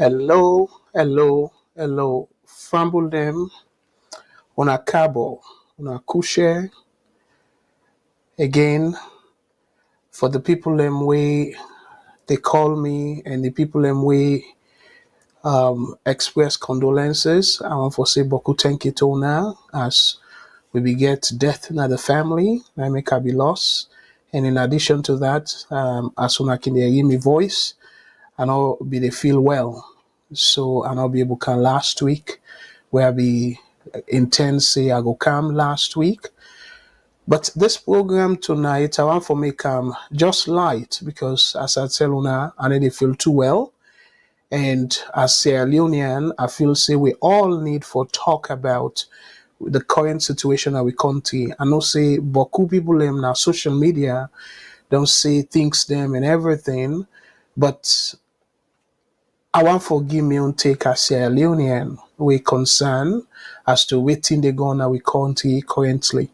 Hello, hello, hello. Fumble them on a cabo, on a couche again for the people them way they call me and the people them way express condolences. I want to say Boku thank you to now as we beget death in the family. I make a be lost. And in addition to that, as soon as I can hear me voice, and I'll be they feel well. So and I'll be able to come last week where I be intend say I go come last week. But this program tonight I want for make just light because as I tell Una I need to feel too well. And as Sierra Leonean, I feel say we all need for talk about the current situation that we country. I know say Boku people them now social media don't say things them and everything, but I want forgive me on take as Sierra Leonean we concern as to waiting they go on we country currently.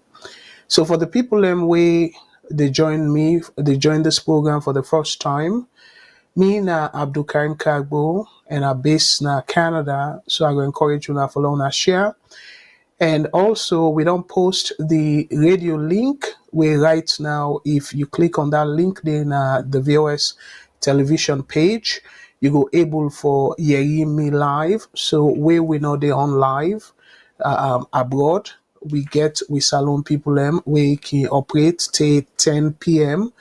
So for the people way they join this program for the first time. Me na Abdul Karim Kagbo and I based na Canada, so I go encourage you now follow na share. And also we don't post the radio link where right now if you click on that link there na the VOS television page, you go able for hearing me live. So where we know they on live abroad. We get we Salone people we can operate till 10 p.m.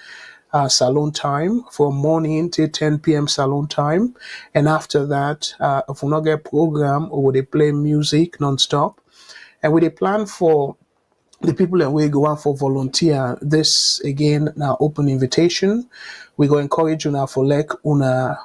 Salone time from morning till 10 p.m. Salone time, and after that, if we not get program or they play music non-stop, and we they plan for the people that we go out for volunteer. This again now open invitation. We go encourage you now for like una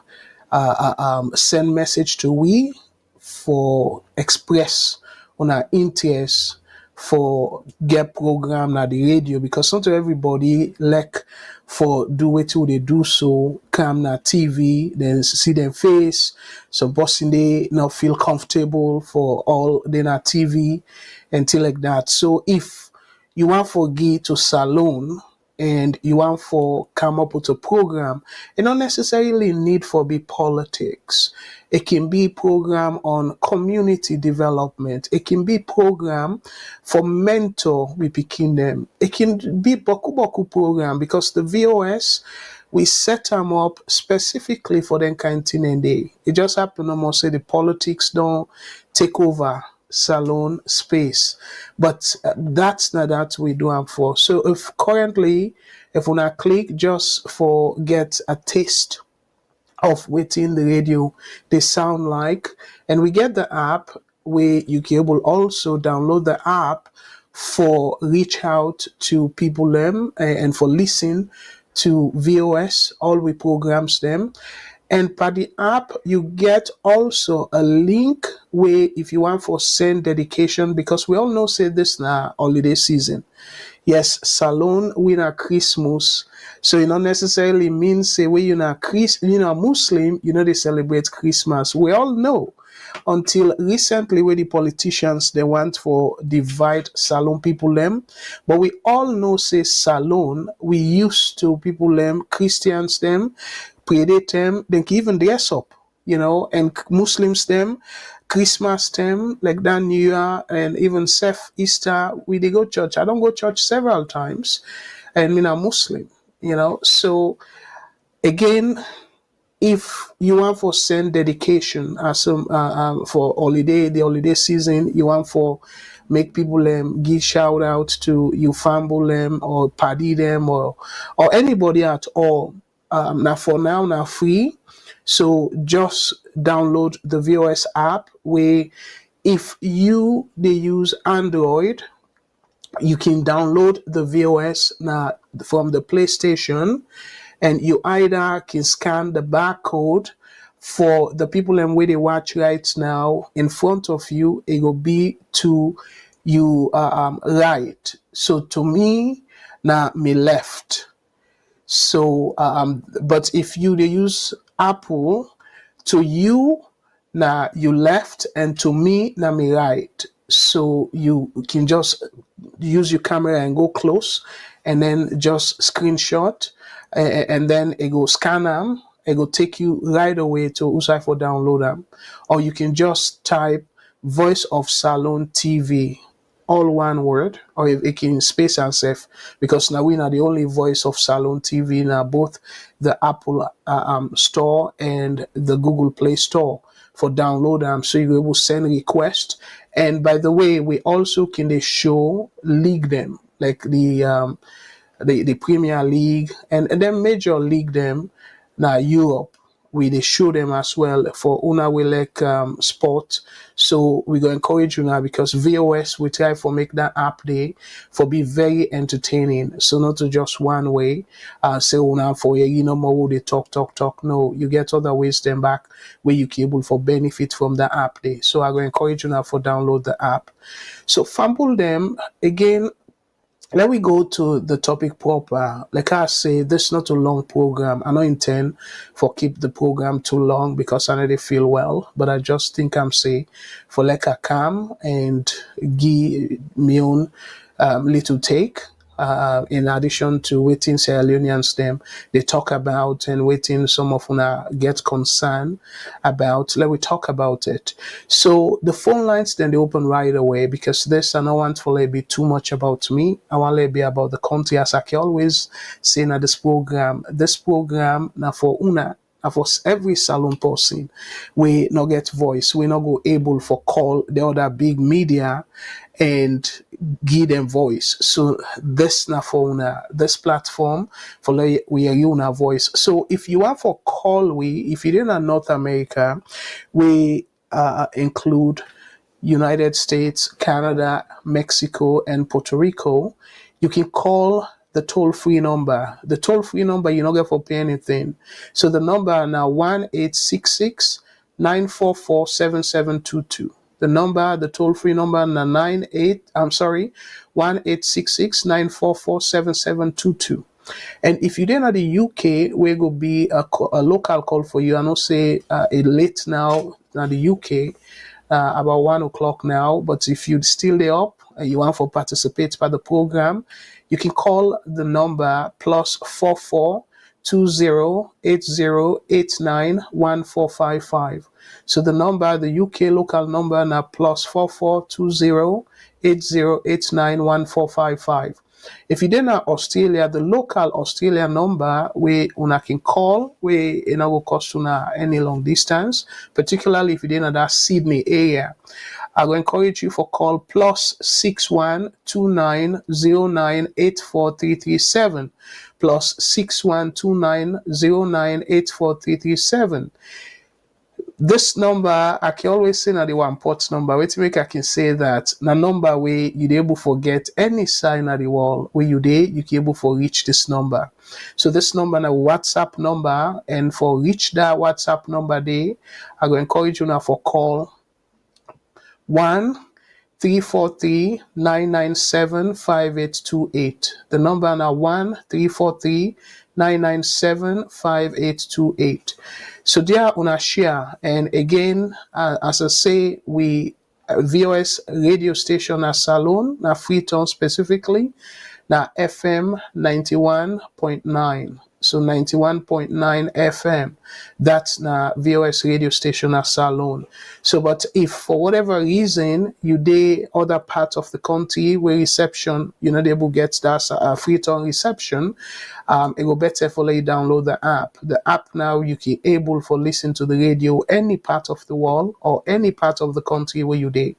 send message to we for express on our interest for get program na the radio because not everybody like for do what they do so come na TV then see them face some person they not feel comfortable for all they na TV and things like that. So if you want for get to Salone and you want for come up with a program, it not necessarily need for be politics. It can be program on community development. It can be program for mentor we picking them. It can be boku boku program because the VOS we set them up specifically for them kind of thing and they. It just happen almost say the politics don't take over Salone space. But that's not that we do them for. So if currently, if we not click just for get a taste of within the radio they sound like, and we get the app where you can able also download the app for reach out to people them and for listen to VOS, all we programs them. And per the app, you get also a link where if you want for send dedication, because we all know say this now holiday season. Yes, Salone we na Christmas. So it not necessarily means say we you na Muslim, you know they celebrate Christmas. We all know until recently where the politicians they want for divide Salone people them. But we all know say Salone, we used to people them, Christians them, predate them, they can even dress up, and Muslims them, Christmas them, like that New Year and even Seth Easter, we they go church. I don't go church several times and I'm Muslim, So again, if you want for send dedication as some for holiday, the holiday season, you want for make people give shout out to you famble them or party them or anybody at all. Now for now free. So just download the VOS app where if you they use Android, you can download the VOS now from the PlayStation and you either can scan the barcode for the people and where they watch right now in front of you, it will be to you right. So to me, now me left. So but if you they use Apple, to you now you left and to me now me right. So you can just use your camera and go close and then just screenshot and then it go scan them it will take you right away to Usai for download them. Or you can just type Voice of Salone TV, all one word, or if it can space and safe, because now we are the only Voice of Salone TV now, both the Apple store and the Google Play Store for download them. So you will send request. And by the way, we also can they show league them, like the Premier League and then Major League them now Europe. We they show them as well for una we like sport. So we gonna encourage you now because VOS we try for make that app day for be very entertaining. So not to just one way. Say una for you know more they talk. No, you get other ways them back where you can able for benefit from the app day. So I gonna encourage you now for download the app. So fumble them again. Let me go to the topic proper. Like I say, this is not a long program. I don't intend for keep the program too long because I already feel well. But I just think I'm say for like a calm and give me own little take. In addition to waiting Salonians them they talk about and waiting some of una get concerned about. Let me talk about it. So the phone lines then they open right away because this I don't want to let be too much about me. I want to be about the country as I can always say in this program. This program now for una for every salon person, we not get voice. We not go able for call the other big media and give them voice. So this na for una, this platform for we are you una voice. So if you want for call if you're in North America, we include United States, Canada, Mexico, and Puerto Rico. You can call the toll-free number. The toll-free number, you don't get for pay anything. So the number now 1-866-944-7722. The number, the toll-free number now 1-866-944-7722. And if you didn't at the UK, we go be a local call for you. I know say it late now the UK. About 1 o'clock now. But if you're still there up and you want to participate by the program, you can call the number +442080891455. So the number, the UK local number now +442080891455. If you didn't know Australia, the local Australian number we una can call, we you know will cost una any long distance, particularly if you didn't know that Sydney area. I will encourage you for call +612909843337 +612909843337. This number, I can always say na the one port number. Wait make I can say that na number where you able forget any sign at the wall where you there, you can able for reach this number. So this number na WhatsApp number, and for reach that WhatsApp number there, I will encourage you now for call 1-343-997-5828. The number now 1-343-997-5828. So there una share, and again, as I say, we VOS radio station at Salone, na Freetown specifically, na FM 91.9. So 91.9 FM. That's na VOS radio station at Salone. So, but if for whatever reason you dey other parts of the country where reception, you're not able to get that Freetown reception, it will better for you download the app. The app now you can able for listen to the radio any part of the world or any part of the country where you dey.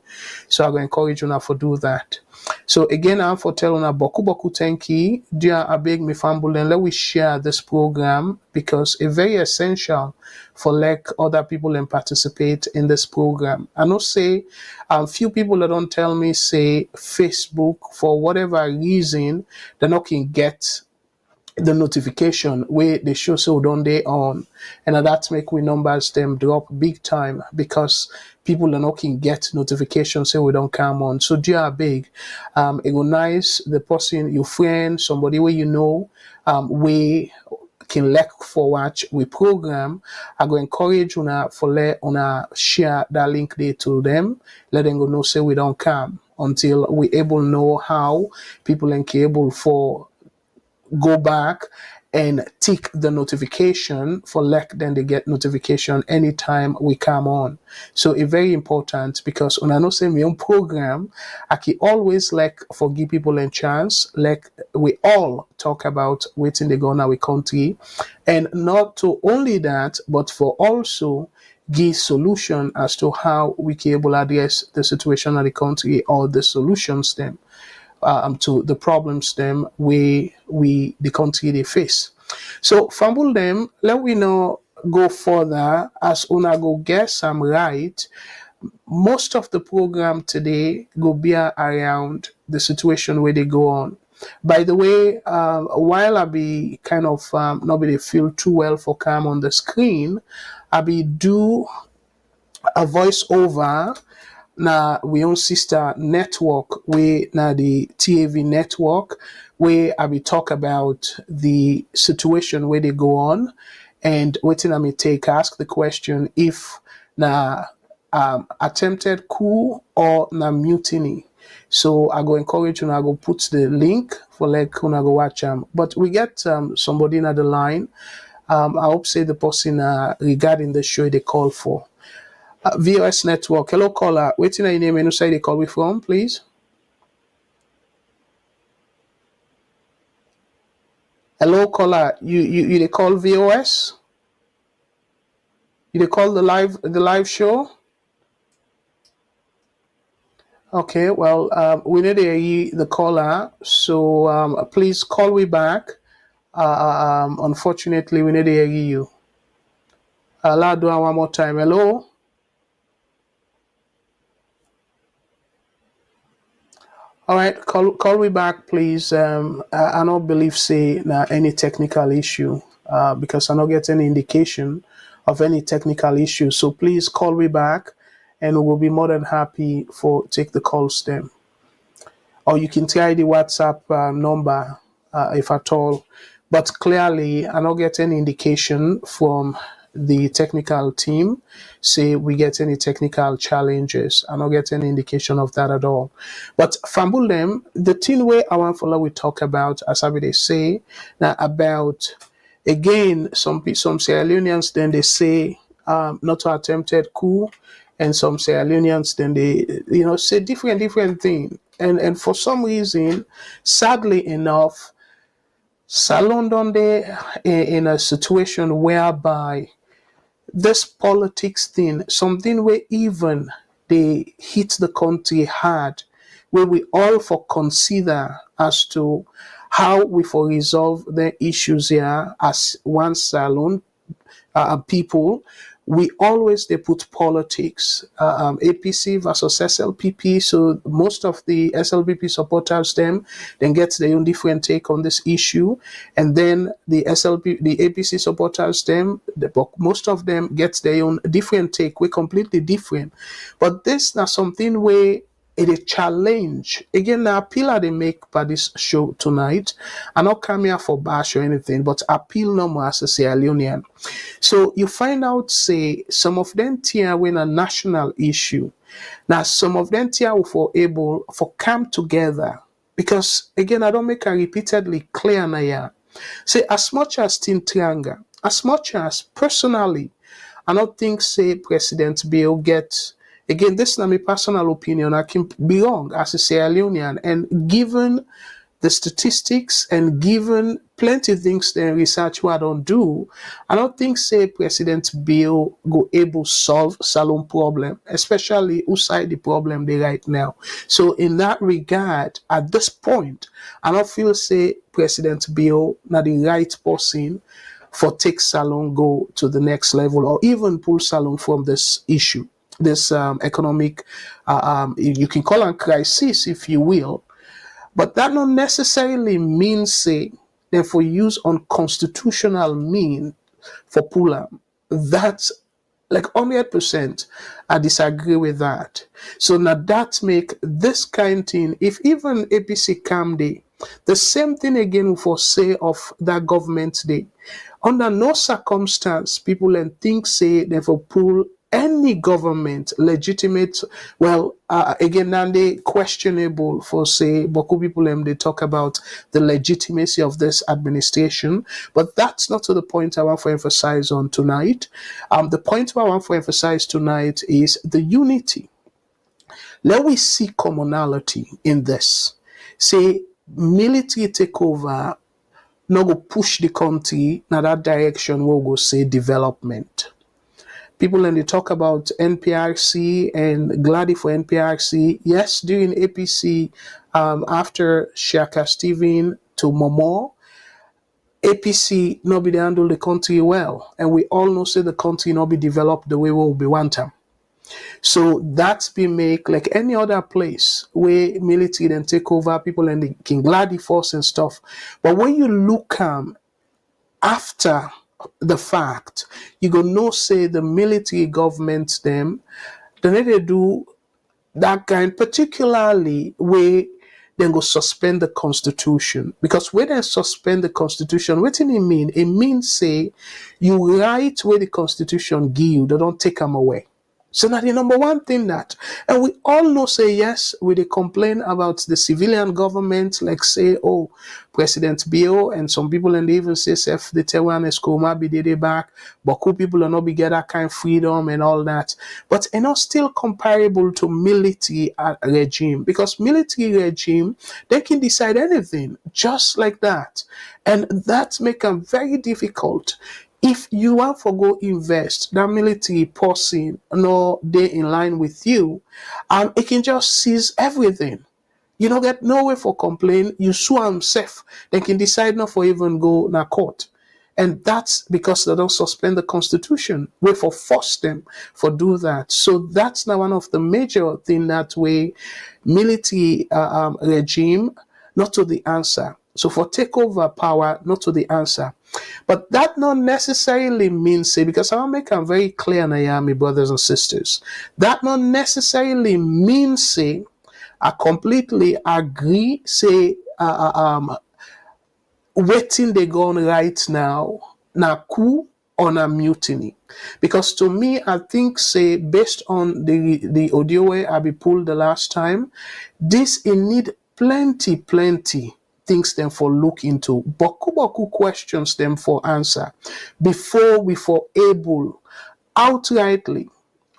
So I will encourage you now for do that. So again, I'm for telling a boku thank you. Dear I beg me fumble and let we share this program because it's very essential for like other people and participate in this program. I know say few people that don't tell me say Facebook for whatever reason they not can get the notification where they show so don't they on, and that make we numbers them drop big time because people are not can get notifications say we don't come on. So dear big it go nice the person your friend somebody where you know we can like for watch we program. I go encourage una for let una share that link there to them, let them go know say we don't come until we able know how people are able for go back and tick the notification for like then they get notification anytime we come on. So it's very important because when I know say my own program, I can always like for give people a chance, like we all talk about waiting they go on our country, and not to only that, but for also give solution as to how we can able address the situation of the country or the solutions them to the problems them we the country they face. So fumble them, let we know go further as una go guess I'm right. Most of the program today go be around the situation where they go on. By the way, while I be kind of nobody feel too well for come on the screen, I be do a voiceover na we own sister network we na the TAV network where I will talk about the situation where they go on and waiting I may take ask the question if na attempted coup or na mutiny. So I go encourage you and I go put the link for like when I go watch but we get somebody in the line. I hope say the person regarding the show they call for. VOS Network. Hello, caller. Waiting your name and say they call me from, please. Hello, caller. You they call VOS? You they call the live show? Okay, well, we need to hear the caller, so please call me back. Unfortunately, we need to hear you. Allow do one more time. Hello. All right, call me back, please. I don't believe say any technical issue because I don't get any indication of any technical issue. So please call me back, and we will be more than happy for take the calls then. Or you can try the WhatsApp number if at all. But clearly, I don't get any indication from the technical team say we get any technical challenges. I don't get any indication of that at all. But Fambulem, the thing where I want follow we talk about, as I would say, now about again some Sierra Leoneans then they say not to attempted coup, and some Sierra Leoneans then they say different thing. And for some reason, sadly enough, Salone done there in a situation whereby this politics thing, something where even they hit the country hard, where we all for consider as to how we for resolve the issues here as one Salone people, we always they put politics, APC versus SLPP. So most of the SLPP supporters them then get their own different take on this issue, and then the APC supporters them, most of them get their own different take. We're completely different, but this now something where it is challenge again. Now appeal they make by this show tonight. I'm not coming here for bash or anything, but appeal no more as a Sierra Leonean. So you find out, say, some of them tier when a national issue. Now, some of them tier for able for come together. Because again, I don't make a repeatedly clear now. Say, as much as Tintrianga, as much as personally, I don't think say President Bill gets again, this is not my personal opinion. I can be wrong as a Sierra Leonean, and given the statistics and given plenty of things the research what I don't do, I don't think say President Bill go able solve Salone problem, especially outside the problem they right now. So in that regard, at this point, I don't feel say President Bill not the right person for take Salone go to the next level or even pull Salone from this issue, this economic, you can call it crisis if you will. But that not necessarily means say therefore use unconstitutional mean for pull-up. That's like 100%. I disagree with that. So now that make this kind thing, if even APC come day, the same thing again for say of that government day. Under no circumstance, people and think say therefore pull any government legitimate, well, again, now they questionable for say, Boku people, they talk about the legitimacy of this administration, but that's not to the point I want to emphasize on tonight. The point I want to emphasize tonight is the unity. Let we see commonality in this. Say, military takeover, no go push the country in that direction, we'll go say development. People when they talk about NPRC and glad for NPRC, yes, during APC, after Shaka Stephen to Momo, APC not be handle the country well, and we all know say the country not be developed the way we will be want them. So that's been make like any other place where military then take over, people and the King Glady force and stuff. But when you look after the fact, you go no say the military government them, then they do that kind, particularly where then go suspend the constitution. Because when they suspend the constitution, what do it mean? It means say you write where the constitution give you, they don't take them away. So now the number one thing that, and we all know say yes, we they complain about the civilian government, like say, oh, President Bio and some people and they even say self the Taiwan Escoma be did back, but cool people are not be get that kind of freedom and all that. But you know, still comparable to military regime, because military regime, they can decide anything just like that. And that make them very difficult. If you want to go invest, that military person no they in line with you, it can just seize everything. You don't get nowhere for complain. You sue himself. They can decide not for even go na court. And that's because they don't suspend the constitution. We for force them for do that. So that's now one of the major thing that way military regime not to the answer. So for takeover power, not to the answer. But that not necessarily means, say, because I want to make it very clear, Nayami brothers and sisters, that not necessarily means, say, I completely agree, say, waiting they go on right now, na coup or na mutiny. Because to me, I think, say, based on the audio way I be pulled the last time, this in need plenty things them for look into. Boku questions them for answer before we for able outrightly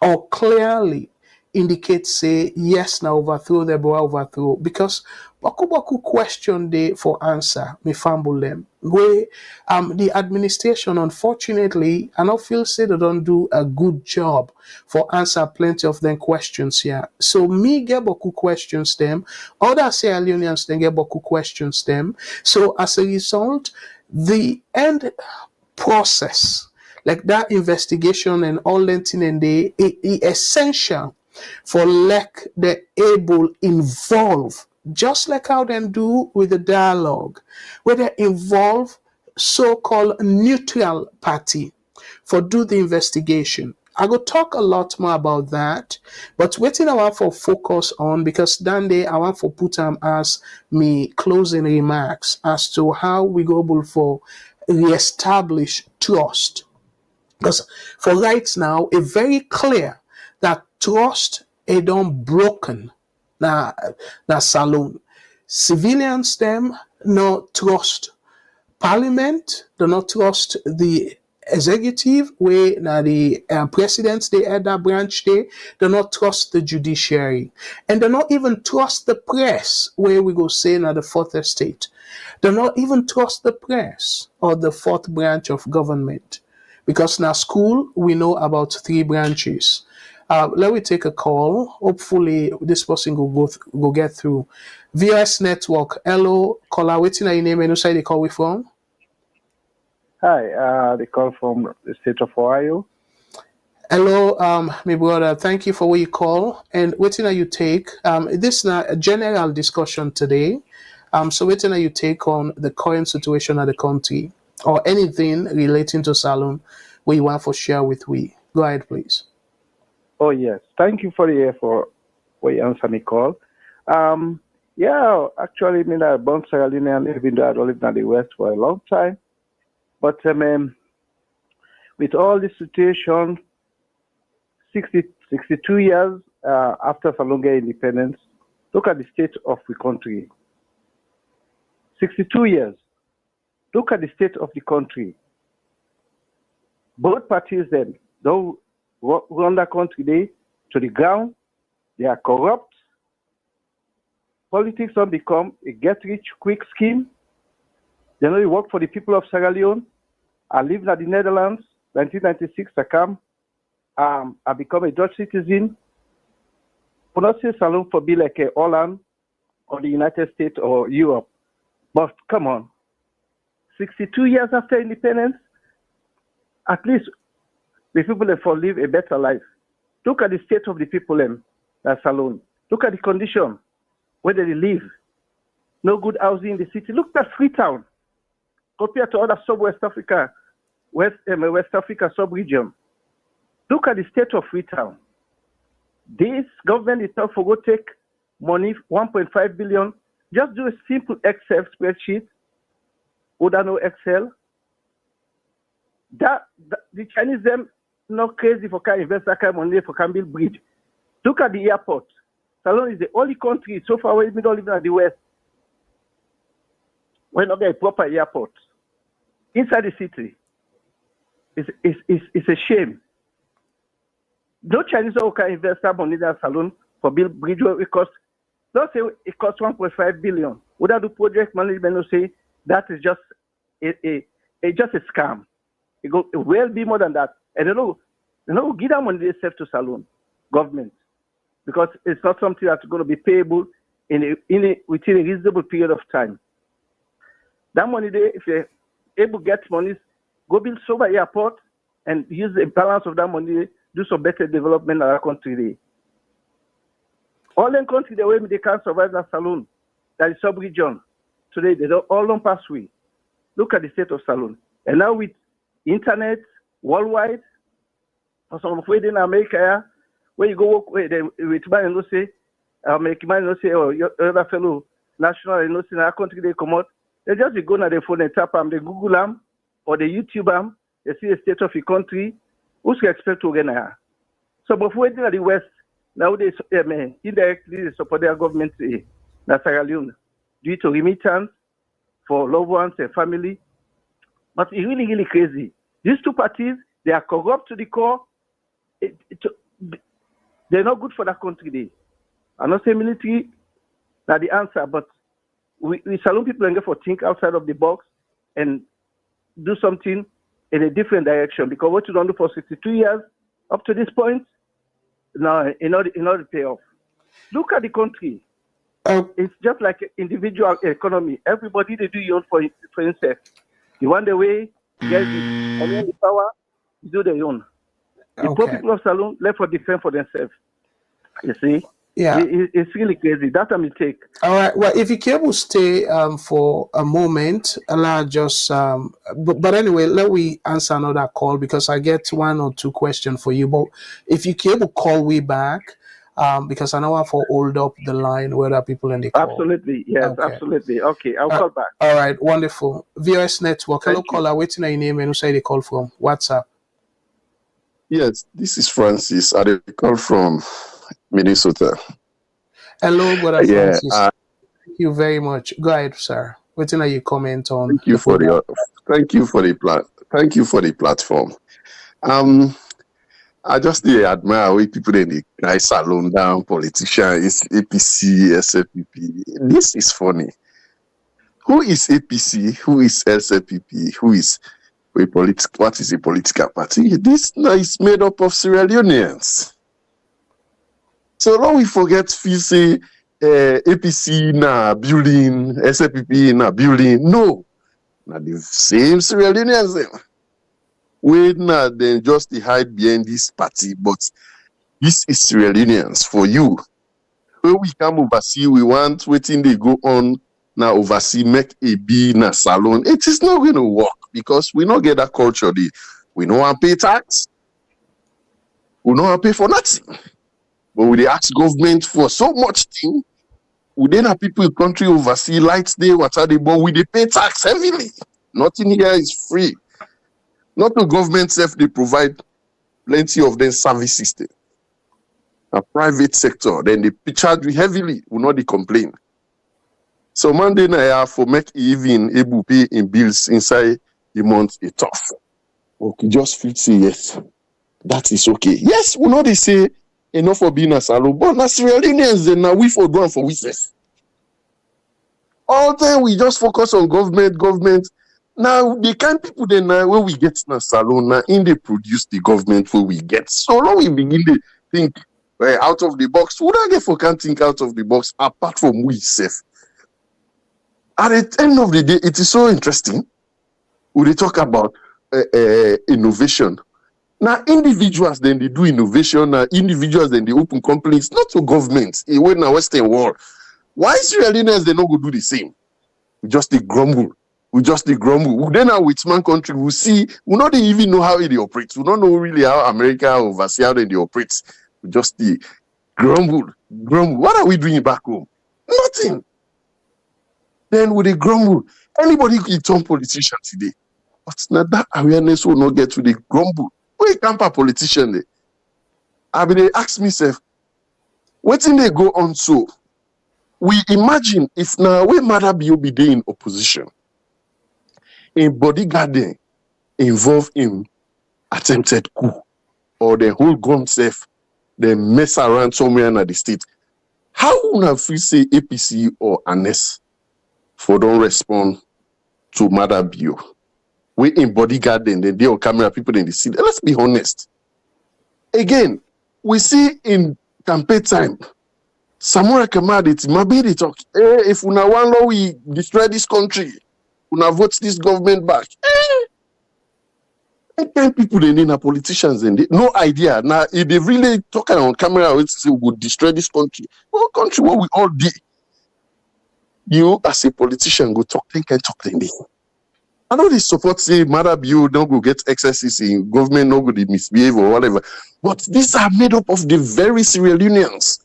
or clearly indicate say yes now overthrow the boy overthrow, because Boku question they for answer me fumble them where the administration unfortunately I don't feel say they don't do a good job for answer plenty of them questions here. So me get Boku questions them, other Sierra Leoneans then get Boku questions them. So as a result, the end process like that investigation and all that thing and they essential for like the able involve, just like how they do with the dialogue, where they involve so-called neutral party for do the investigation. I go talk a lot more about that, but waiting I want for focus on, because that day I want for put them as me closing remarks as to how we go able for reestablish trust. Because for right now, it's very clear that trust is done broken. Now Salone. Civilians them no trust Parliament, do not trust the executive, where now the presidents they head that branch they do not trust the judiciary, and do not even trust the press, where we go say now the fourth estate. Do not even trust the press or the fourth branch of government. Because now school, we know about three branches. Let me take a call. Hopefully, this person go get through. VS Network. Hello, caller. Waiting your name and who side they call we from? Hi, they call from the state of Ohio. Hello, my brother. Thank you for what you call and waiting you take. This is not a general discussion today. So waiting you take on the current situation of the country or anything relating to Salone where you want for share with we. Go ahead, please. Oh yes, thank you for the effort where you answer me call. Yeah, actually, I mean, I born Sierra Leonean, even though I don't live in the West for a long time. But with all the situation, 62 years after Salone independence, look at the state of the country. 62 years. Look at the state of the country. Both parties then don't run the country to the ground. They are corrupt. Politics don't become a get-rich-quick scheme. They know you work for the people of Sierra Leone. I lived in the Netherlands, 1996. I come. I become a Dutch citizen. I not say Salone for be like Holland or the United States or Europe. But come on, 62 years after independence, at least the people for live a better life. Look at the state of the people in Salone. Look at the condition where they live. No good housing in the city. Look at Freetown compared to other sub-West Africa, West Africa sub-region. Look at the state of Freetown. This government itself for go take money, 1.5 billion, just do a simple Excel spreadsheet. Would I know Excel? The Chinese them not crazy for can invest that kind of money for can build bridge. Look at the airport. Salone is the only country so far away, middle even at the west, where not get a proper airport. Inside the city. It's a shame. No Chinese can invest that money in Salone for build bridge because don't say it costs 1.5 billion. Without the project management, will say that is just a scam. It will be more than that. And they don't give that money themselves to Salone government because it's not something that's going to be payable within a reasonable period of time. That money, if you're able to get money, go build Soba Airport and use the balance of that money, do some better development in our country. All in country, the way they can't survive that Salone, that is sub-region. Today, they all don't pass away. Look at the state of Salone. And now with internet, worldwide, for some of in America, where you go work with man and say, make man and say, oh, your other fellow national and say, in our country, they come out. They just go on their phone and tap them, they Google them, or they YouTube them, they see the state of the country. Who's to expect to get here? So before in the West, now they indirectly they support their government in Sierra Leone due to remittance for loved ones and family. But it's really, really crazy. These two parties, they are corrupt to the core. They're not good for that country. I'm not saying military not the answer, but we Salone people and for think outside of the box and do something in a different direction. Because what you don't do for 62 years up to this point, now in order to pay off. Look at the country. It's just like individual economy. Everybody they do your own for himself. You want the way, get it. And then the power, you do their own. The poor people of Salone left for defend for themselves. You see? Yeah. It's really crazy. That's a mistake. All right. Well, if you can stay for a moment, allow just but anyway, let me answer another call because I get one or two questions for you. But if you can call we back, because I know I have to hold up the line where there are people in the call. Absolutely. Yes, absolutely. Okay, I'll call back. All right, wonderful. VOS Network. Hello, caller. Waiting on your name and who say they call from? WhatsApp. Yes, this is Francis. I call from Minnesota. Hello, brother Francis. Thank you very much. Go ahead, sir. Waiting on your comment on. Thank you for the platform. I just admire way people in the nice Salone down politicians, APC, SLPP. This is funny. Who is APC? Who is SLPP? Who is what is a political party? This is made up of Sierra Leoneans. So long we forget we say APC na building, SLPP na building. No, not the same Sierra Leoneans them. We not then just hide behind this party, but this is Sierra Leoneans for you. When we come oversee, we want waiting they go on now oversee make a B na Salone. It is not going to work because we not get that culture. We don't want to pay tax. We don't want to pay for nothing. But we ask government for so much thing. We then have people in the country oversee lights day, what are they, but we they pay tax heavily. Nothing here is free. Not the government self, they provide plenty of their service system. a private sector, then they charge you heavily, will not they complain. So Monday night for make even able pay in bills inside the month a tough. Okay, just feel say yes, that is okay. Yes, we know they say enough for being a salon, but na Sierra Leoneans then now we for go and for witness. All time we just focus on government. Now the kind people then now where we get na salon now in they produce the government where we get. So now we begin to think out of the box. Would I get for can't think out of the box apart from we self? At the end of the day, it is so interesting. When they talk about innovation. Now, individuals then they do innovation. Now, individuals then they open companies, not to governments. When the Western world, why Sierra Leoneans they not go do the same? We just they grumble. Then our Whitman country, we see, we not even know how it operates. We don't know really how America oversees how they operate. We just they grumble. What are we doing back home? Nothing. Then with the grumble, anybody can turn politician today. But now that awareness will not get to the grumble. We can't a politician there. I mean, they ask myself, what thing they go on so? We imagine if now we Mother be there in opposition, in bodyguarding involved in attempted coup, or the whole gun self, they mess around somewhere in the state. How would have we say APC or ANES for don't respond to Mother Bio? We in bodyguarding, then they on camera, people in the city. Let's be honest. Again, we see in campaign time, Samura Kamadi, maybe they talk, if we now want we destroy this country, we now vote this government back. And people they need politicians and no idea. Now, if they really talking on camera, we say we would destroy this country. Well, country where we all did. You as a politician go talk, think and talk then. I know they support say Mother Bio don't go get excesses in government, no go they misbehave or whatever. But these are made up of the very Sierra Leoneans.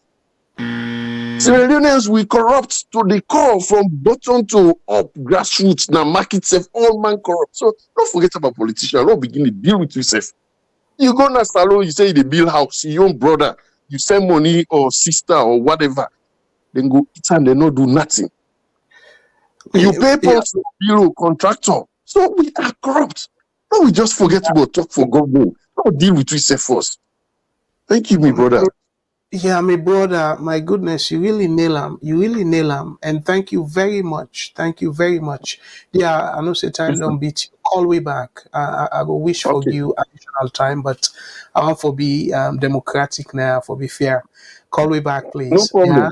Sierra Leoneans we corrupt to the core from bottom to up, grassroots, now market self, all man corrupt. So don't forget about politicians. Don't begin to deal with yourself. You go to Salone, you say they build house, your own brother, you send money or sister or whatever, then go eat and they not do nothing. You pay for bureau contractor. So we are corrupt. No, we just forget about talk for government. No, deal with yourself first. Thank you, my brother. Yeah, my brother, my goodness, you really nail them. You really nail them. And thank you very much. Thank you very much. Yeah, I know say time don't beat you. Call way back. I will wish for you additional time, but I want for be democratic now, for be fair. Call way back, please. No problem.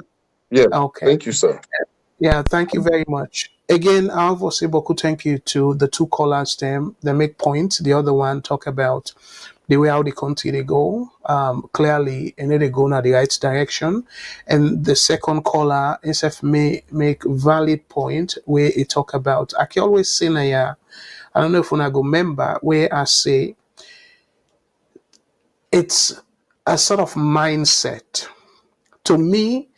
Yeah. Okay. Thank you, sir. Yeah, thank you very much. Again, I want to say beaucoup thank you to the two callers them. They make points. The other one talk about the way how the country they go. Clearly, and they go in the right direction. And the second caller, SF may make valid point where it talk about. I can always say na I don't know if I go remember where I say it's a sort of mindset. To me,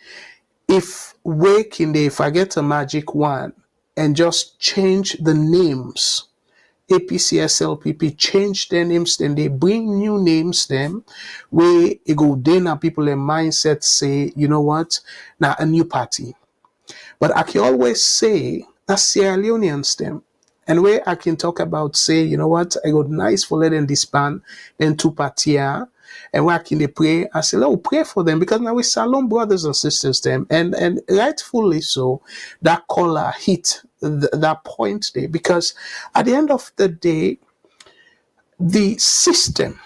if if I get a magic wand and just change the names, APC, SLPP, change their names, then they bring new names them, where it go then now people in mindset say, you know what, now a new party. But I can always say that's Sierra Leoneans them. And where I can talk about say, you know what, I got nice for letting disband, then two parties. And where can they pray? I say, oh, pray for them because now we Salone brothers and sisters them, and rightfully so. That caller hit that point there because at the end of the day, the system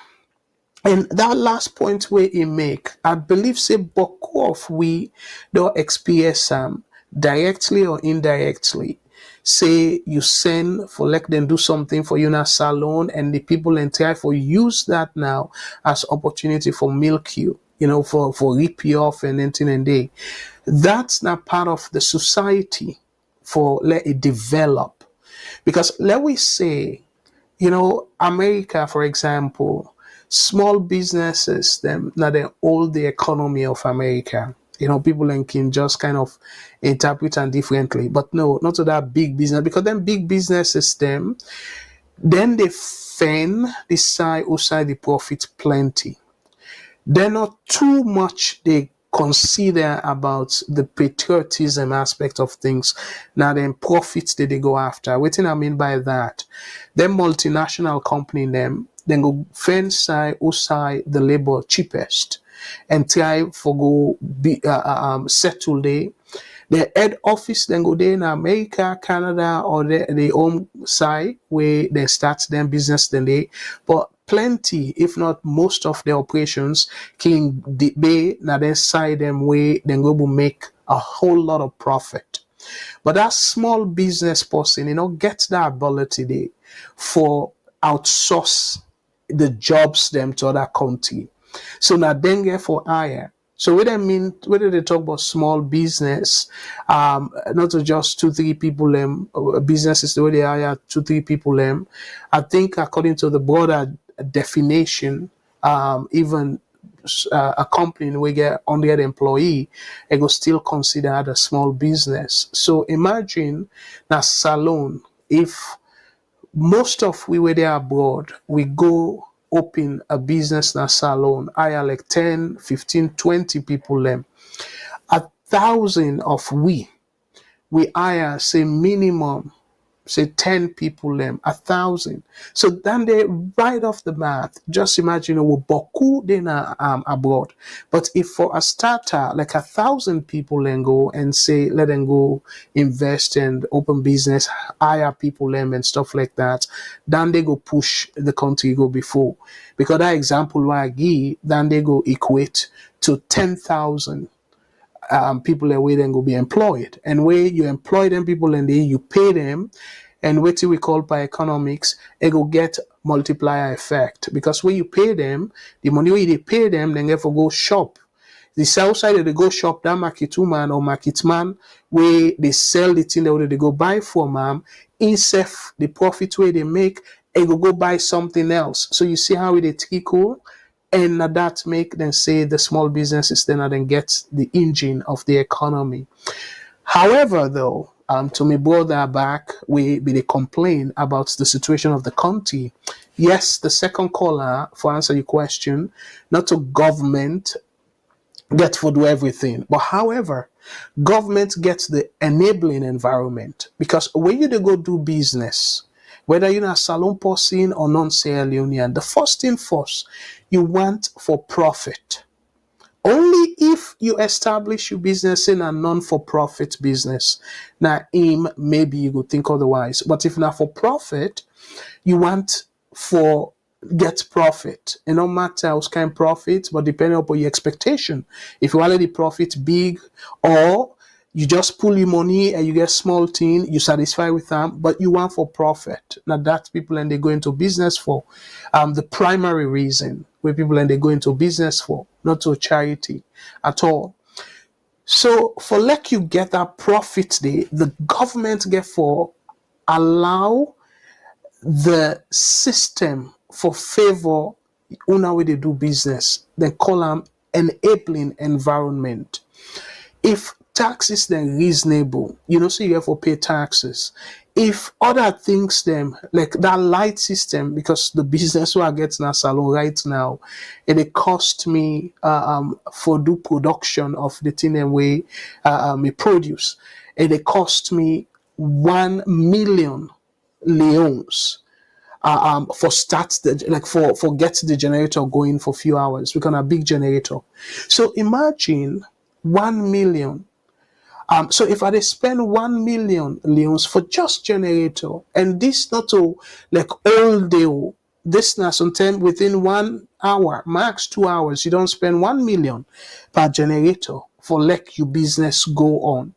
and that last point where he make, I believe say beaucoup of we don't experience directly or indirectly. Say you send for let them do something for you now Salone and the people and try for use that now as opportunity for milk you, for rip you off and anything and day. That's not part of the society for let it develop. Because let we say, America, for example, small businesses, them now they hold the economy of America. People can just kind of interpret and differently, but no, not to that big business because then big businesses them, then they fend the side outside the profit plenty. They're not too much they consider about the patriotism aspect of things. Now then profits that they go after. What I mean by that, them multinational company them then go find side or side the labor cheapest and try for go be settle there. The head office then go there in America, Canada, or the home side where they start them business then they. But plenty, if not most of the operations can be na then side them way then go to make a whole lot of profit. But that small business person, gets that ability there for outsource the jobs them to other country. So now then get for hire. So what I mean, whether they talk about small business, not to just 2-3 people businesses the way they hire 2-3 people I think according to the broader definition, even a company we get 100 employee, it will still considered a small business. So imagine that Salone, if most of we were there abroad, we go open a business na Salone, hire like 10, 15, 20 people them. 1,000 of we hire say minimum say 10 people 1,000. So then they right off the bat, just imagine we boku then abroad. But if for a starter, like 1,000 people then go and say let them go invest and open business, hire people and stuff like that, then they go push the country go before. Because that example why I give, then they go equate to 10,000 people that way then go be employed. And where you employ them people and you pay them, and what we call by economics, it go get multiplier effect. Because when you pay them, the money where they pay them, then they for go shop. The sell side they go shop that market woman or market man where they sell the thing that they go buy from instead the profit where they make, it go buy something else. So you see how they trickle, and that make them say the small businesses then get the engine of the economy. However, though, to me brother back, we they complain about the situation of the country. Yes, the second caller for answer your question, not to government get for do everything, but however, government gets the enabling environment because when you go do business, whether you're a salon person or non-sale union, the first thing first, you want for profit. Only if you establish your business in a non-for-profit business, now maybe you could think otherwise. But if not for profit, you want for get profit. It no matter what kind of profit, but depending upon your expectation. If you want the profit big, or you just pull your money and you get small thing, you satisfy with them, but you want for profit. Now that's people and they go into business for the primary reason where people and they go into business for, not to charity at all. So for let you get that profit there, the government get for allow the system for favor una way they do business. They call them enabling environment. If taxes then reasonable, so you have to pay taxes. If other things them like that light system, because the business where I get in a salon right now, it cost me for do production of the thing and way me produce. It cost me 1 million leons for start the like for get the generator going for a few hours. We're gonna big generator. So imagine 1 million. So if I spend 1 million leons for just generator, and this not to like all day, this now sometimes within 1 hour, max 2 hours, you don't spend 1 million per generator for let your business go on.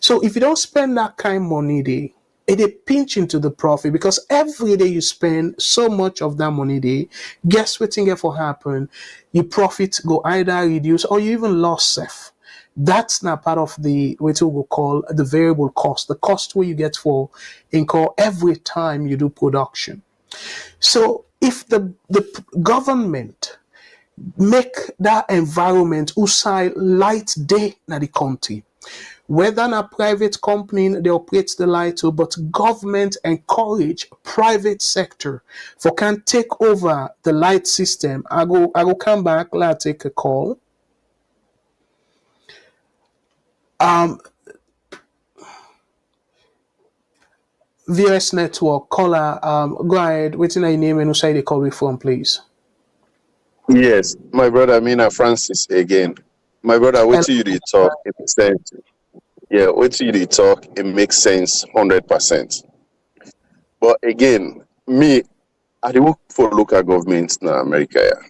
So if you don't spend that kind of money there, it pinch into the profit because every day you spend so much of that money there, guess what thing for happen? Your profit go either reduce or you even lost self. That's not part of the what we will call the variable cost, the cost where you get for incur every time you do production. So if the government make that environment usai light day na the country, Whether a private company they operate the light too, but government encourage private sector for can take over the light system. I go come back, let's take a call. Um VS Network caller, go ahead, waiting your name and who say they call me from, please. Yes, my brother Mina Francis again. My brother, wait Hello. till you dey talk, it makes sense. Yeah, wait till you dey talk, it makes sense 100%. But again, me, I dey work for local governments in America. Yeah.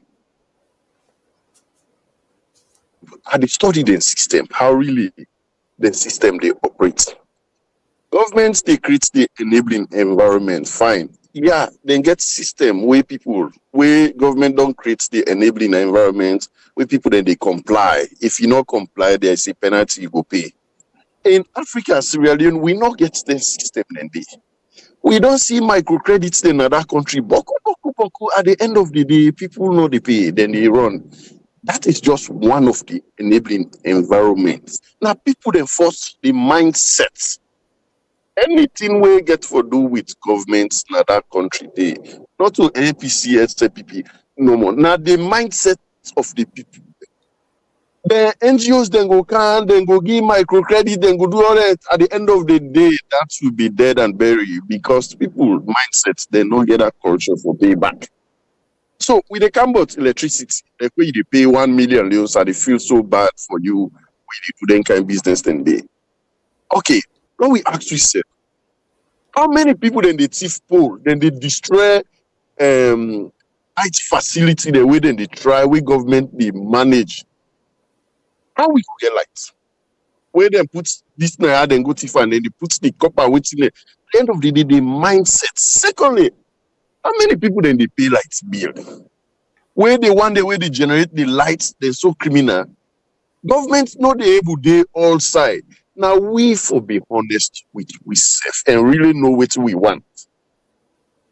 I dey study the system, how really the system they operate. Governments they create the enabling environment, fine. Yeah, then get system where people where government don't create the enabling environment where people then they comply. If you not comply, there is a penalty you go pay. In Africa, Sierra Leone, we not get the system then they. We don't see microcredits in other country. Boku, boku, boku. At the end of the day, people know they pay, then they run. That is just one of the enabling environments. Now, people then force the mindset. Anything we get for do with governments in that country, they not to APC, SPP, no more. Now, the mindset of the people. The NGOs then go give microcredit, then go do all that. At the end of the day, that will be dead and buried because people mindsets they don't get that culture for payback. So with the Cambot electricity, like when you pay 1 million leos, and they feel so bad for you when you do then kind of business then they. Okay, when we ask yourself, how many people then they thief pole, then they destroy IT facility the way then they try, we government they manage. How we could get lights? Where then put this naira, then go thief and then they put the copper waiting there. At the end of the day, the mindset. Secondly, how many people then they pay lights bill? Where they want the way they generate the lights, they're so criminal. Government not they able they all side. Now we for be honest with we self and really know what we want.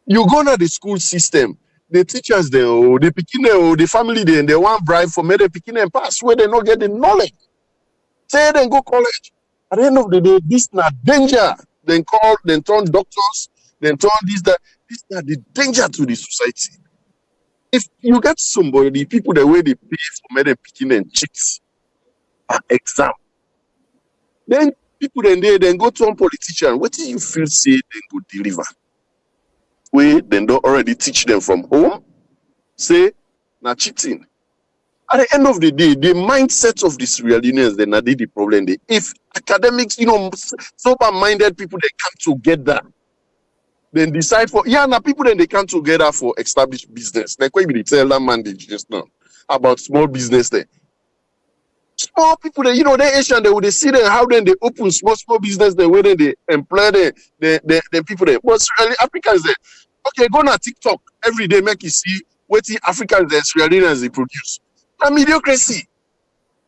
You go to the school system, the teachers they the picking the family they want bribe for me, they picking and pass where they not get the knowledge. Say then go college. At the end of the day, this not danger. Then call, then turn doctors, then turn this, that. This not the danger to the society. If you get somebody, people the way they pay for me, they picking and chicks exam. Then people then go to a politician. What do you feel say they go deliver? We then don't already teach them from home. Say now cheating. At the end of the day, the mindset of the Sierra Leoneans then are the problem. If academics, sober-minded people they come together, then decide for now people then they come together for established business. Like when we tell that man just now about small business there. Small people, they Asian, they would see them how then they open small business, the way they employ the people there. But really Africans there, okay, go on TikTok every day, make you see what the Africans and Sierra Leoneans they produce. Now mediocrity.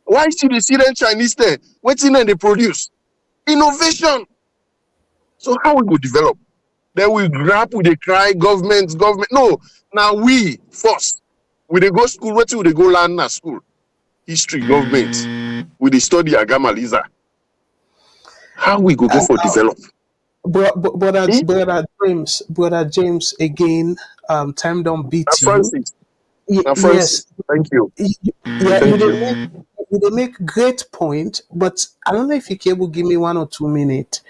Why should you see them Chinese there? What in they produce? Innovation. So how we will develop? Then we grab with the cry government. No, now we first. We they go school, what will they go learn at school? History, government, with the study Agama Lisa. How we go for develop? Brother James, again, time don't beat you. Francis. Yes, thank you. Yeah, you make great point, but I don't know if you can give me 1 or 2 minutes.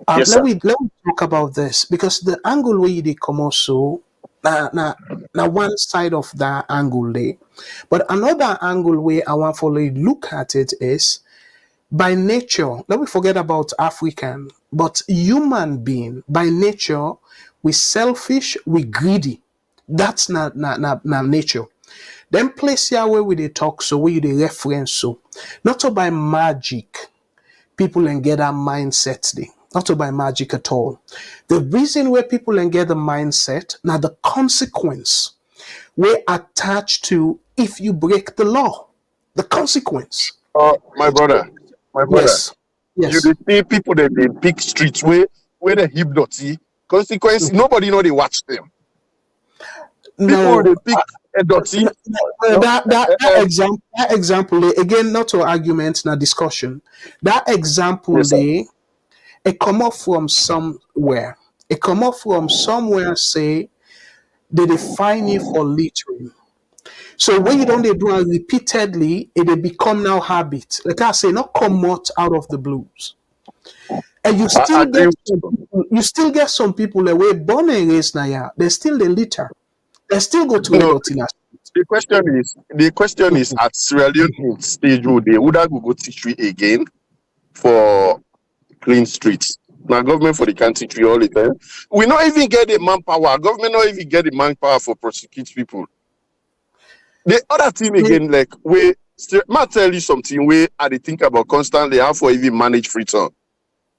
Yes, let me talk about this because the angle where they come also now one side of that angle there, but another angle where I want to look at it is by nature. Let me forget about African, but human being by nature we selfish, we greedy. That's not nature. Then place here where we they talk so where they reference so not by magic people and get that mindset there. Not by magic at all. The reason where people and get the mindset, now the consequence we're attached to if you break the law. The consequence. My brother. Yes. You see people that they big streets where they hip dirty. Consequence, nobody know they watch them. People they No, pick a dirty. well, No, that example again, not to argument, na discussion. That example yes, sir. they it come up from somewhere. It come up from somewhere. Say they define it for littering. So when you don't they do it repeatedly, it they become now habit. Like I say, not come out of the blues. And I agree with you. you still get some people that were born and raised now, yeah, they still the litter. They still go to No, Edotina. the question is at Sierra Leone stage would they would I go teach you again for clean streets. Now government for the country tree all the time. We not even get the manpower. Government not even get the manpower for prosecute people. The other thing again, like we might tell you something where I dey think about constantly how for even manage Freetown.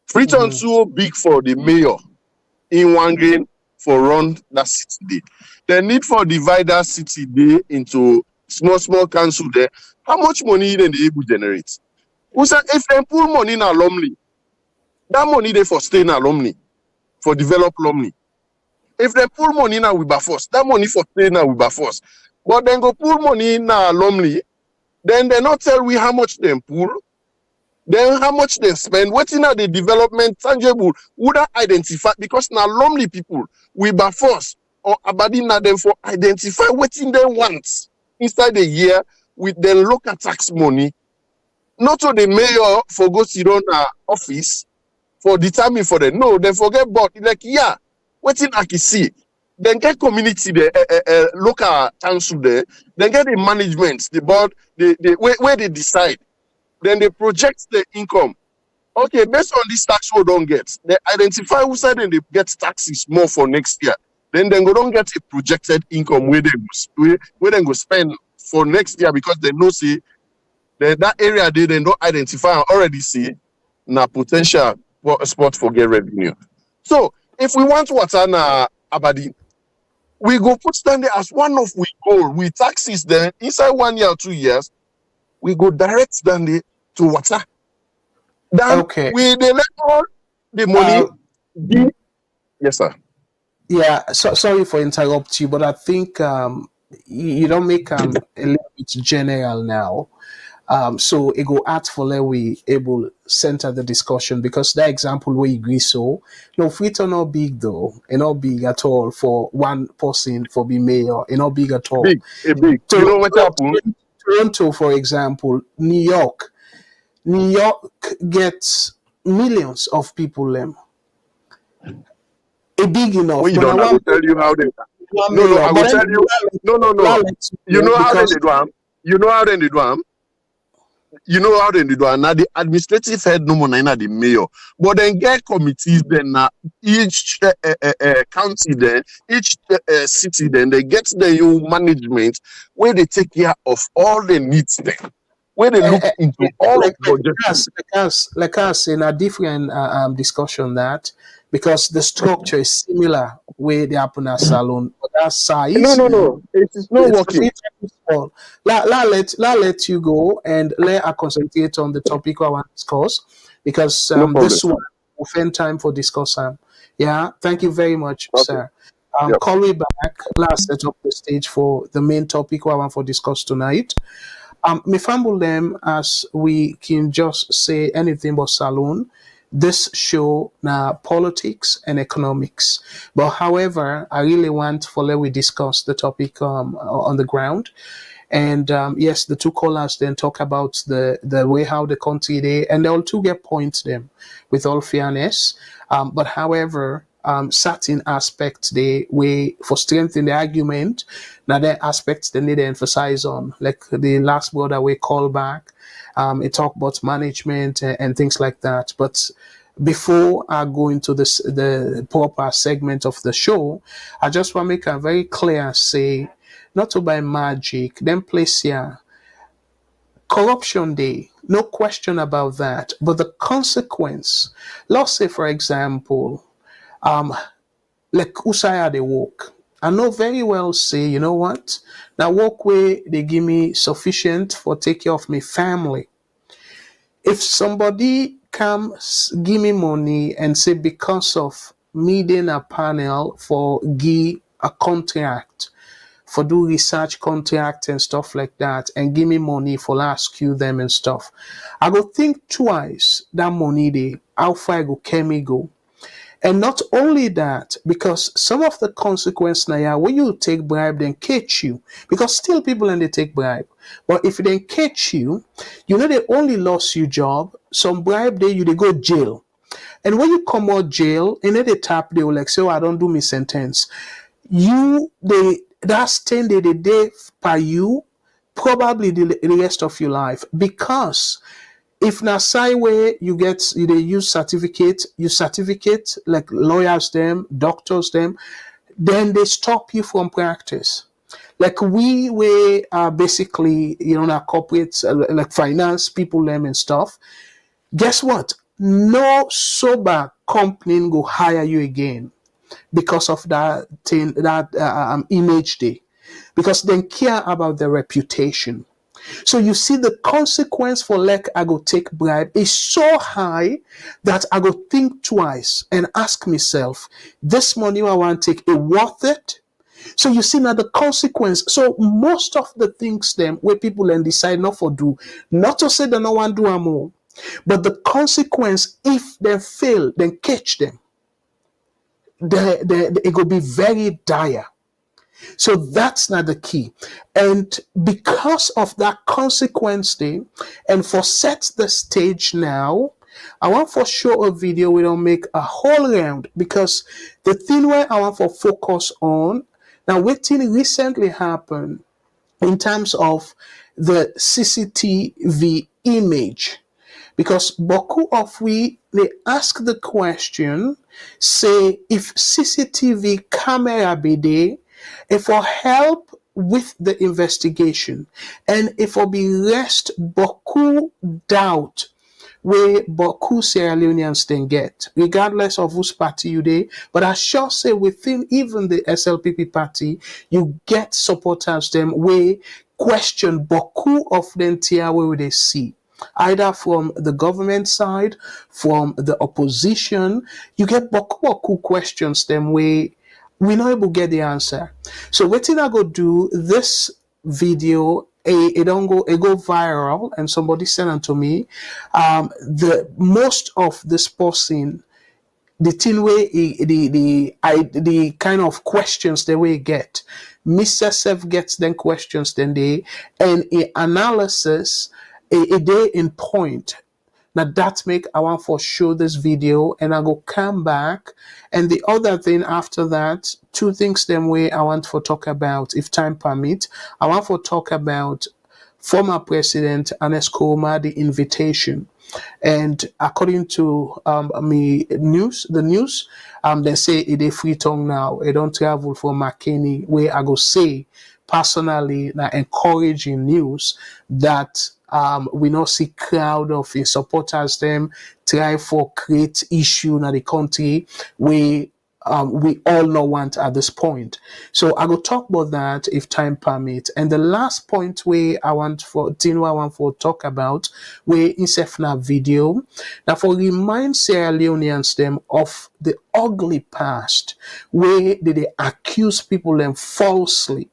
Freetown Mhm. too big for the mayor in one grain for run that city day. The need for divide that city day into small council there. How much money then they able generate? We say if they pull money in alumni, that money they for stay in alumni, for develop alumni. If they pull money now with Bafos, that money for stay now with Bafos. But then go pull money in alumni, then they not tell we how much they pull, then how much they spend, waiting at the development tangible, would I identify because now alumni people we Bafos or Abadina them for identify waiting they want inside the year with the local tax money, not to the mayor for go sit on office for determine for them. No, they forget but like yeah, waiting I can see. Then get community there, local council there, then get the management, the board, where they decide. Then they project the income. Okay, based on this tax we don't get, they identify who side and they get taxes more for next year. Then go don't get a projected income where they go spend for next year because they know see that area they don't identify and already see na potential spot for get revenue. So if we want water na Abadi, we go put stand there as one of we goal. We taxes then inside 1 year or 2 years, we go direct down there to water. Then Okay. we they let all the money Uh, be. Yes, sir. yeah. So sorry for interrupt you, but I think you don't make a little bit general now. So it go add for let we able center the discussion because that example where you agree so no Freetown not big though, it not big at all for one person for be mayor, it not big at all. Big, a big. You know what happened? Toronto, for example, New York gets millions of people them. It big enough, When you but I don't, I will want tell you how they. one No, mayor. I will But then tell you. No. You know how then because they do am. You know how then they do am. You know how they do am. Now the administrative head no more na the mayor, but then get committees then each county then each city then they get the new management where they take care of all the needs then where they look into all of like budgeting. like us in a different discussion that because the structure is similar where they happen at Salone, but that size No. It is not it's working. small. Let you go and let us concentrate on the topic I want to discuss because No problem, this sir. one will spend time for discussion. Yeah, thank you very much, Okay. sir. Yep. Call me back. Let's set up the stage for the main topic I want for discuss tonight. Me fumble them as we can just say anything but Salone. This show now politics and economics. But however, I really want for let we discuss the topic on the ground. And yes, the two callers then talk about the way how the country they and they all two get points them with all fairness. But however, certain aspects they way for strengthening the argument. Now there are aspects they need to emphasize on, like the last brother we call back. It talk about management and things like that. But before I go into the proper segment of the show, I just want to make a very clear say, not to by magic, then place here corruption day, no question about that. But the consequence, let's say for example, like Usaya they work. I know very well say, you know what? Now work way they give me sufficient for take care of my family. If somebody comes give me money and say because of meeting a panel for give a contract, for do research contract and stuff like that and give me money for ask you them and stuff. I go think twice that money they how far I go can me go. And not only that, because some of the consequence now, yeah, when you take bribe, then catch you. Because still people and they take bribe. But if they catch you, you know they only lost your job. Some bribe day you they go jail. And when you come out jail, and then they tap, they will like say, oh, I don't do me sentence. You they that's 10 day the day per you, probably the rest of your life. Because if na side way you get you dey use certificate like lawyers them, doctors them, then they stop you from practice. Like we are basically na corporates like finance people them and stuff. Guess what? No sober company go hire you again because of that thing that image day, because they care about their reputation. So you see the consequence for like I go take bribe is so high that I go think twice and ask myself, this money I want to take, is worth it? So you see now the consequence. So most of the things them where people then decide not for do, not to say they no want do more, but the consequence if they fail, then catch them. It will be very dire. So that's not the key. And because of that consequence thing, and for set the stage now, I want for show a video we don't make a whole round, because the thing where I want for focus on now what thing recently happened in terms of the CCTV image. Because Boku of we they ask the question, say if CCTV camera be there, if for help with the investigation, and if for be rest Boku doubt where Boku Sierra Leoneans then get, regardless of whose party you dey. But I sure say within even the SLPP party, you get supporters them where question Boku of them tier where they see. Either from the government side, from the opposition, you get Boku questions them where we not able to get the answer. So what did I go do this video? It don't go it go viral, and somebody sent it to me. The most of this person, the thing way the kind of questions they will get, Mr. Self gets them questions then they and a analysis a day in point. Now that make I want for show this video and I go come back. And the other thing after that, two things them way I want for talk about if time permit. I want for talk about former President Anes Koma, the invitation. And according to the news, they say it is free tongue now. It don't travel from McKinney, where I go say personally, now encouraging news that we not see crowd of his supporters them try for create issue in the country we all know want at this point. So I will talk about that if time permit. And the last point where I want for talk about where in Sefna video now for remind Sierra Leoneans them of the ugly past where they accuse people them falsely.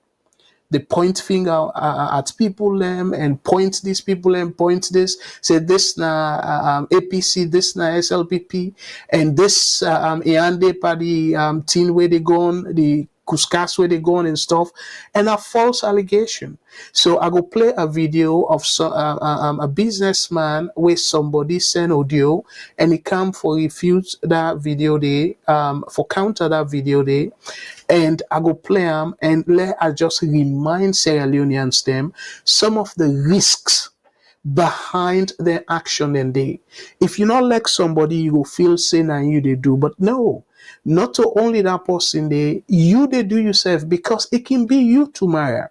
They point finger at people them and point these people and point this, say this na APC, this na SLPP, and this Iande party team where they gone, the Cuscas where they gone and stuff, and a false allegation. So I go play a video of a businessman where somebody send audio and he come for refute that video day, for counter that video day. And I go play them and let I just remind Sierra Leoneans them some of the risks behind their action and they. If you not like somebody, you will feel saying and you they do. But no, not to only that person they, you they do yourself, because it can be you tomorrow.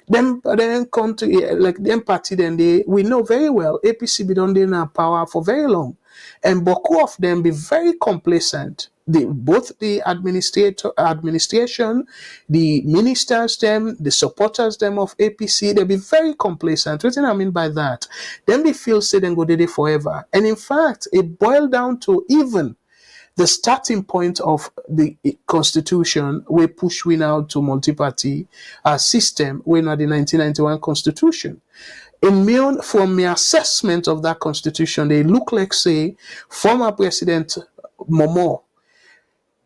Then country like them party then they we know very well APC be done in our power for very long. And Boku of them be very complacent. Both the administration, the ministers, them, the supporters, them of APC, they be very complacent. What do I mean by that? Then they feel say then go there forever. And in fact, it boiled down to even the starting point of the constitution, we push we now to multi-party system, we now the 1991 constitution. From the assessment of that constitution, they look like, say, former President Momo,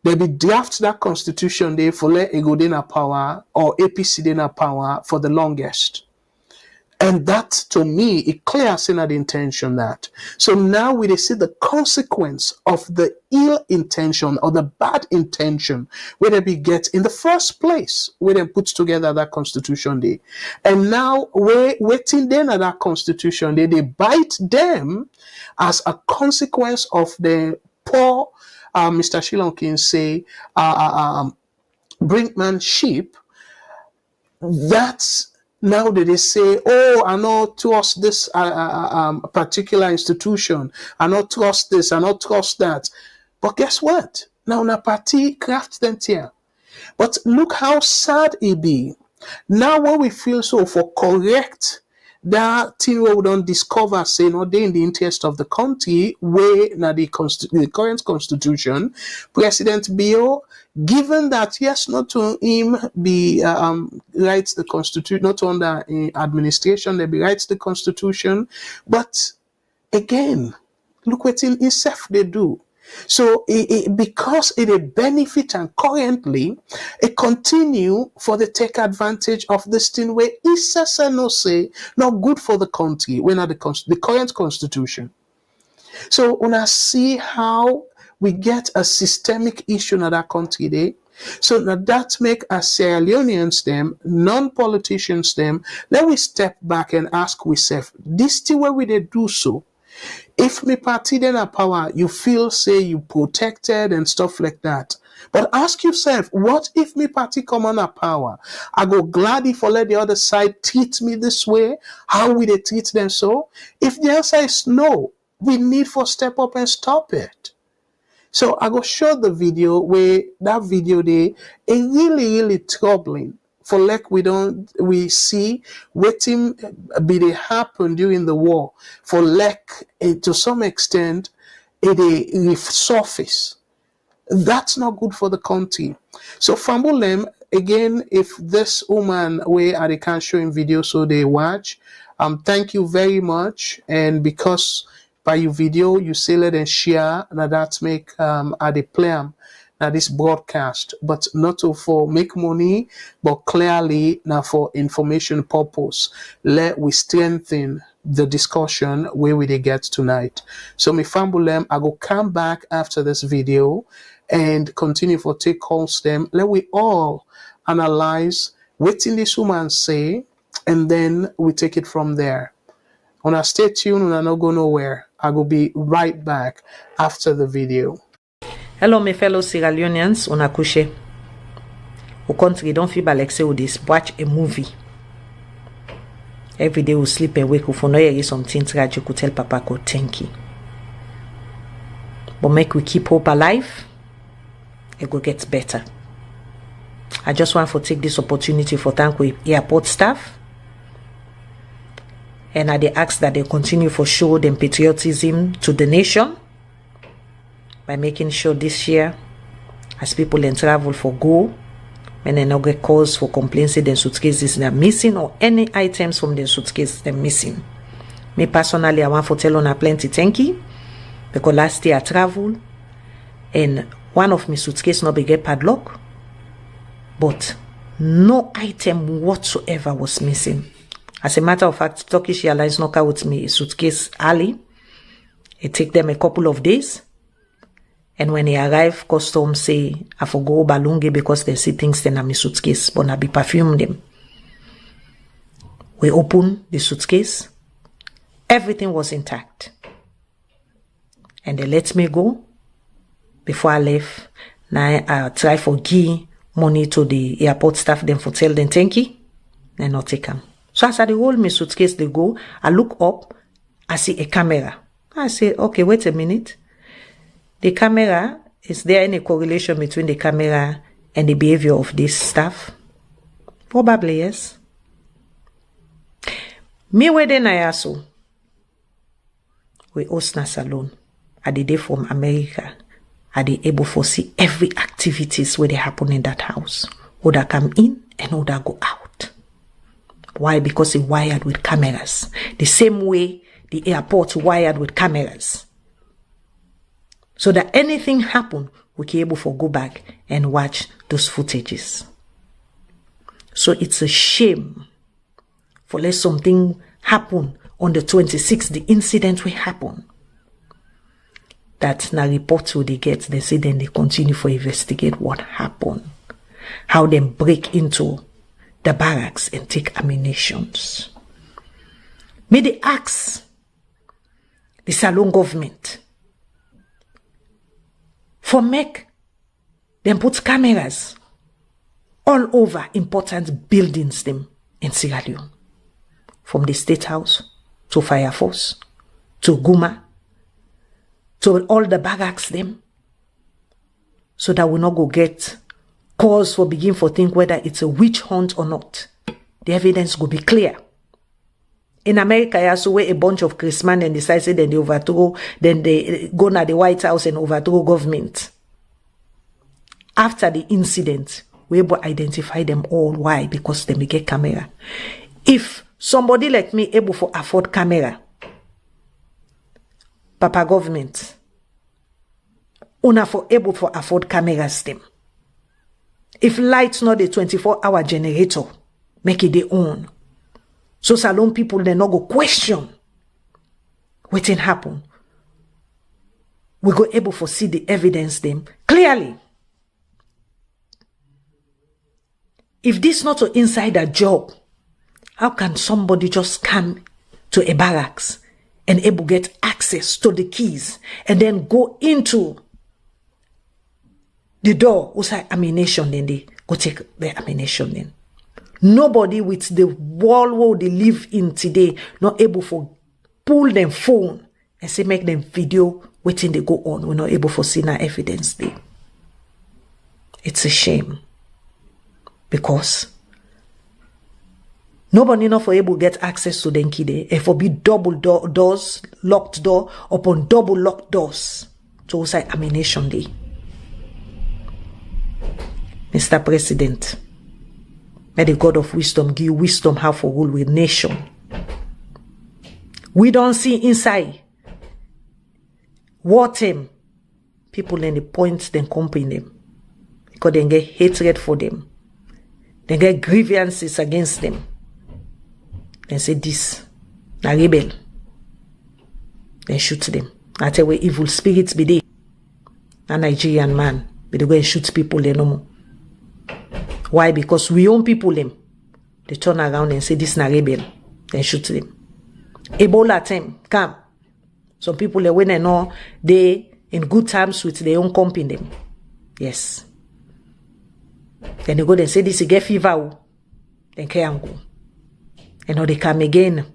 they be draft that constitution, they for let Egodena power or APC Dena power for the longest. And that, to me, it clears in the intention that. So now we see the consequence of the ill intention or the bad intention where they be get in the first place, where they put together that constitution day. And now we're waiting then at that constitution day, they bite them as a consequence of the poor, Mr. Shilon can say, brinkmanship. That's now that they say, oh, I not trust this particular institution. I not trust this. I not trust that. But guess what? Now, na party craft them here. But look how sad it be. Now, when we feel so for correct, that thing we don't discover, say, not they in the interest of the country, where now the current constitution, President Bill, given that yes, not to him be writes the constitution, not under administration, they be writes the constitution, but again, look what in himself they do. So because it a benefit and currently it continue for the take advantage of this thing where it's no say not good for the country when at the current constitution. So when I see how we get a systemic issue in that country there, so that make us Sierra Leoneans them, non-politicians them, let we step back and ask ourselves, this thing where we they do so. If me party then a power, you feel say you protected and stuff like that. But ask yourself, what if me party come on a power? I go glad if I let the other side treat me this way. How will they treat them so? If the answer is no, we need for step up and stop it. So I go show the video where that video they is really troubling. For like we see waiting be they happen during the war. For like to some extent it resurface. That's not good for the country. So Fambulem, again, if this woman where I can't show in video so they watch, thank you very much. And because by your video you say let and share, now that's make at the plan. Now this broadcast, but not to for make money, but clearly now for information purpose. Let we strengthen the discussion where we they get tonight. So me Fambulem, I go come back after this video and continue for take calls them. Let we all analyze what in this woman say, and then we take it from there. Wanna stay tuned, wanna not go nowhere. I will be right back after the video. Hello, my fellow Sierra Leoneans, on a couché. Au country, don't feel like say this. Watch a movie. Every day we sleep and wake up for no hear something tragic. You tell Papa go thank you. But make we keep hope alive. It will get better. I just want to take this opportunity for thank we airport staff. And I they ask that they continue for show them patriotism to the nation. By making sure this year, as people in travel for go, when they not get calls for complaints that their suitcases are missing or any items from their suitcase they're missing. Me personally, I want to tell on a plenty thank you because last year I traveled and one of my suitcase not be get padlock, but no item whatsoever was missing. As a matter of fact, Turkish Airlines knock out with me suitcase early. It take them a couple of days. And when they arrive, customs say, I forgo balunge because they see things in my suitcase, but I be perfume them. We open the suitcase. Everything was intact. And they let me go. Before I left, now I try for give money to the airport staff, then for tell them thank you, and not take them. So as I hold my suitcase, they go, I look up, I see a camera. I say, okay, wait a minute. The camera, is there any correlation between the camera and the behavior of this staff? Probably yes. Me where then I also, we host na Salone. I did it from America. are they able to see every activities where they happen in that house? Who that come in and who that go out. Why? Because it's wired with cameras. The same way the airport wired with cameras. So that anything happen, we can able to go back and watch those footages. So it's a shame for let something happen on the 26th, the incident will happen. That na report will they get, they say then they continue to investigate what happened. How they break into the barracks and take ammunitions. May they ask the Salone government for make them put cameras all over important buildings them in Sierra Leone. From the State House to Fire Force to Guma to all the barracks them. So that we not go get cause for begin for think whether it's a witch hunt or not. The evidence will be clear. In America, I also where a bunch of Christmas and decide then they overthrow, then they go to the White House and overthrow government. After the incident, we able identify them all. Why? Because they may get camera. If somebody like me able to afford camera, Papa government, una for able to afford cameras them. If light's not a 24-hour generator, make it their own. So Salone people, they not go question what thing happen. We go able to see the evidence them clearly. If this not an insider job, how can somebody just come to a barracks and able get access to the keys and then go into the door, also ammunition, then they go take the ammunition then. Nobody with the world where they live in today not able to pull them phone and say make them video waiting they go on. We're not able to see no evidence there. It's a shame. Because nobody not for able to get access to them key and for be double doors, locked door upon double locked doors to also ammunition day. Mr. President, may the God of wisdom give wisdom how for rule with nation. We don't see inside what people in the point then company them because they get hatred for them. They get grievances against them. They say this, na rebel. They shoot them. That's where evil spirits be there. A Nigerian man, but they go and shoot people they no more. Why? Because we own people them. They turn around and say this na rebel. Then shoot them. Ebola time, come. Some people they when they know they in good terms with their own company them. Yes. Then they go and say this is get fever. Then can go. And now they come again.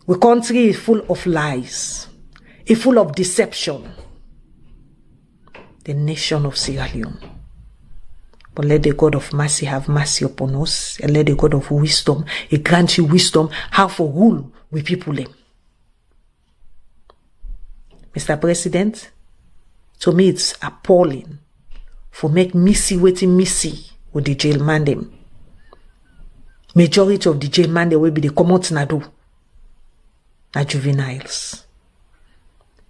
The country is full of lies. It's full of deception. The nation of Sierra Leone. But let the God of mercy have mercy upon us. And let the God of wisdom, He grant you wisdom how for rule with people them. Mr. President, to me it's appalling for make me see waiting me see with the jail man them. Majority of the jail man they will be the common na do. Na juveniles.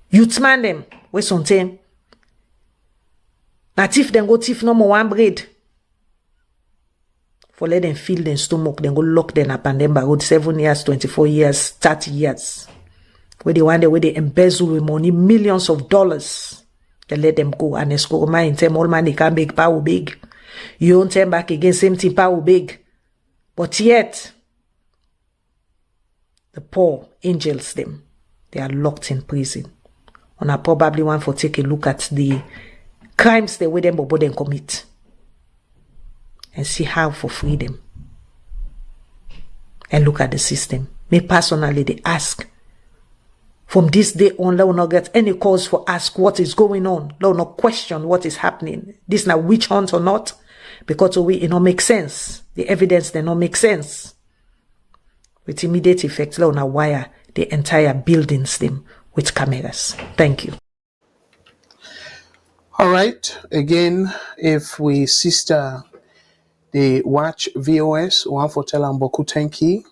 Youth man them, we something. Na thief them go thief no more one bread. For let them fill them stomach, then go lock them up and then by road 7 years, 24 years, 30 years. Where they want where they embezzle with money, millions of dollars. They let them go and escort man tell all man they can big power big. You don't turn back again, same thing power big. But yet, the poor angels them, they are locked in prison. And I probably want to take a look at the crimes they with them but them commit. And see how for freedom. And look at the system. Me personally, they ask. From this day on, they will not get any cause for ask what is going on. They will not question what is happening. This not witch hunt or not. Because it don't make sense. The evidence they don't make sense. With immediate effect, they will not wire the entire buildings them with cameras. Thank you. All right. Again, if we sister they watch VOS, one for tell and boku tenki,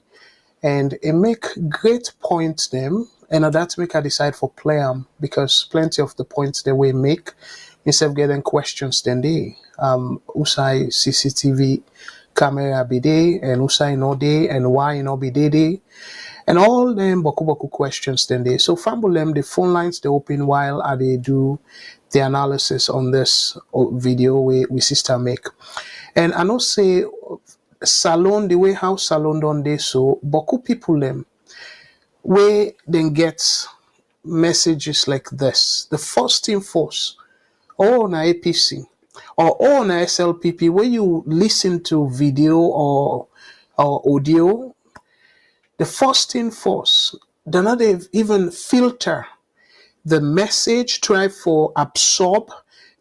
and it make great points them, and that make I decide for play because plenty of the points they will make instead of getting questions then they usai CCTV camera be day and usai no day and why no be day and all them boku boku questions then they so fumble them the phone lines they open while they do the analysis on this video we sister make. And I know say Salone, the way how Salone done this, so boku people them where then get messages like this. The first thing first, or na APC or na SLPP, where you listen to video or audio, the first thing first, they not even filter the message, try for absorb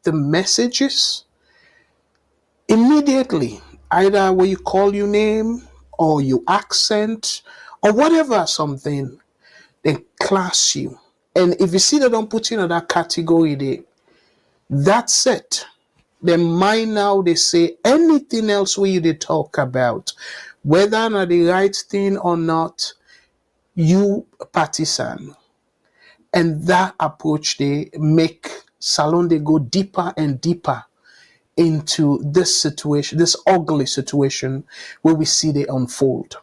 the messages immediately, either when you call your name or your accent or whatever something, they class you. And if you see they don't put you in that category there, that's it. Then mind now they say anything else where you they talk about, whether not the right thing or not, you partisan. And that approach they make Salone they go deeper and deeper into this situation, this ugly situation where we see they unfold.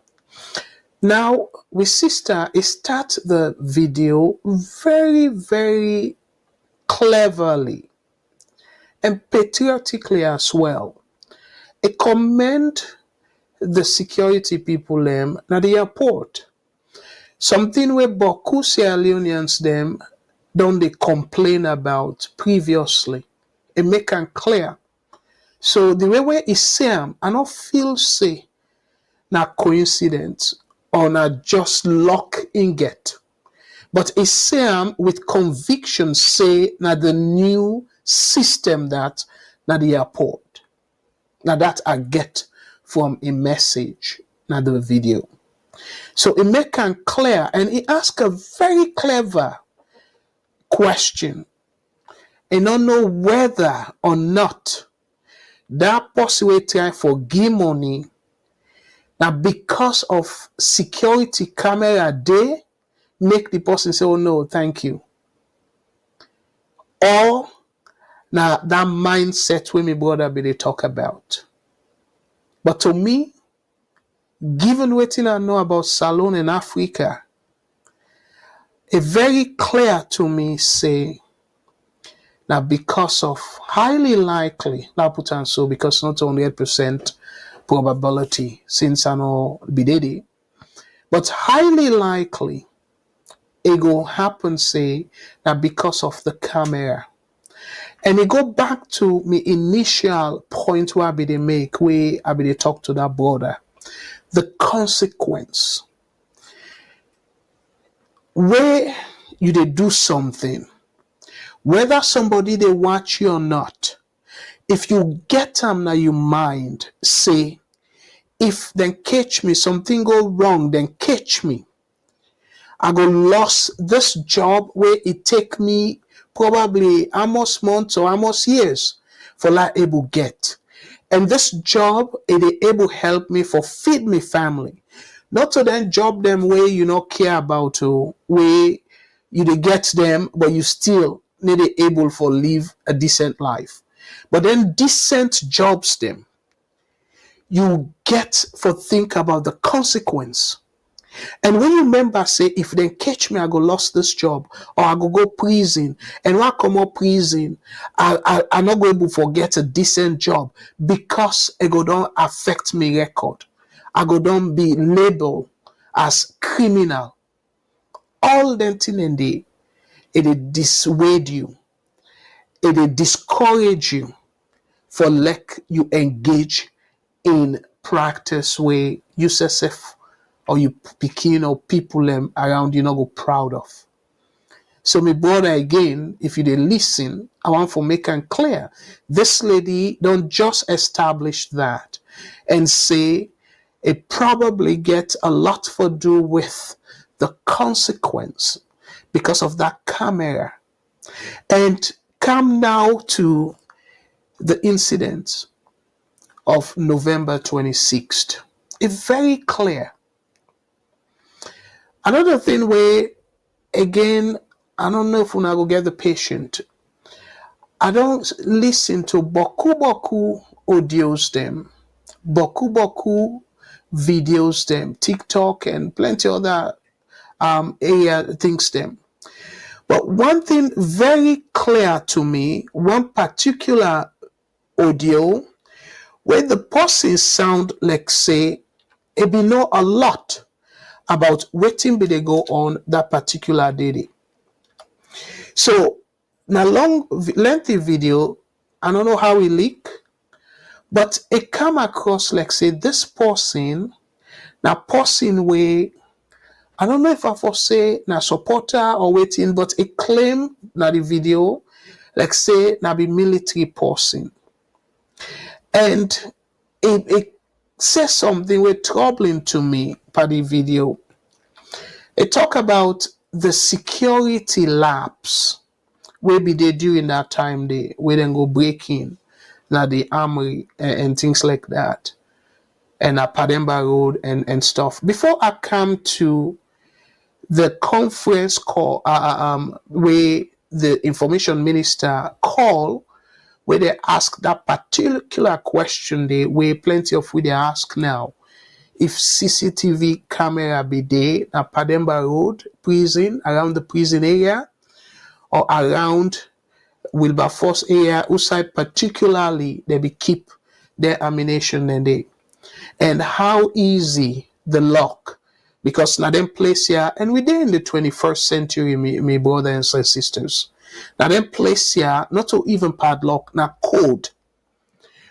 Now, with sister, it start the video very, very cleverly and patriotically as well. It commend the security people them at the airport. Something where Boku Sierra Leoneans them don't they complain about previously. It make them clear. So the way where it say I don't feel say na coincidence or na just luck in get. But it's say with conviction say na the new system that na the airport. Now that I get from a message, na the video. So it make it clear and he ask a very clever question. And don't know whether or not that possibility for give money now because of security camera they make the person say, oh no, thank you. Or now that mindset when my brother be they talk about. But to me, given what I know about Salone in Africa, it very clear to me say now because of highly likely, now put on so because not only 8% probability since I know Bidedi, but highly likely it will happen say that because of the camera. And it go back to my initial point where I be they make, where I be they talk to that brother. The consequence. Where you they do something, whether somebody they watch you or not, if you get them now your mind, say, if then catch me, something go wrong, then catch me. I go lost this job where it take me probably almost months or almost years for like able get. And this job, it able help me for feed me family. Not to then job them where you not care about where you they get them, but you still need it able for live a decent life. But then decent jobs them, you get for think about the consequence. And when you remember, say, if they catch me, I go lost this job, or I go prison. And when I come up prison, I'm not going to forget a decent job because it go don't affect me record. I go don't be labeled as criminal. All them thing and it dissuade you. It discourage you for like you engage in practice where you yourself or you picking or people around you not go proud of. So my brother again, if you didn't listen, I want to make it clear. This lady don't just establish that and say it probably gets a lot to do with the consequence because of that camera. And come now to the incident of November 26th. It's very clear. Another thing where, again, I don't know if una go get the patient. I don't listen to boku audios them, boku videos them, TikTok and plenty other area things them. But one thing very clear to me, one particular audio where the person sound like say it be know a lot about waiting be they go on that particular day. So now long lengthy video, I don't know how it leak, but it come across like say this person, now person where I don't know if I for say na supporter or waiting, but it claim na the video like say na be military person. And it says something very troubling to me per the video. It talk about the security lapse where be they during that time they where then go break in na the armory and things like that. And a Pademba Road and stuff. Before I come to the conference call where the information minister call where they ask that particular question they where plenty of we they ask now. If CCTV camera be there at Pademba Road prison, around the prison area or around Wilberforce area, outside particularly they be keep their ammunition and they and how easy the lock because now them place here and we're in the 21st century, me brothers and sisters. Now them place here not to even padlock, now code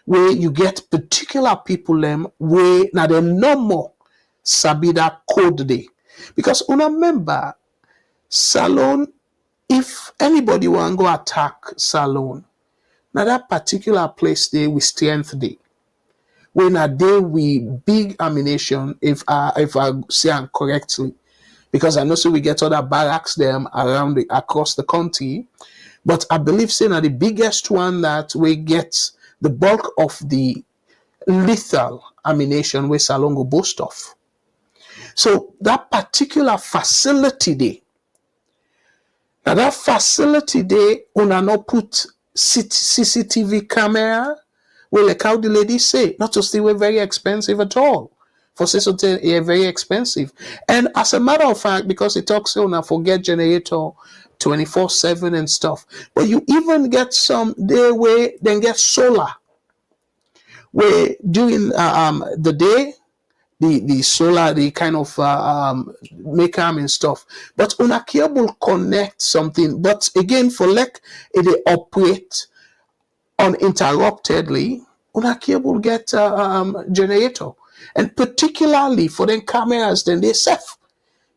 where you get particular people them where now them no more sabi that code day. Because remember, Salone, if anybody want go attack Salone, now that particular place there we strength day. When a day we big ammunition, if I say am correctly, because I know so we get other barracks them around across the country, but I believe saying that the biggest one that we get the bulk of the lethal ammunition where Salone go boast of. So that particular facility there, now that facility there, una no put CCTV camera. Well, like how the lady say, not to say we're very expensive at all. For say something, very expensive. And as a matter of fact, because it talks on a forget generator 24/7 and stuff. But you even get some there where then get solar. Where during the day, the solar, the kind of make arm and stuff. But on a cable connect something. But again, for like it operate uninterruptedly, una cable get generator, and particularly for them cameras, then they safe,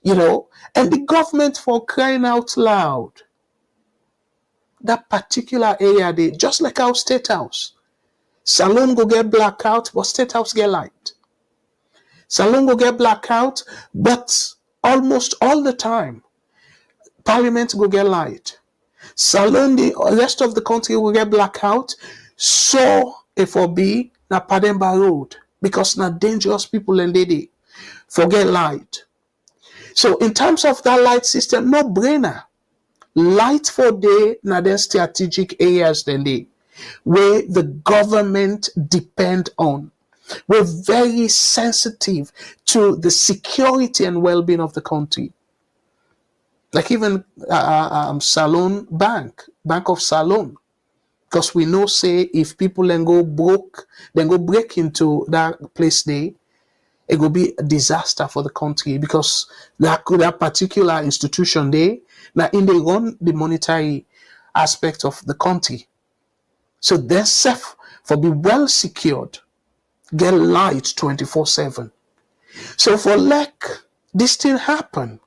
and the government for crying out loud, that particular area they just like our State House, Salone go get blackout, but State House get light. Salone go get blackout, but almost all the time, Parliament go get light. Salone, the rest of the country will get blackout. So if or be na Pademba Road because na dangerous people and they forget light. So in terms of that light system, no brainer. Light for day na then strategic areas then they where the government depend on. We're very sensitive to the security and well-being of the country. Like even Salone Bank of Salone. Because we know say if people then go broke, then go break into that place there, it will be a disaster for the country because that particular institution there, now in they run the monetary aspect of the country. So they're safe for be well secured, get light 24/7. So for like this thing happen,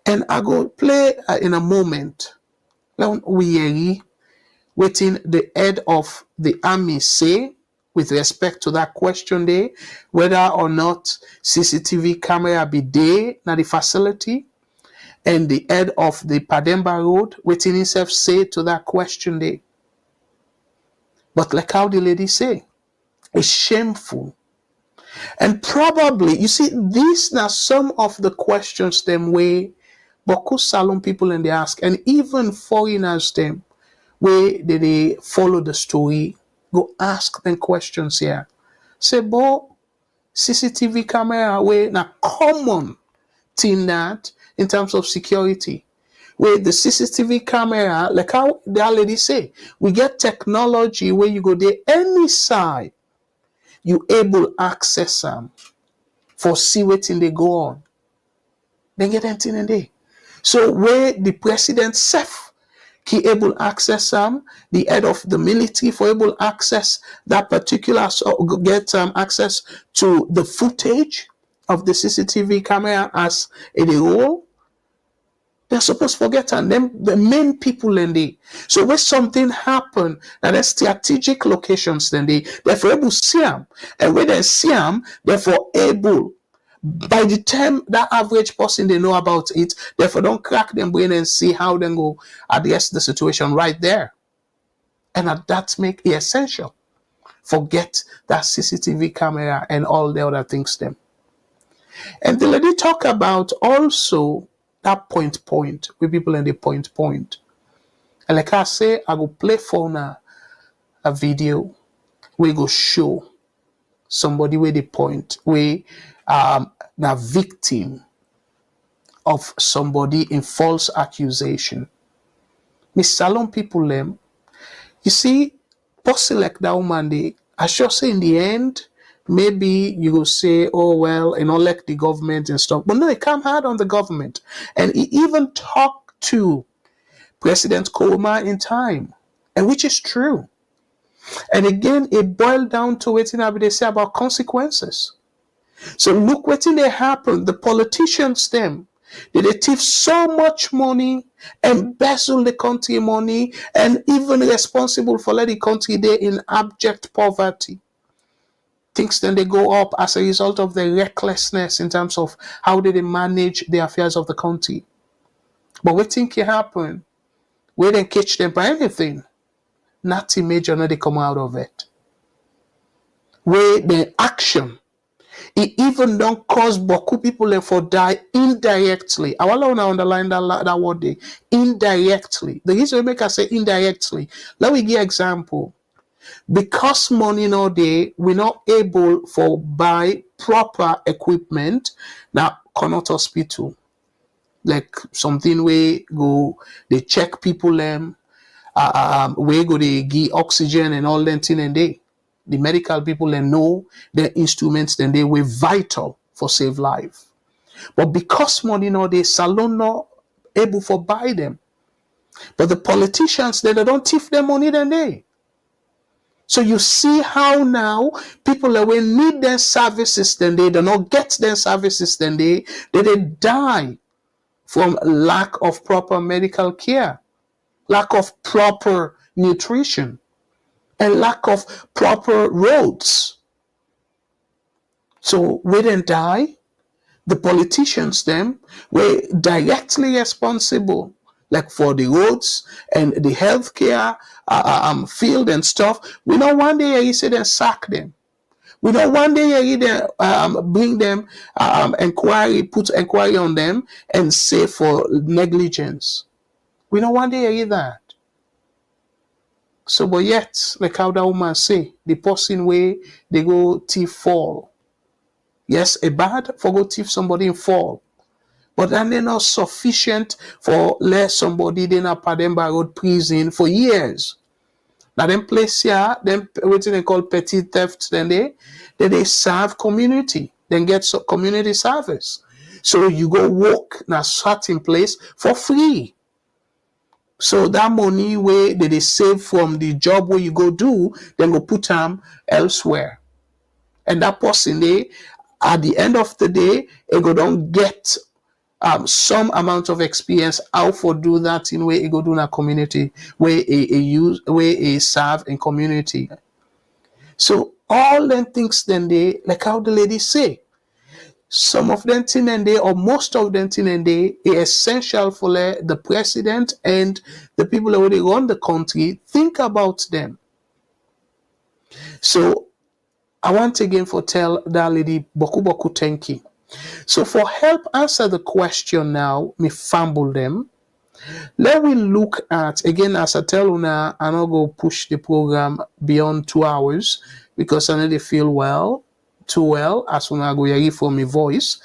and I go play in a moment. Now we waiting the head of the army say with respect to that question there, whether or not CCTV camera be there na the facility. and the head of the Pademba Road, waiting himself say to that question there. But like how the lady say, it's shameful. And probably, you see, these are some of the questions them way Boku Salone people and they ask, and even foreigners them, where they follow the story, go ask them questions here. Say, bo CCTV camera way na common thing that in terms of security. Where the CCTV camera, like how the lady say, we get technology where you go there any side, you able access them for see what they go on. Then get anything in there. So where the president self he able access the head of the military for able access that particular get access to the footage of the CCTV camera as a role. They're supposed to forget and them the main people in there. So when something happen and there's strategic locations then they're able to see them. And when they see them, therefore able by the time that average person they know about it, therefore don't crack them brain and see how they go address the situation right there. And that make it essential. Forget that CCTV camera and all the other things them. And the lady talk about also that point with people in the point. And like I say, I go play for now a video we go show somebody with the point where the victim of somebody in false accusation. Miss Salone people them, you see, possibly like that woman I sure say in the end, maybe you will say, oh well, like the government and stuff. But no, it come hard on the government. And he even talked to President Koma in time, and which is true. And again, it boiled down to what they say about consequences. So look what they happen. The politicians them, they thief so much money, embezzle the country money, and even responsible for letting the country there in abject poverty. Things then they go up as a result of their recklessness in terms of how they manage the affairs of the country. But what think can happen? We didn't catch them by anything. Nothing major, no they come out of it. Where the action, it even don't cause Boku people for die indirectly. I want to underline that word there. Indirectly. The reason we make us say indirectly. Let me give example. Because money no day, we're not able for buy proper equipment now Connaught Hospital. Like something where go they check people where go they give oxygen and all that thing and they. The medical people and know their instruments, then they were vital for save life. But because money no they Salone not able for buy them. But the politicians they don't thief their money then they. So you see how now people that will need their services then they do not get their services then they die from lack of proper medical care, lack of proper nutrition, and lack of proper roads. So we didn't die. The politicians them were directly responsible, like for the roads and the healthcare field and stuff. We know one day you say they sack them. We know one day you bring them put inquiry on them and say for negligence. We know one day you that. So, but yet, like how that woman say, the person where they go thief fall. Yes, a bad for go thief somebody in fall. But then they're not sufficient for let somebody in a Pademba Road prison for years. Now them place here, them what they call petty theft, then they serve community, then get community service. So you go work in a certain place for free. So that money where they save from the job where you go do, then go put them elsewhere. And that person at the end of the day, they go don't get some amount of experience how for do that in way it go do in a community where a serve in community. So all them things then they like how the lady say, some of them thing and they, or most of them thing and they, is essential for the president and the people who they run the country. Think about them. So I want again for tell that lady boku boku thank you. So for help answer the question now, me fumble them. Let me look at again as I tell Una, I not go push the program beyond 2 hours because I know they feel too well as Una go hear for my voice.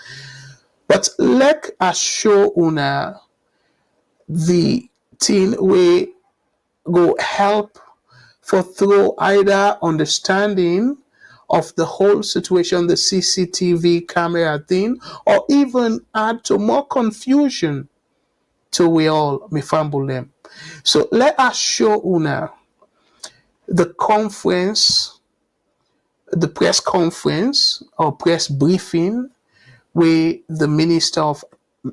But let us show Una the thing we go help for through either understanding of the whole situation, the CCTV camera thing, or even add to more confusion to we all me fumble them. So let us show Una the conference, the press conference or press briefing where the Minister of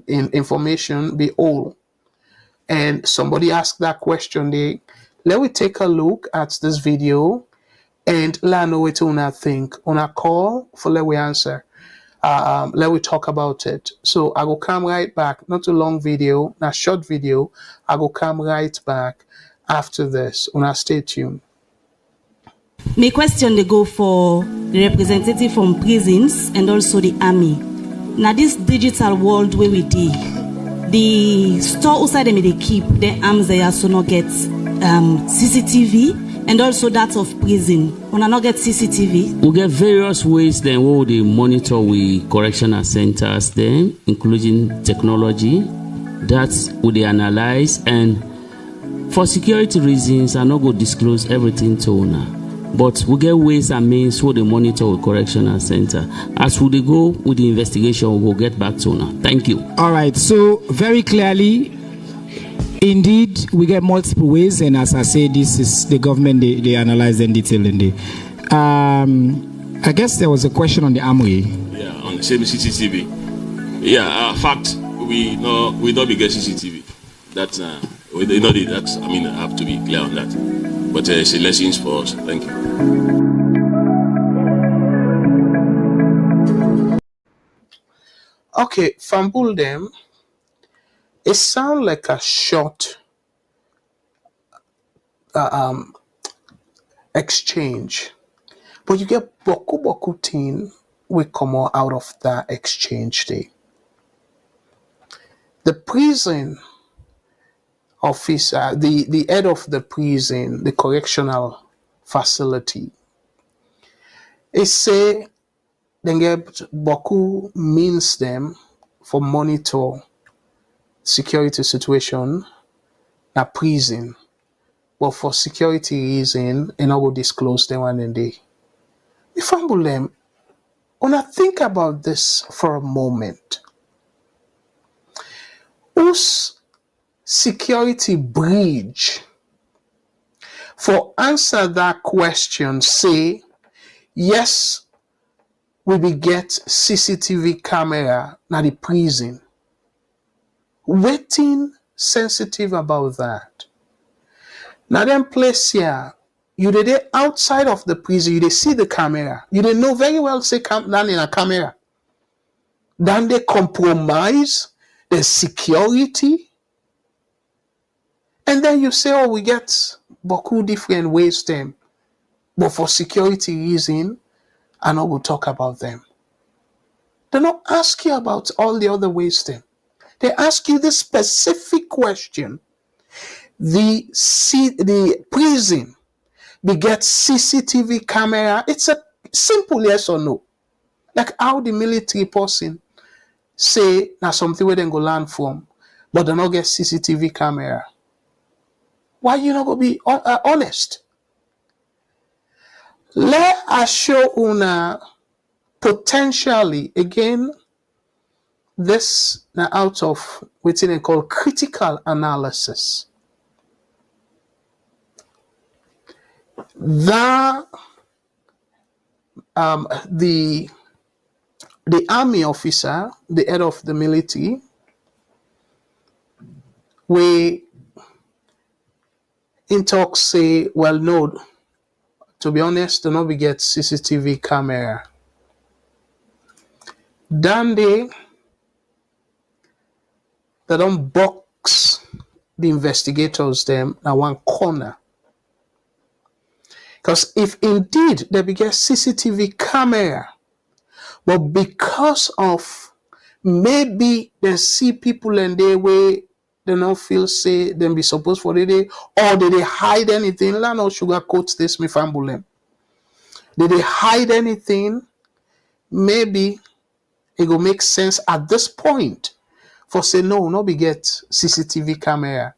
Information be all. And somebody asked that question there. Let me take a look at this video and let know what Una think. Una call for let we answer. Let we talk about it. So I will come right back. Not a long video, not a short video. I will come right back after this. Una stay tuned. My question they go for the representative from prisons and also the army. Now this digital world where we did, the store outside them they keep the arms they also not get CCTV and also that of prison. When I not get CCTV, we get various ways then we will monitor with correctional centers then, including technology that we they analyze, and for security reasons I not go disclose everything to Una. But we get ways and means for the monitor with correctional center. As we go with the investigation, we will get back to Una. Thank you. All right. So very clearly, indeed, we get multiple ways, and as I say, this is the government they analyze in detail. I guess there was a question on the armory. Yeah, on the same CCTV. Yeah, fact we don't be get CCTV. That's we know that. I mean, I have to be clear on that. But it's a lesson for us. Thank you. Okay, fumble them. It sounds like a short exchange, but you get boku boku thing will come out of that exchange day. The prison officer, the head of the prison, the correctional facility, it say they get boku means them for monitor security situation na prison, but for security reason and I will disclose them one and day. If I will them, when I think about this for a moment, whose security bridge for answer that question say yes we be get CCTV camera na the prison. Waiting sensitive about that. Now then place here, you did outside of the prison, you did see the camera. You didn't know very well say down in a camera. Then they compromise the security. And then you say, oh, we get boku different ways them. But for security reason, I know we'll talk about them. They don't ask you about all the other ways them. They ask you the specific question. The prison beget CCTV camera. It's a simple yes or no. Like how the military person say now something where they go learn from, but they not get CCTV camera. Why you not gonna be honest? Let us show Una potentially again. This now out of what they call critical analysis. The army officer, the head of the military, we in talks say, well, no, to be honest, do not be get CCTV camera. Down there, they don't box the investigators them at one corner. Because if indeed they be get CCTV camera, but because of maybe they see people in their way, they don't feel say them be supposed for the day, or did they hide anything? Let no sugarcoat this, me fambulem. Did they hide anything? Maybe it will make sense at this point for say no, not be get CCTV camera.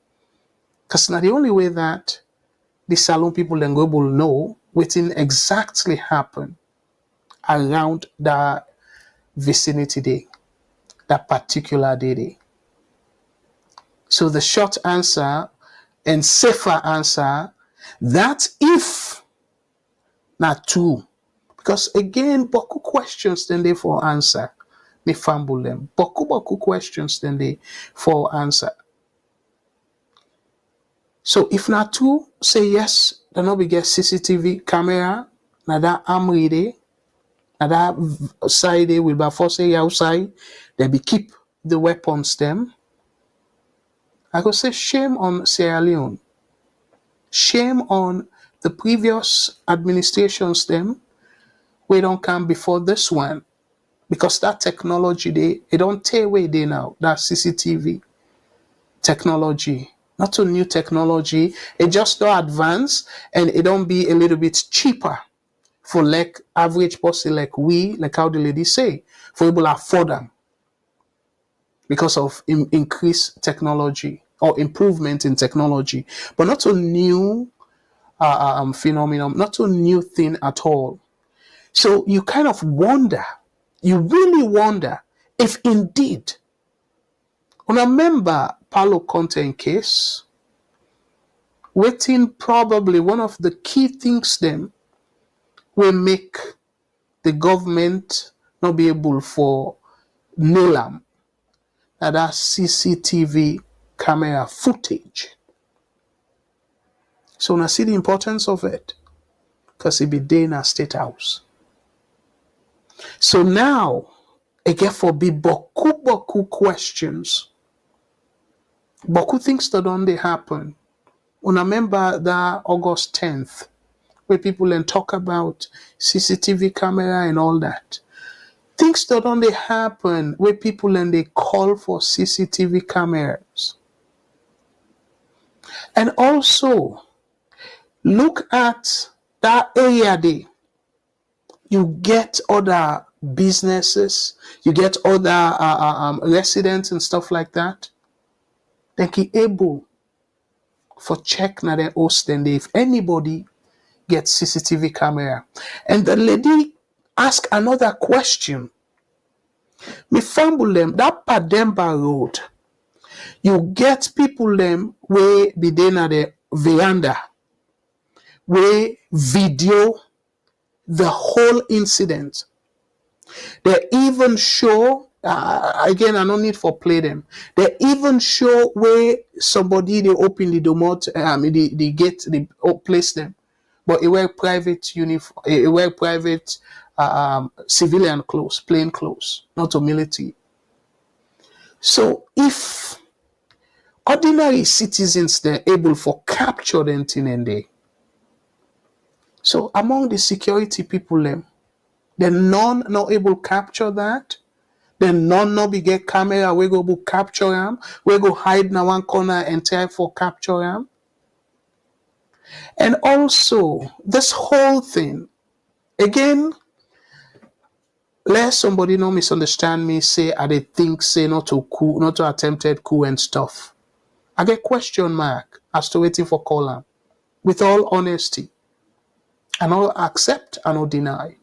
Because now the only way that the Salone people then go will know what exactly happened around that vicinity day, that particular day. So the short answer and safer answer, that if not true, because again, boku questions then they for answer. Me fumble them. Boku questions then they for answer. So if not true, say yes, then no be get CCTV camera, na that armory day, na that side they will be force outside, they be keep the weapons them. I could say shame on Sierra Leone. Shame on the previous administrations them. We don't come before this one. Because that technology it don't take away there now. That CCTV technology. Not a new technology. It just don't advance and it don't be a little bit cheaper for like average person like we, like how the lady say, for able to afford them. Because of increased technology or improvement in technology. But not a new phenomenon, not a new thing at all. So you kind of wonder, you really wonder if indeed, remember Paulo Conte case, waiting probably one of the key things them will make the government not be able for nail them that CCTV camera footage. So now see the importance of it, because it be there in a state house. So now, again for be boku questions, boku things that don't they happen. Remember that August 10th, where people then talk about CCTV camera and all that. Things that don't they happen where people then they call for CCTV cameras. And also, look at that area there. You get other businesses, you get other residents and stuff like that. They can able for check na their host and if anybody gets CCTV camera. And the lady asked another question. Me fumble them that Pademba Road. You get people them where be there na the veranda, where video the whole incident. They even show, again, I don't need for play them. They even show where somebody they open the domot, the gate, they place them. But it were private uniform, it were private civilian clothes, plain clothes, not a military. So if ordinary citizens they're able for capture them thing and they. So among the security people them, the none not able to capture that. The none not be get camera we go capture them. We go hide in one corner and try for capture them. And also this whole thing, again, let somebody not misunderstand me, say I they think say not to coup, not to attempted coup and stuff. I get question mark as to waiting for column. With all honesty. And I'll accept and I'll deny.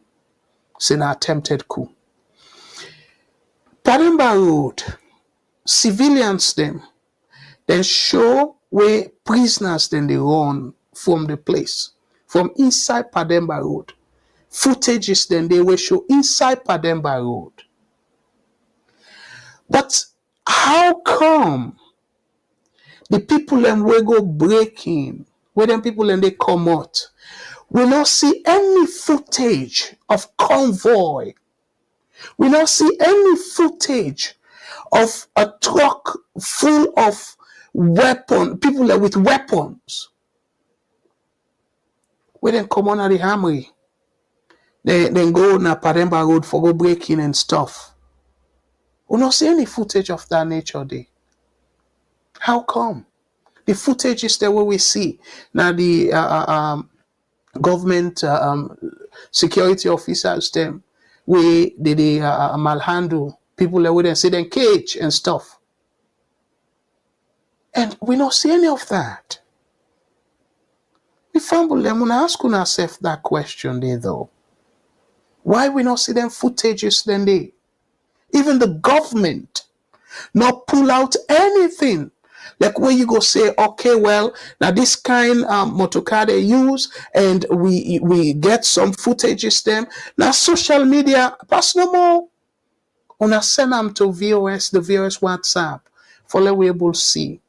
Say an attempted coup. Pademba Road, civilians them, then show where prisoners then they run from the place, from inside Pademba Road. Footages then they will show inside Pademba Road. But how come the people them will go breaking, where them people then they come out, will not see any footage of convoy We don't see any footage of a truck full of people with weapons. We then come on at the Hamry. Then go on a Paremba Road for go breaking and stuff. We don't see any footage of that nature there. How come? The footage is the way we see. Now the government security officers, them, we they malhandle people that wouldn't see them cage and stuff. And we don't see any of that. We fumble them when ask ourselves that question there though. Why we not see them footages then they? Even the government not pull out anything. Like where you go say, okay, well, now this kind motor car they use, and we get some footages them. Now social media, pass no more. Una send them to VOS, the VOS WhatsApp, for let we able to see.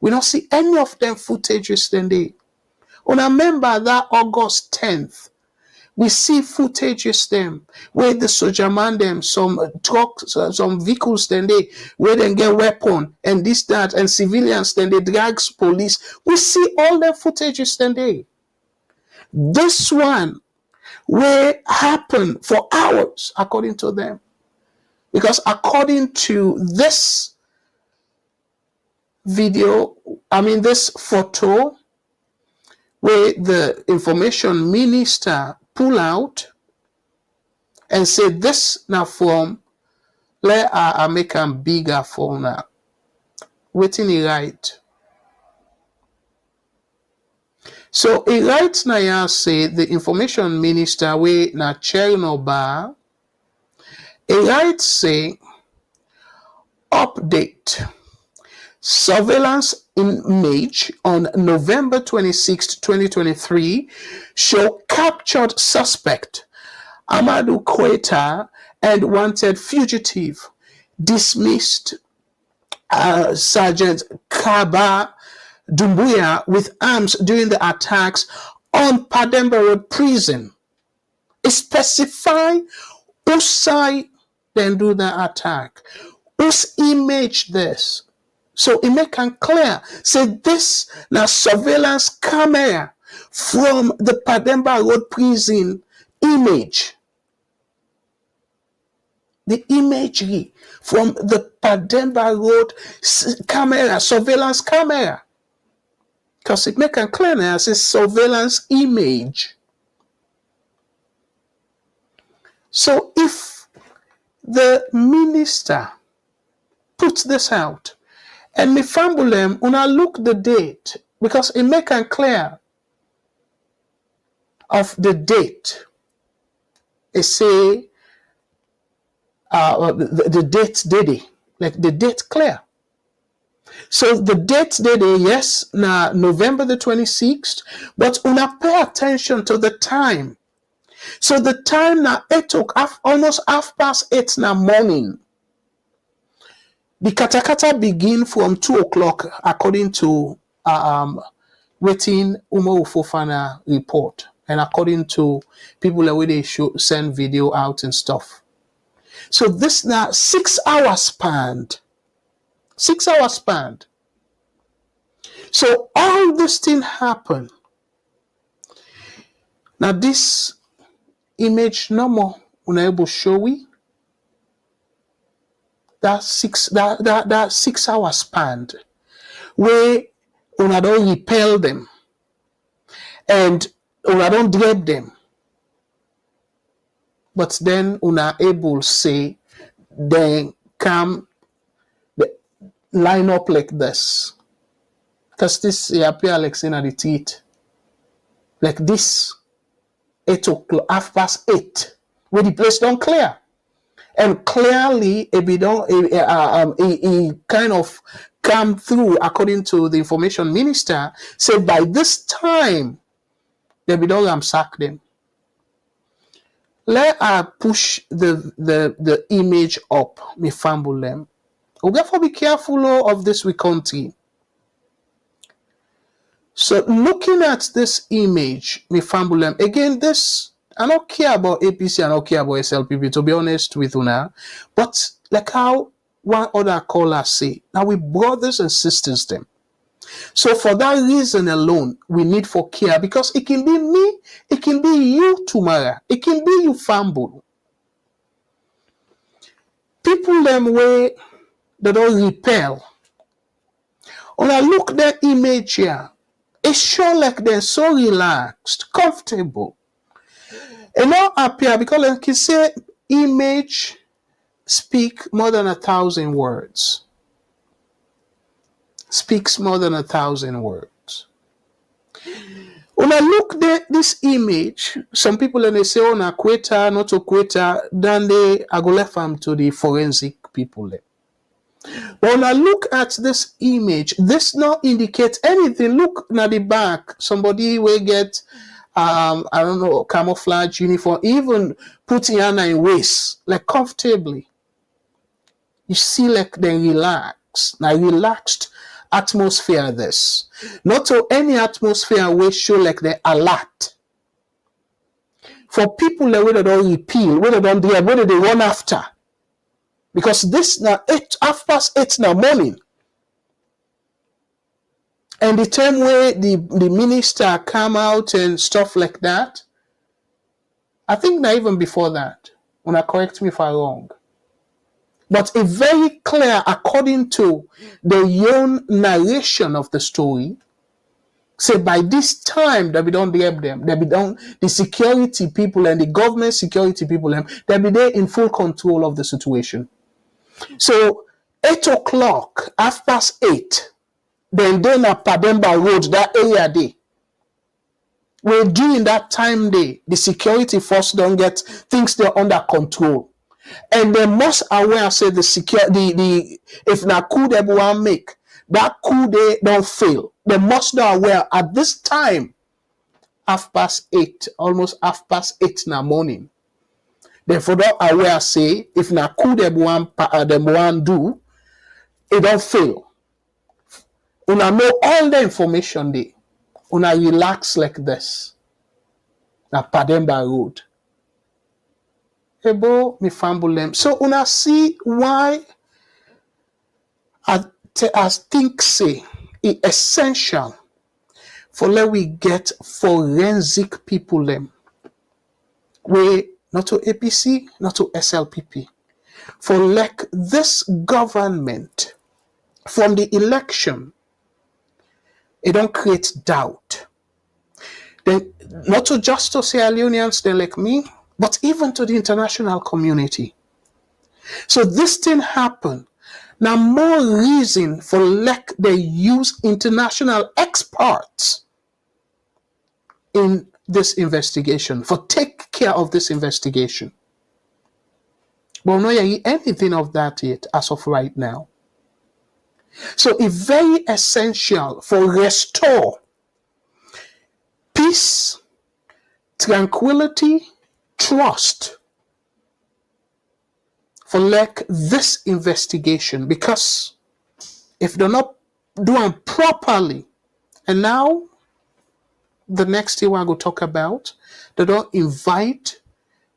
We don't see any of them footages then they. Una remember that August 10th, we see footages them where the soldier man them some trucks, some vehicles then they where they get weapon and this that and civilians then they drags police. We see all the footages then they. This one will happen for hours according to them, because according to this video, this photo where the information minister pull out and say this now from let I make them bigger for now. Waiting he right. So he writes now say the information minister we na Chernobyl. He writes say update. Surveillance image on November 26, 2023 show captured suspect Amadou Koita and wanted fugitive dismissed Sergeant Kaba Dumbuya with arms during the attacks on Pademba Road prison. It specify whose side then do the attack, whose image this. So it make it clear. Say this now surveillance camera from the Pademba Road prison image. The imagery from the Pademba Road camera, surveillance camera. Because it make it clear now, it's a surveillance image. So if the minister puts this out, and me fumble them, when I look the date, because it make it clear of the date. It say the date day, like the date clear. So the date day, yes, now November the 26th, but una pay attention to the time. So the time now almost 8:30 now morning. The katakata begin from 2:00 according to waiting Umo Fofana report, and according to people that way they send video out and stuff. So this now 6 hours spanned. 6 hours spanned. So all this thing happen. Now this image no more unable show we. That 6 hours spanned where una don't repel them and una don't drape them, but then una able say then come line up like this, because this appear like saying at the teeth like this 8:00 8:30 where the place don't clear. And clearly, he kind of come through according to the information minister. Said by this time, they be don't sack them. Let her push the image up. Me fumble them. We therefore be careful of this we country. So looking at this image, me fumble them again. This I don't care about APC, I don't care about SLPP, to be honest with you now. But like how one other caller say, now we brothers and sisters them. So for that reason alone, we need for care, because it can be me, it can be you tomorrow, it can be you family. People them way they don't repel. When I look their image here, it sure like they're so relaxed, comfortable. And not appear because like you say, image speak more than 1,000 words. Speaks more than 1,000 words. When I look at this image, some people and they say, oh, na queta, not to queta, then I go left them to the forensic people there. But when I look at this image, this not indicate anything. Look at the back. Somebody will get, I don't know, camouflage uniform, even put Yana in waist, like comfortably. You see, like they relax. Now, relaxed atmosphere, this. Not to any atmosphere will show like they alert. For people that whether they don't repeal, whether they don't do it, whether they run after. Because this now 8:30 in the morning. And the time where the minister come out and stuff like that, I think not even before that, when I correct me if I'm wrong. But it's very clear according to the own narration of the story, say by this time that we don't help them, that we don't, the security people and the government security people, they be there in full control of the situation. So 8 o'clock, 8:30, then at Pademba Road, that area day. We're during that time day, the security force don't get things they're under control. And they must aware say the if na coup they want make, that coup they don't fail. They must know aware at this time, 8:30, almost 8:30 in the morning. Therefore, don't aware say if na coup they want do, it don't fail. Una know all the information there. Una relax like this. Na Pademba Road. Ebo mi famble them. So una see why I think say it essential for let we get forensic people them. We not to APC, not to SLPP. For like this government from the election, it don't create doubt. Then not to just to Sierra Leoneans, they like me, but even to the international community. So this thing happened. Now more reason for like they use international experts in this investigation, for take care of this investigation. But no hear anything of that yet as of right now. So it's very essential for restore peace, tranquility, trust for like this investigation, because if they're not doing properly, and now the next thing we're going to talk about, they don't invite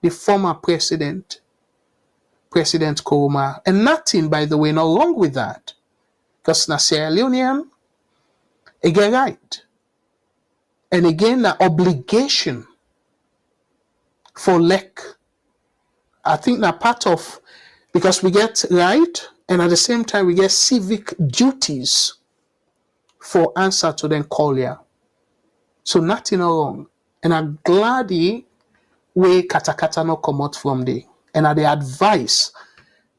the former President Koroma, and nothing, by the way, not wrong with that, because na Sierra Leonean, it get right. And again, the obligation for like, I think that part of, because we get right, and at the same time we get civic duties for answer to them call here. So nothing wrong. And I'm glad we katakata no come out from there. And I the advice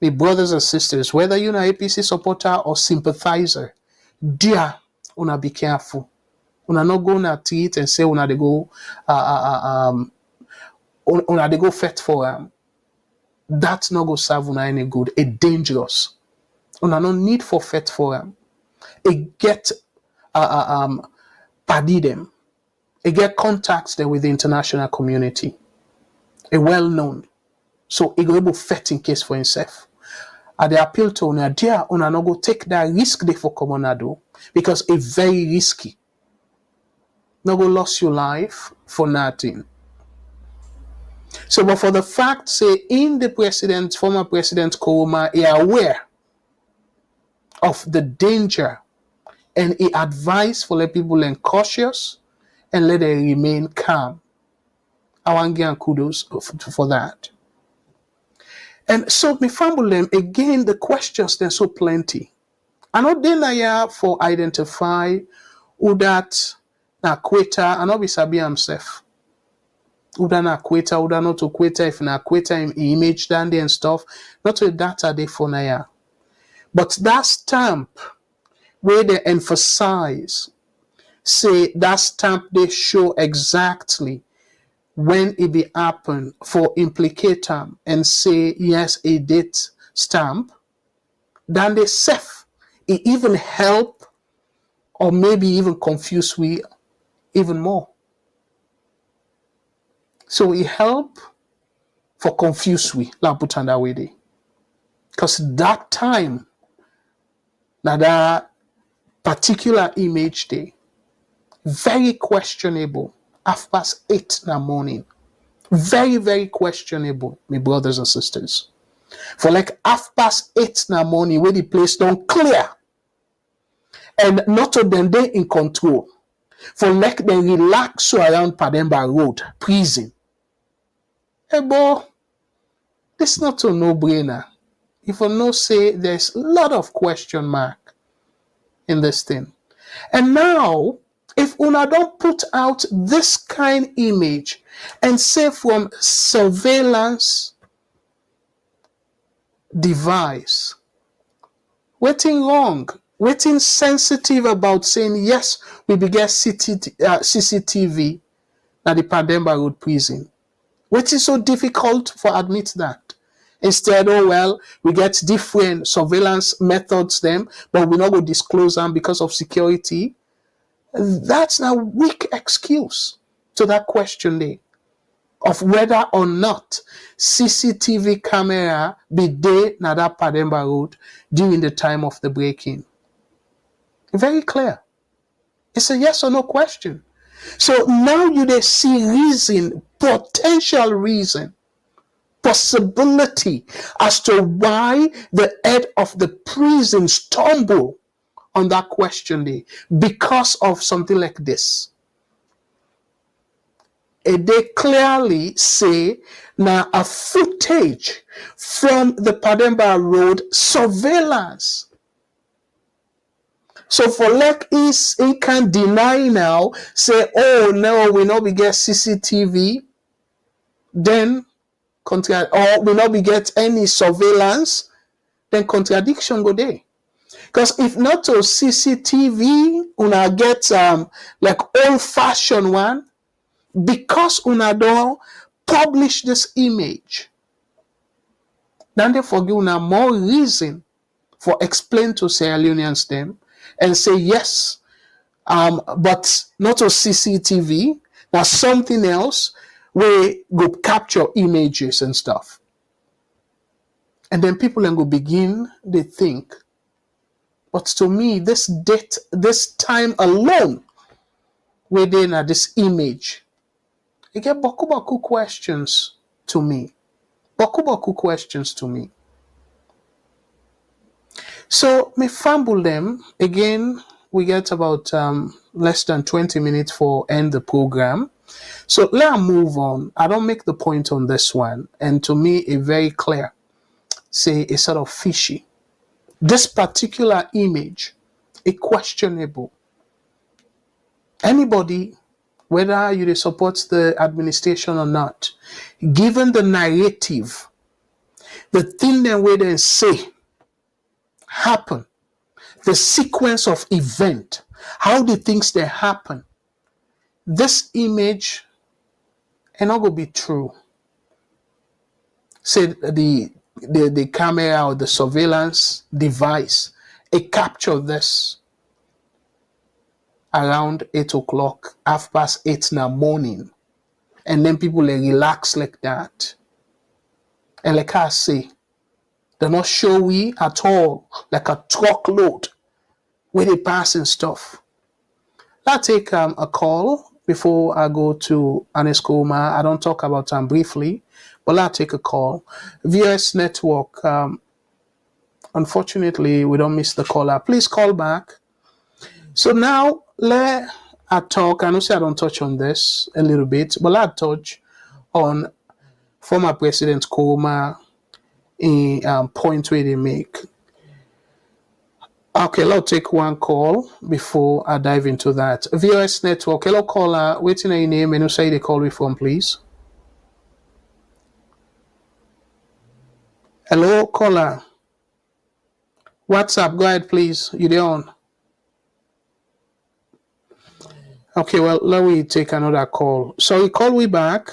my brothers and sisters, whether you're an APC supporter or sympathizer, dear, una be careful. Una not go na tweet and say una they go una they go fet for that's not go serve una any good. It dangerous. Una no need for fet for it get paddy them. It get contacts there with the international community. A well known. So it go able fet in case for himself. I they appeal to una dear una no go take that risk there for Comonado, because it's very risky. No go lose your life for nothing. So, but for the fact, say, in the former president Koroma, he are aware of the danger, and he advised for the people and cautious and let them remain calm. I want to give kudos for that. And so, me fumble them again. The questions then so plenty. I know then for identify who that na quita. I know be sabi himself. Who that na quita, who that not to quita. If na quita him image down there and stuff. Not to data they for na. But that stamp where they emphasize, say that stamp they show exactly when it be happen for implicate them and say yes a date stamp, then they safe. It even help or maybe even confuse we even more. So it help for confuse we. Let's put on that way there. Because that time, now that particular image day, very questionable. 8:30 in the morning. Very, very questionable, my brothers and sisters. For like 8:30 in the morning, where the place don't clear. And not of them they in control. For like they relax so around Pademba Road, prison. Hey boy, this not a no-brainer. If you know say there's a lot of question mark in this thing. And now, if una don't put out this kind image and say from surveillance device, waiting wrong, waiting sensitive about saying yes, we began CCTV at the Pademba Road prison. What is so difficult for admit that? Instead, oh well, we get different surveillance methods them, but we not go disclose them because of security. That's a weak excuse to that question there of whether or not CCTV camera be there na that Pademba Road during the time of the break-in. Very clear. It's a yes or no question. So now you they see reason, potential reason, possibility as to why the head of the prison stumble on that question day because of something like this. They clearly say now a footage from the Pademba Road surveillance. So for like he can deny now, say, oh no, we not be get CCTV, then or we not be get any surveillance, then contradiction go there. Because if not to CCTV, una get like old-fashioned one, because una don't publish this image, then they forgive una more reason for explain to Sierra Leoneans them and say yes, but not to CCTV, that's something else where go capture images and stuff. And then people then go begin, they think, but to me, this date, this time alone, within this image, you get baku questions to me. Baku questions to me. So, me fumble them. Again, we get about less than 20 minutes for end the program. So, let's move on. I don't make the point on this one. And to me, it's very clear. Say, it's sort of fishy. This particular image is questionable. Anybody, whether you support the administration or not, given the narrative, the thing that we then say happen, the sequence of event, how the things that happen, this image is not going to be true. Say the camera or the surveillance device, it captured this around 8 o'clock, 8:30 in the morning. And then people relax like that. And like I say, they're not showy at all, like a truckload where they pass and stuff. Let's take a call. before I go to Anescoma. I don't talk about them briefly, but I'll take a call. VS Network, unfortunately, we don't miss the caller. Please call back. So now, let I talk. I know say I don't touch on this a little bit, but I'll touch on former President Koma in point where they make. Okay, let's take one call before I dive into that. VOS Network, hello caller, waiting on your name and you say the call we from, please. Hello caller. What's up? Go ahead, please. You there on? Okay, well, let me take another call. Sorry, call we back.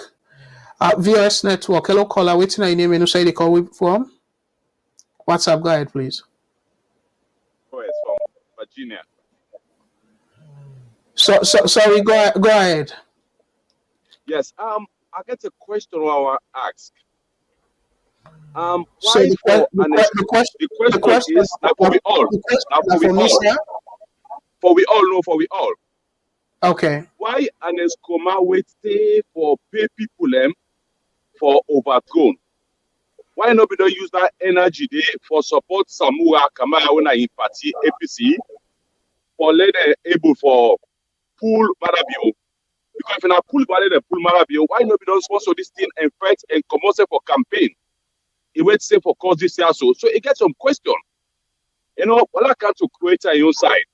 VOS Network, hello caller, waiting on your name and you say the call we from. What's up? Go ahead, please. From Virginia. Sorry, go ahead. Yes, I get a question I want to ask. Why So the question is that for we all, for we all. Okay. Why an Escoma wait for pay people them for overthrown? Why not be don't use that energy there for support Samura Kamara when I in party APC for let them able for pull Marabio? Because if I pull Marabio, why not be don't sponsor this thing and fight and come out for campaign? It wait say for cause this year so it gets some question. You know, well, I can't to create a your side.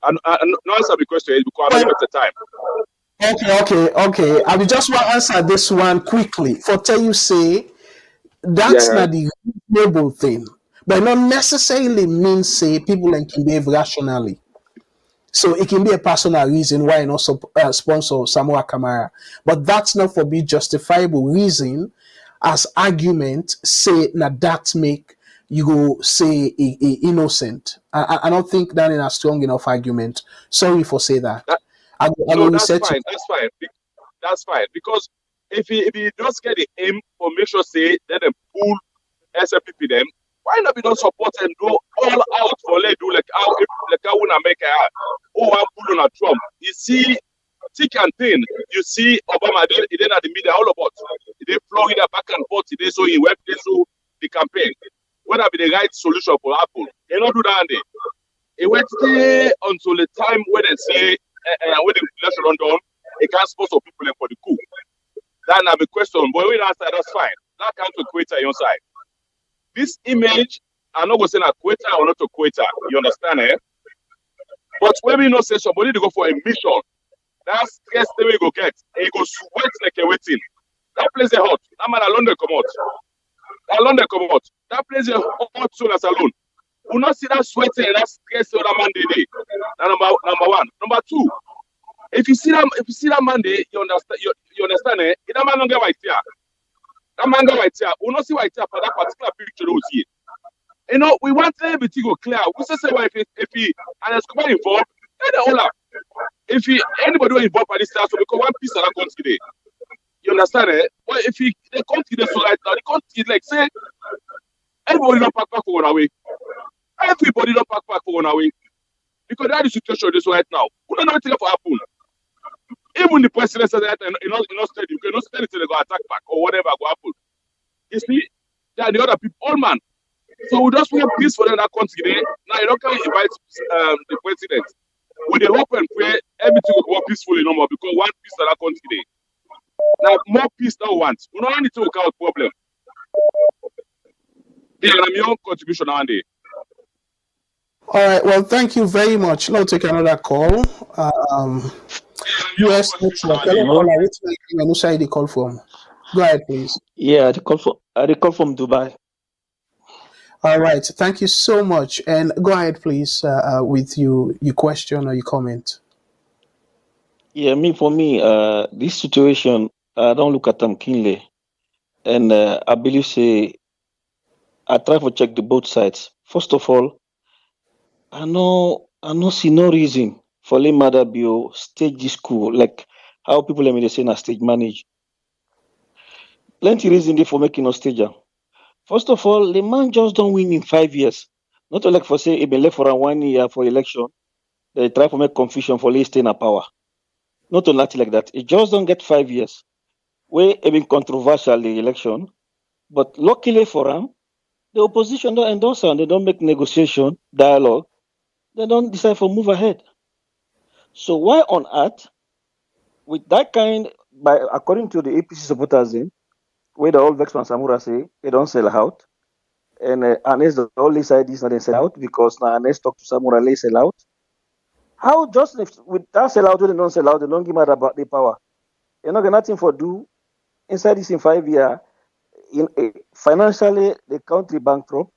And no answer the question is because I don't have the time. Okay. I will just want to answer this one quickly. For tell you say that's not the reasonable thing, but not necessarily means say people can behave rationally. So it can be a personal reason why not sponsor Samoa Kamara, but that's not for be justifiable reason as argument say that make you go say innocent. I don't think that is a strong enough argument. Sorry for say that. That's fine. Because if you just get the aim for make sure say let them pull SFPP them, why not be don't support and go all out for let do like how wanna make I'm pulling a Trump. You see thick and thin, you see Obama then at the media all about they Florida back and forth today so he went so the campaign. What be the right solution for Apple? They not do that. It went stay until the time when they say when the election run down, it can't sponsor people for the coup. That now be question, but when answer that's fine. That can't to create on your side. This image, I'm not going to say a quitter or not a quitter. You understand, eh? But when we not say somebody to go for a mission, that's stress that we go get. And you go sweat like a waiting. That place is hot. That man alone they come out. That place is hot so as alone. We not see that sweating and that stress on that man day. Number one. Number two, if you see that man day, you understand, eh? That man don't get white here. That man got white here. We not see white here for that particular picture we see. You know, we want everything go clear. We say well, if he and it's quite involved, if anybody will involved by this task, because one piece of that country today. You understand, eh? Well, if they come to the so right now, they come to like say everybody don't pack for one away. Everybody don't pack for one away. Because that is the situation this right now. We don't know what to happen. Even the president said that in not steady, you cannot steady till they go attack back or whatever go happen. You see, there are the other people, all man. So we just want peace for that country today. Now you don't can invite the president. With the hope and pray, everything will go peacefully no more because one peace for that country today. Now more peace now want. We don't need to work out problem. Yeah, I'm your contribution on day. All right. Well, thank you very much. Now take another call. US Network. Hello, caller. Which side they call from? Go ahead, please. Yeah, they call from Dubai. All right. Thank you so much. And go ahead, please, with your question or your comment. Yeah, for me, this situation, I don't look at them keenly. And I believe, I try to check the both sides. First of all, I no see no reason for let Mother Bio stage this school, like how people let me say na stage manage. Plenty reason there for making a stage. First of all, the man just don't win in 5 years. Not like for say he been left for 1 year for election. They try to make confusion for staying in power. not only like that, it just don't get 5 years. Where it been controversial the election, but luckily for them, the opposition don't endorse and they don't make negotiation, dialogue, they don't decide for move ahead. So why on earth, with that kind, by according to the APC supporters, where the old Vexman Samura say they don't sell out, and unless the only side is not they sell out because now unless talk to Samura they sell out. How just with that sell out when they don't sell out, they don't give out about the power. You're not get nothing for do inside this in 5 years. In financially the country bankrupt.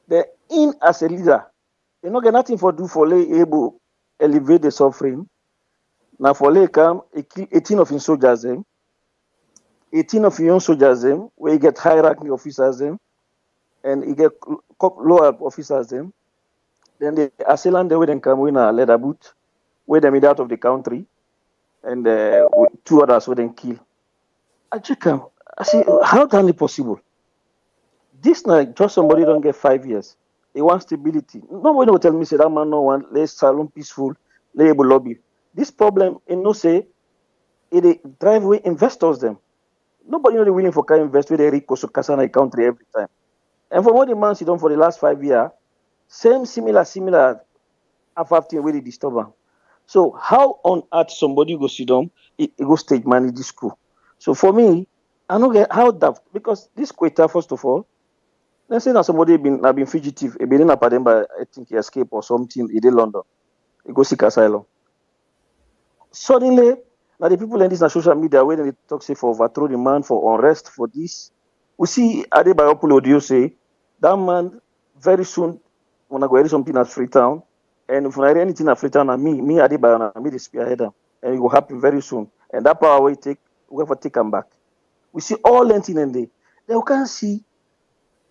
They in as a leader, you not get nothing for do for lay able elevate the suffering. Now for lay come he kill 18 of his soldiers 18 of your own soldiers where you get high ranking officers and you get lower officers Then the assailant they then come win a leather boot, where them out of the country, and two others were then kill. I check them. I say, how can it possible? This night, just somebody don't get 5 years. He wants stability. Nobody will tell me, say that man no one, let's Salone peaceful, label lobby. This problem, no say, it drive away investors them. Nobody really willing for can invest with the Rico so Kasana country every time. And for what the man sit on for the last 5 years, similar affecting where they disturb them. So how on earth somebody go sit down, it go stage manage this school? So for me, I don't get how that because this quota, first of all, let's say that somebody have been fugitive, been in a Pademba, I think he escaped or something, he did London, he go seek asylum. Suddenly, now the people in this social media where they talk say for overthrow the man for unrest for this. We see Adebayo Audio say that man very soon when I go do something at Freetown, and if I do anything at Freetown, and me Adebayo and me the spearhead them, and it will happen very soon. And that power we take, we have to take them back. We see all anything in there. They can see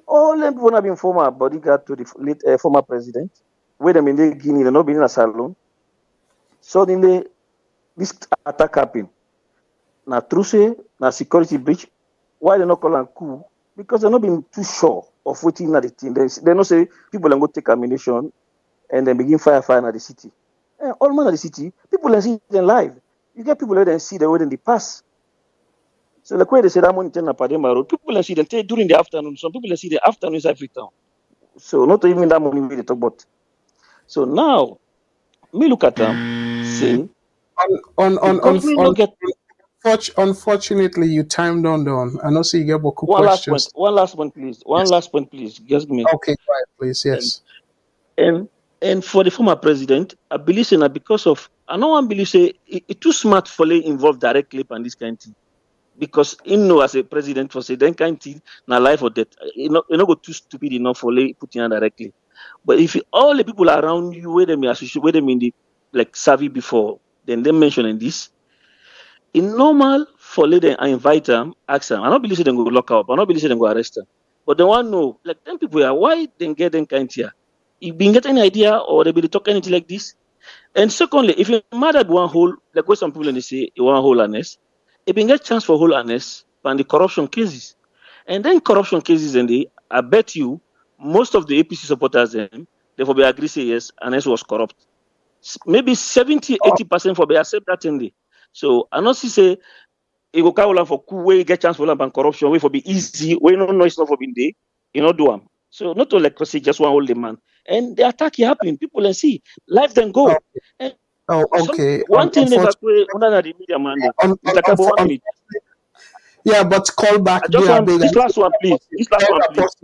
all them people have been former bodyguard to the late former president. Where them in the Guinea, they not been in a Salone. Suddenly, this attack happened. Now, true say, now security breach. Why they not call them coup? Because they not been too sure of waiting at the thing. They not say people can go take ammunition and then begin fire at the city. And all man at the city, people can see them live. You get people that see the way in the past. So like where they say that money turn up at Pademba Road, people can see them during the afternoon. Some people can see the afternoon inside Freetown. So not even that money we talk about. So now, me look at them, say, unfortunately, you timed on. I know so you get beaucoup one last point. questions. One last point, please. One last point, please. Just give me. Okay, quiet, please. Yes. And for the former president, I believe say because of I know one believe say it too smart for they involved directly on this kind of thing. Because him know as a president for say that kind of thing, na life or death. You know go too stupid enough for they putting on directly. But if all the people around you where them associate where them in the like savvy before, then they mentioning this. In normal for them, I invite them, ask them. I don't believe them go lock up. I don't believe them go arrest them. But they want to know, like them people here, why they get them kind here? You been get any idea or they be talk anything like this? And secondly, if you murdered one whole, like what some people they say, one whole honest, it been get chance for whole honest and the corruption cases. And then corruption cases and I bet you most of the APC supporters them, they will be agree say yes, honest was corrupt. Maybe 70-80% for be accept that thing. So I not see say it go carry for coup where you get chance for and corruption, way for be easy, where you know it's not for being there, you know do them. So not to like say just one whole demand. And the attack happening, people and see life then go. And okay. One thing never under the media mandate. Mr. Kabo, 1 minute. Yeah, but call back. I just want this last one, please. This last one, please.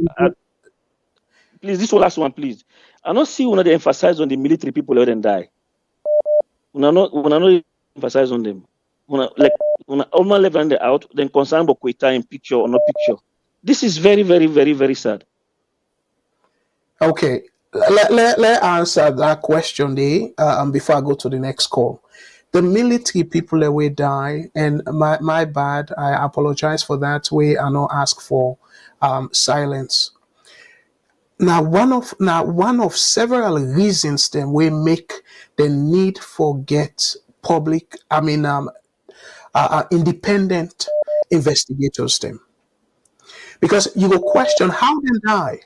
Please, this one last one, please. I not see one of the emphasize on the military people who then die. When I not emphasize on them. When all my level out, then concern about Quetta in picture or not picture. This is very, very, very, very sad. Okay, let answer that question there before I go to the next call. The military people away die, and my bad. I apologize for that. Way I not ask for silence. Now one of several reasons then we make the need for get public. Independent investigators them, because you will question how they die.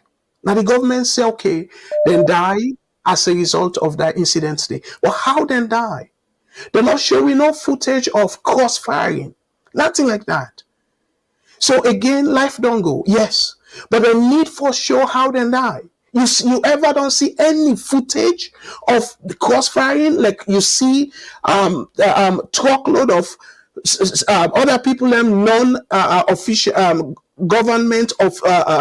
Now the government say, okay, then die as a result of that incident. Well, how then die? They're not showing no footage of crossfiring. Nothing like that. So again, life don't go. Yes. But the need for show how they die. You ever don't see any footage of the crossfiring like you see truckload of other people non official government of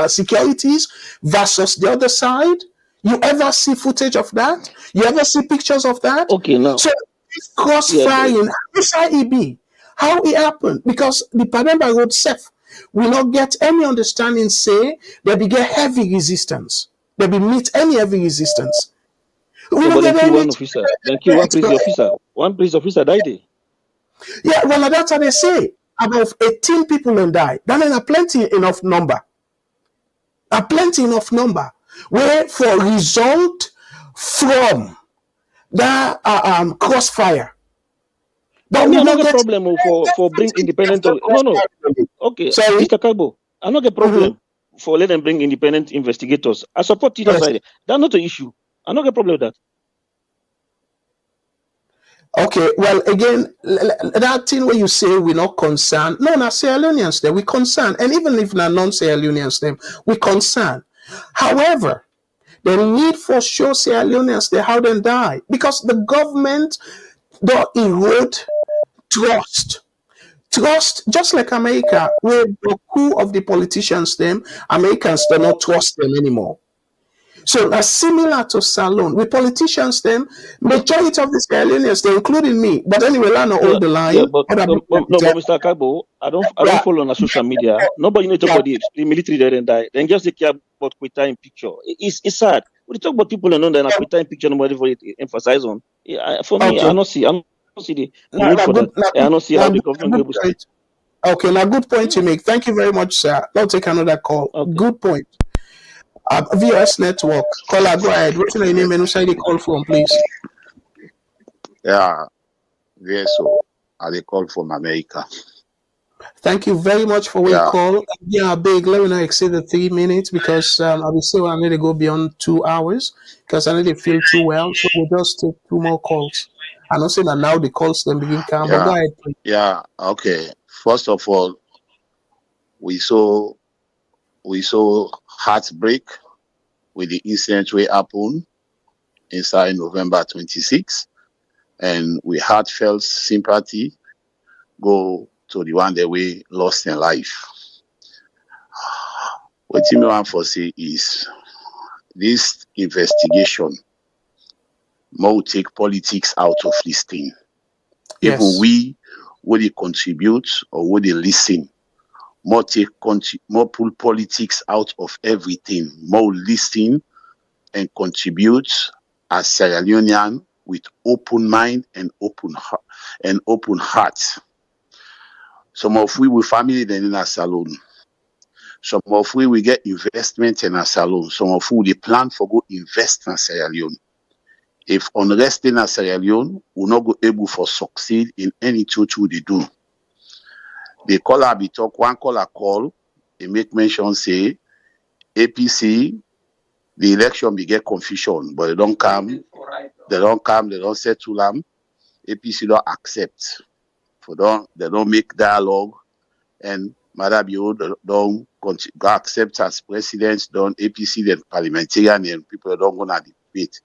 securities versus the other side. You ever see footage of that? You ever see pictures of that? Okay, now. So this crossfiring, how it be? How it happened? Because the Pademba Road self will not get any understanding. Say there be get heavy resistance. There be meet any heavy resistance. We So, don't but get then kill any. one officer. Then kill one police officer. One police officer died there. Yeah, well, that's how they say. About 18 people and die. That ain't a plenty enough number. A plenty enough number. Where for result from that crossfire. I But mean, we I don't not get get problem for bring independent. No. Okay, Sorry? Mr. Kagbo, I don't get problem for let them bring independent investigators. I support it aside. That's not an issue. I don't get problem with that. Okay, well, again, that thing where you say we're not concerned. No, not Sierra Leoneans there, we concerned. And even if not non-Sierra Leoneans them, we concerned. However, the need for sure Sierra Leoneans they how they die. Because the government don't erode trust. Trust, just like America, where the coup of the politicians them, Americans do not trust them anymore. So that's similar to Salone. With politicians, them majority of the Sierra Leoneans, they including me. But anyway, I know all the line. Yeah, but Mr. Kagbo, I don't follow on social media. Nobody need to talk about the military there and die. Then just they care about quit time picture. It's sad. When you talk about people and that quit time picture, nobody for it emphasize on. For me, I don't see the need for that. I don't see how the government will able to. Okay, now good point you make. Thank you very much, sir. I'll take another call. Okay. Good point. VOS Network. Caller, go ahead. What's your name and who say the call from, please? Yeah, VSO. I call from America. Thank you very much for your call. Yeah, big. Let me not exceed the 3 minutes because I will say I need to go beyond 2 hours because I need to feel too well. So we'll just take 2 more calls. I'm not saying that now the calls then begin come, but go ahead, please. Yeah, okay. First of all, we saw heartbreak with the incident we happened inside November 26, and we heartfelt sympathy go to the one that we lost in life. What you want for say is this investigation more take politics out of this thing. Yes. Even we would they contribute or would they listen, more pull politics out of everything, more listen and contribute as Sierra Leonean with open mind and open heart. Some of we will family then in a Salone. Some of we will get investment in a Salone. Some of we they plan for go invest in Sierra Leone. If unrest in Sierra Leone, will not go able for succeed in any total they do. The caller be talk, one caller call, they make mention say APC, the election be get confusion, but they don't come, they don't settle them. APC don't accept. They don't make dialogue, and Madabio don't accept as president, don't APC then parliamentarian and people don't go to debate.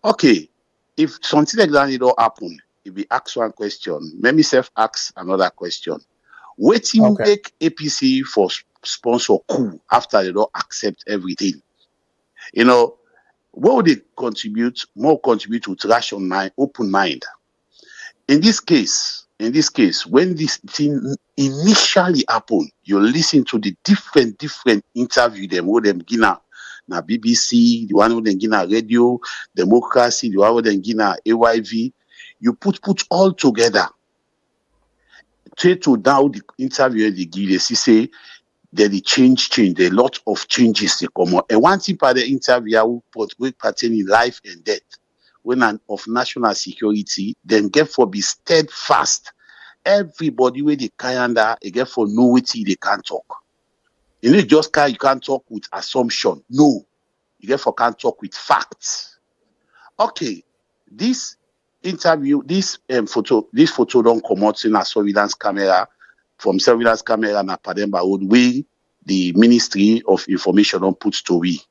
Okay, if something like that don't happen, if we ask one question, let me ask another question. Waiting make APC for sponsor coup after they don't accept everything. You know, what would they contribute to ration mind, open mind? In this case, when this thing initially happened, you listen to the different interview them, what them gina na BBC, the one with them gina radio, democracy, the one with them gina AYV, you put all together. Try to now the interview they give, they say that the change, a lot of changes they come out. And one thing by the interview will pertain in life and death. When of national security, then get for be steadfast. Everybody where they can they get for know what they can't talk. You know, you can't talk with assumption. No, you get for can't talk with facts. Okay, this interview, this photo don't come out in a surveillance camera na Pademba Road, where the Ministry of Information don't put story.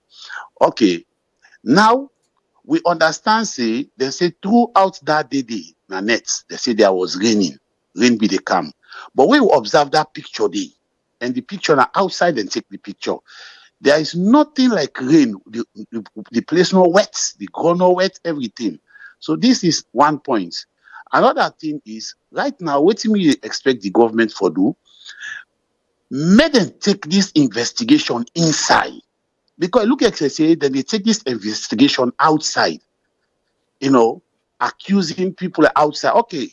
Okay, now we understand, say, they say throughout that day, na net, they say there was rain be the calm. But we will observe that picture day, and the picture now outside and take the picture. There is nothing like rain. The place no wet, the ground no wet, everything. So this is one point. Another thing is, right now, what do we expect the government for do? Make them take this investigation inside. Because look at say, then they take this investigation outside, accusing people outside. Okay.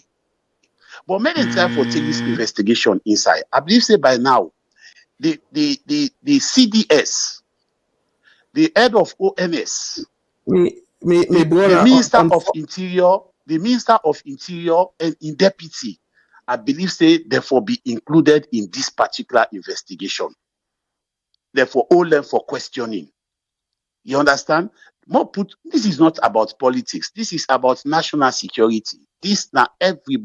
But make them try for take this investigation inside. I believe say by now, the CDS, the head of ONS, Me the brother, Minister of Interior and in deputy, I believe say therefore be included in this particular investigation. Therefore, hold them for questioning. You understand? This is not about politics. This is about national security. This now every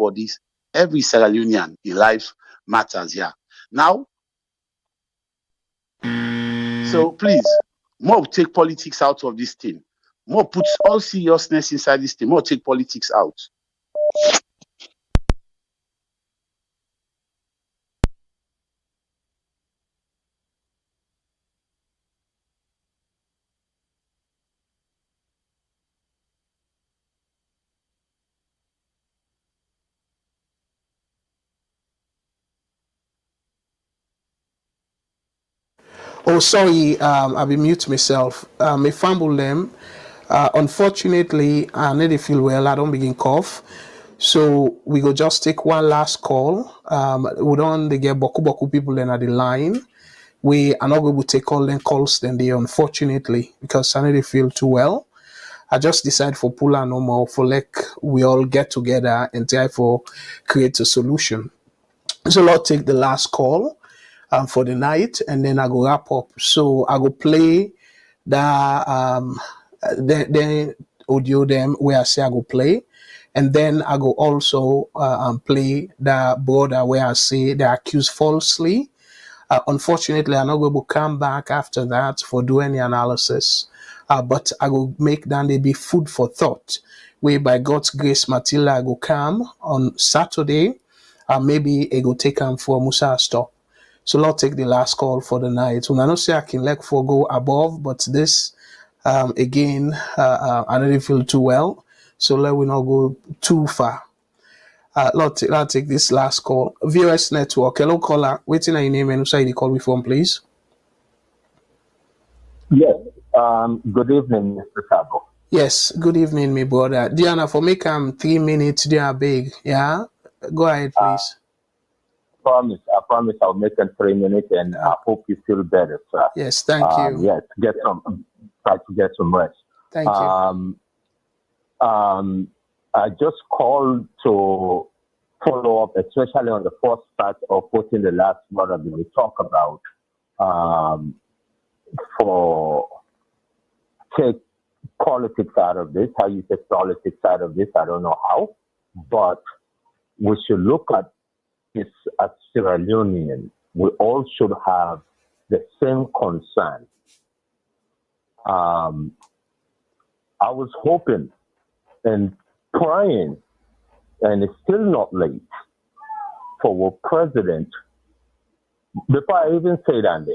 Sierra Leonean in life matters here. Now, so please, more take politics out of this thing. More put all seriousness inside this thing. More take politics out. Oh, sorry, I be mute myself. Me fumble them. Unfortunately, I need to feel well. I don't begin cough. So we go just take one last call. We don't they get boku people then at the line. We are not going to take all them calls then they unfortunately because I need to feel too well. I just decide for pull and no more for like we all get together and try for create a solution. So Lord take the last call for the night and then I go wrap up. So I go play the audio them where I say I go play. And then I go also play the border where I say they accused falsely. Unfortunately, I'm not going to come back after that for do any analysis. But I will make that they be food for thought. Where by God's grace, Matilda I go come on Saturday. Maybe I go take them for Musa stop. So Lord take the last call for the night. When I don't say I can let for go above, but this again, I don't feel too well. So let we not go too far. Lord, take this last call. VOS Network. Hello, caller. Waiting on your name and say the call me from, please. Yes. Good evening, Mr. Sabo. Yes. Good evening, my brother. Diana, for make 3 minutes, they are big. Yeah. Go ahead, please. I promise I'll make it 3 minutes, and I hope you feel better, sir. Yes. Thank you. Yes. Try to get some rest. Thank you. I just called to follow up, especially on the first part of putting the last word that we talk about for take politics out of this. How you take politics out of this, I don't know how, but we should look at this as Sierra Leonean. We all should have the same concern. I was hoping and praying, and it's still not late, for a president, before I even say that,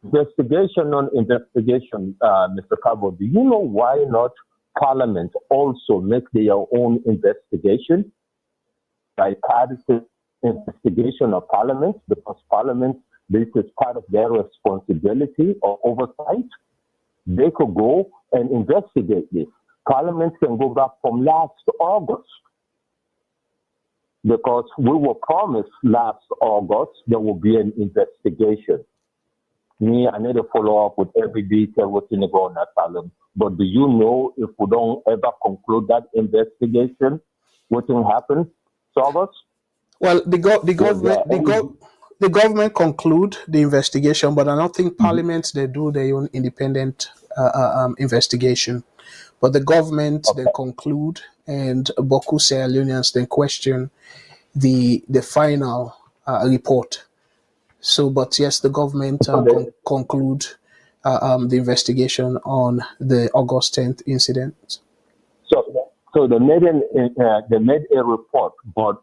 investigation on investigation, Mr. Cabo, do you know why not Parliament also make their own investigation? Bipartisan investigation of Parliament, because Parliament, this is part of their responsibility or oversight. They could go and investigate this. Parliament can go back from last August, because we were promised last August there will be an investigation. I need to follow up with every detail what's in the ground at Salone. But do you know if we don't ever conclude that investigation, what will happen? Sabas? Well, the government conclude the investigation, but I don't think Parliament they do their own independent investigation. But the government they conclude and Boku Sierra Leoneans then question the final report. So, but yes, the government conclude the investigation on the August 10th incident. So they made a report, but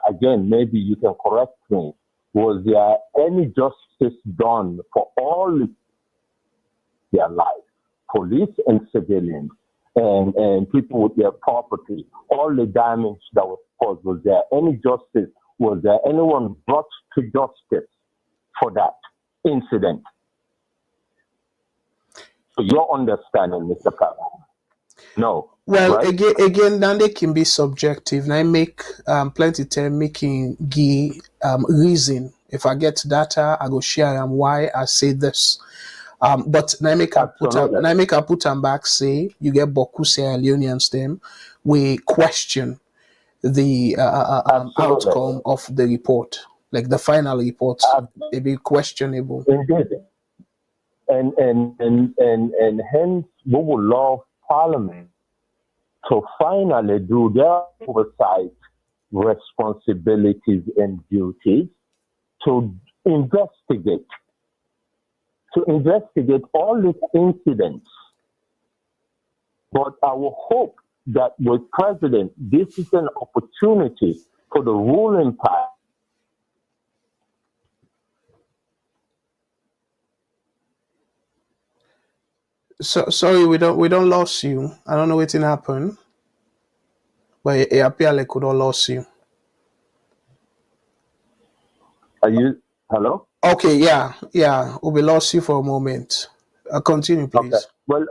again, maybe you can correct me. Was there any justice done for all their lives, police and civilians, and people with their property, all the damage that was caused? Was there any justice? Was there anyone brought to justice for that incident? So your understanding, Mr. Kaba? No. Well, right? again, then they can be subjective. And I make plenty time making reason. If I get data, I go share them why I say this. But now make I put them back. Say you get Boku Sierra Leoneans them. We question the outcome of the report, like the final report. It be questionable. Indeed. And hence we will love Parliament to finally do their oversight responsibilities and duties to investigate all these incidents. But I will hope that with President, this is an opportunity for the ruling party. So sorry, we don't lost you. I don't know what happened, but it appear like we don't lost you. Are you hello? Okay, yeah. We lost you for a moment. Continue, please. Okay. Well,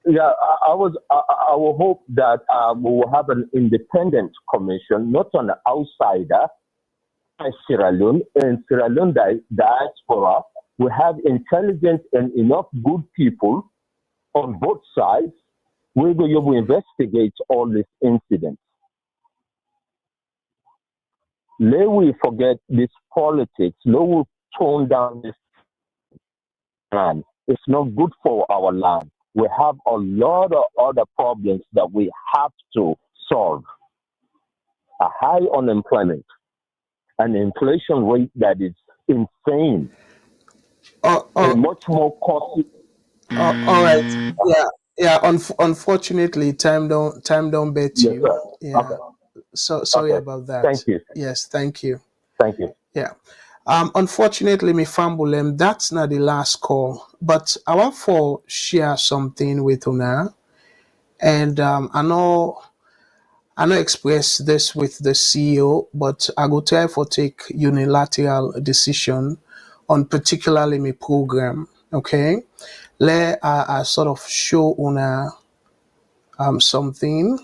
yeah. I will hope that we will have an independent commission, not an outsider. Sierra Leone and Sierra Leone diaspora. We have intelligent and enough good people on both sides. We will investigate all these incidents. Let we forget this politics. Let we tone down this land. It's not good for our land. We have a lot of other problems that we have to solve. A high unemployment, an inflation rate that is insane, and much more costly. All right. Yeah. Unfortunately, time don't bet Yes, you. sir. Yeah. Okay. So sorry Okay. about that. Thank you. Yes, thank you. Thank you. Yeah. Unfortunately, me fambulem, that's not the last call. But I want to share something with Una. And I know express this with the CEO, but I go try for take unilateral decision on particularly my program. Okay. Let I sort of show Una something,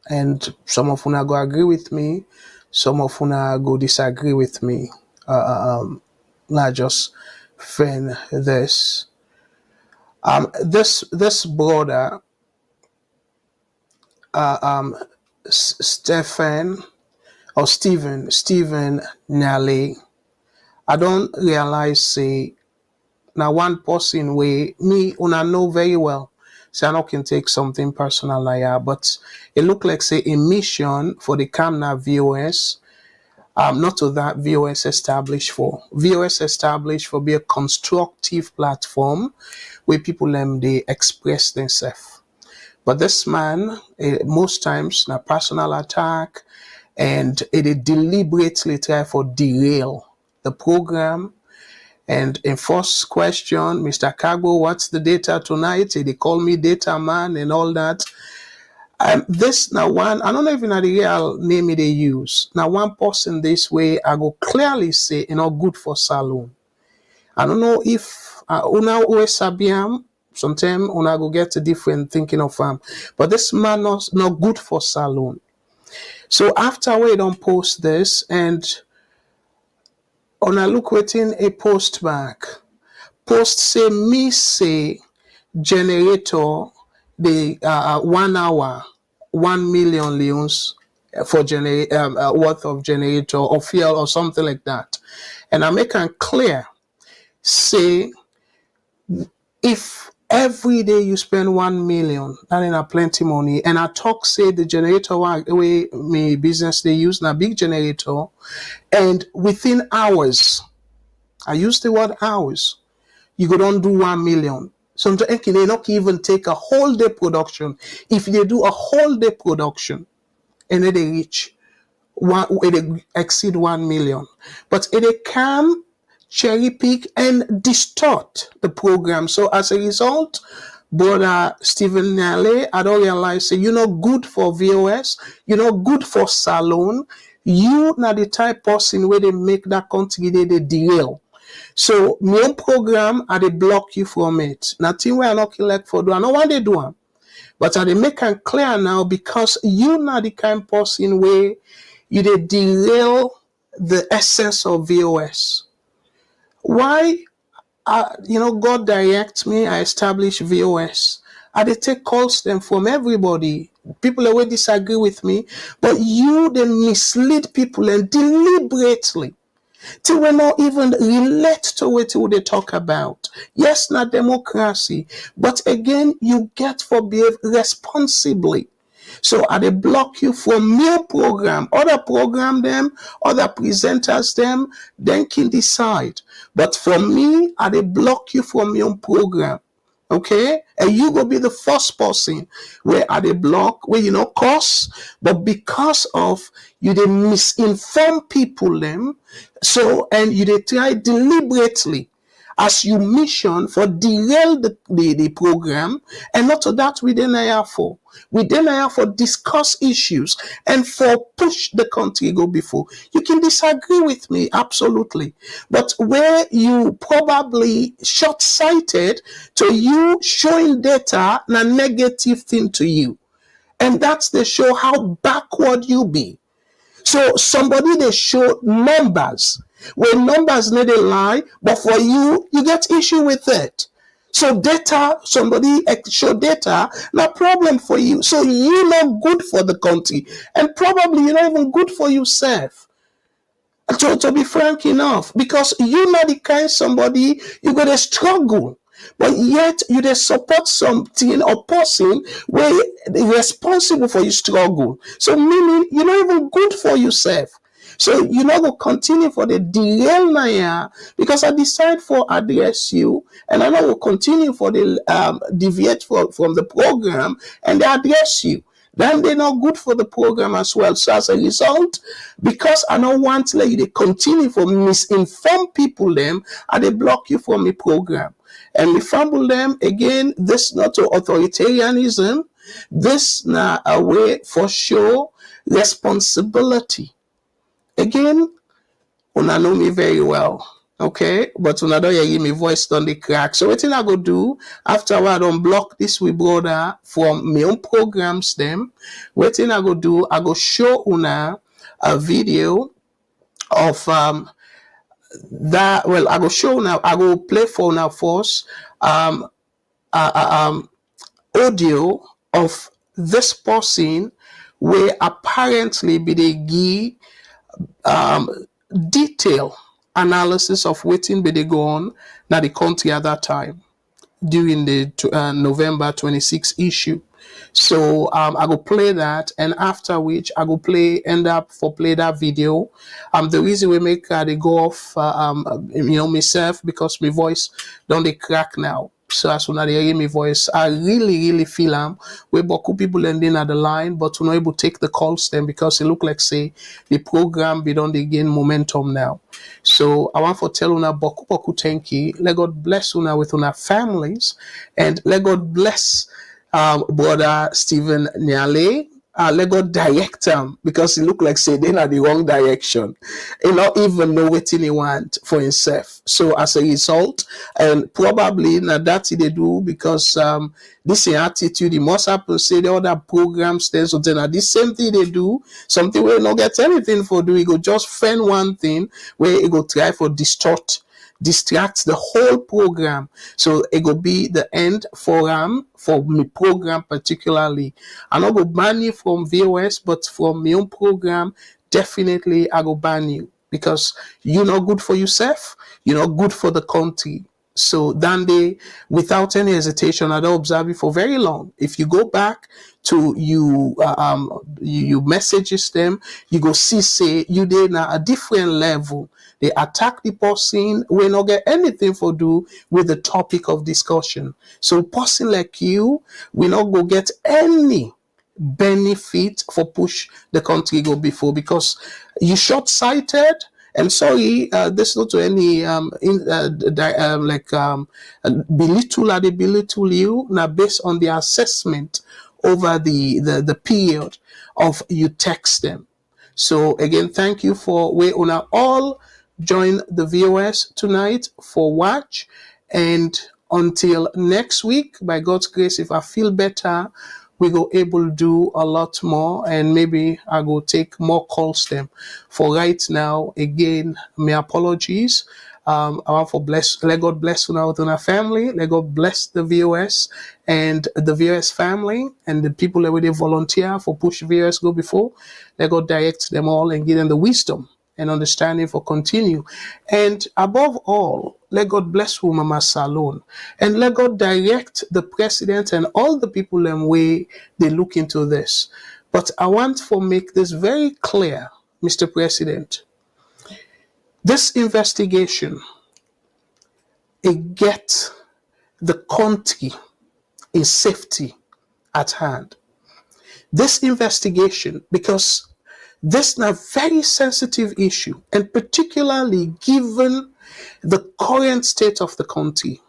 and some of Una go agree with me, some of Una go disagree with me. Not just friend this. This brother, Stephen Nally. I don't realize say now one person way me Una know very well. So I know can take something personal like that, but it look like say a mission for the Camna VOS. Not to that VOS established for. VOS established for be a constructive platform where people they express themselves. But this man, most times, na personal attack, and it deliberately try for derail the program. And in first question, Mr. Kagbo, what's the data tonight? They call me data man and all that. This now one, I don't know even the real name they use. Now one person this way, I go clearly say, good for Salone. I don't know if una always sabiam. Sometimes una go get a different thinking of but this man not good for Salone. So after we don't post this and una look waiting a post back. Post say me say generator the 1 hour 1 million leons for worth of generator or fuel or something like that. And I make it clear, say if Every day you spend 1 million, that ain't a plenty money. And I talk say the generator way me business they use na big generator, and within hours, I use the word hours, you go down do 1 million. Sometimes they not even take a whole day production. If they do a whole day production, and then they reach it exceed 1 million, but it can cherry pick and distort the program. So as a result, brother Stephen Nale, I don't realize say you're not good for VOS, you're not good for Salone. You not the type person where they make that country they derail. So my own program I they block you from it. Nothing where I not elect for do. I know what they do. But I they make it clear now because you not the kind person where you they derail the essence of VOS. Why? God directs me, I establish VOS. I they take calls them from everybody. People always disagree with me, but you they mislead people and deliberately till we not even relate to what they talk about. Yes, not democracy, but again, you get for behave responsibly. So I they block you from your program, other program them, other presenters them, then can decide. But for me, I they block you from your program. Okay, and you go be the first person where at the block where you know cause, but because of you they misinform people them, so and you they try deliberately as you mission for derail the program, and not to that we deny for. We deny for discuss issues and for push the country go before. You can disagree with me, absolutely. But where you probably short-sighted to you showing data a negative thing to you. And that's the show how backward you be. So somebody they show numbers. When numbers need a lie, but for you, you get issue with it. So data, somebody show data, no problem for you. So you're not good for the country. And probably you're not even good for yourself. To be frank enough, because you're not the kind of somebody you're gonna struggle, but yet you they support something or person where they responsible for your struggle. So meaning you're not even good for yourself. So you're not gonna continue for the derail now because I decide for address you, and I know will continue for the deviate from the program and they address you. Then they're not good for the program as well. So as a result, because I don't want to let you they continue for misinform people them and they block you from the program. And we fumble them again, this not to authoritarianism, this now a way for sure responsibility. Again, una know me very well. Okay, but una don't hear me voice on the crack. So what thing I go do after I don't block this we brother from my own programs them. What thing I go do, I go show una a video of that. Well, I go show now. I go play for now first um audio of this person where apparently be they give detail analysis of waiting be they go on now the country at that time during the November 26 issue. So I go play that, and after which I go end up for play that video. The reason we make they go off, myself because my voice don't they crack now. So as soon as they hear my voice, I really feel we boku people ending at the line, but we're not able to take the calls then because it look like say the program be don't they gain momentum now. So I want to tell una boku thank you. Let God bless una with una families, and let God bless brother Stephen Nyale. Let God direct him because it look like say they in the wrong direction. He not even know what he want for himself. So as a result, and probably now that they do because this attitude, he must happen say the other programs there. So then the same thing they do, something where not get anything for do, he go just find one thing where he go try for distract the whole program. So it will be the end for me program particularly. I not go ban you from VOS, but from my own program, definitely I go ban you because you're not good for yourself, you're not good for the country. So then they, without any hesitation, I don't observe it for very long. If you go back to you messages them, you go see say you did now a different level. They attack the person. We not get anything for do with the topic of discussion. So person like you, we not go get any benefit for push the country go before, because you short-sighted. And sorry, this not to any belittle or they belittle you now based on the assessment over the period of you text them. So again, thank you for we una all join the VOS tonight for watch, and until next week, by God's grace, if I feel better, we go able to do a lot more, and maybe I go take more calls them. For right now, again, my apologies. I want for let God bless you now with our family. Let God bless the VOS and the VOS family and the people that they volunteer for push VOS go before. Let God direct them all and give them the wisdom and understanding for continue. And above all, let God bless you, Mama Salone. And let God direct the president and all the people and way they look into this. But I want to make this very clear, Mr. President. This investigation, it gets the country in safety at hand. This investigation, because this is a very sensitive issue, and particularly given the current state of the country,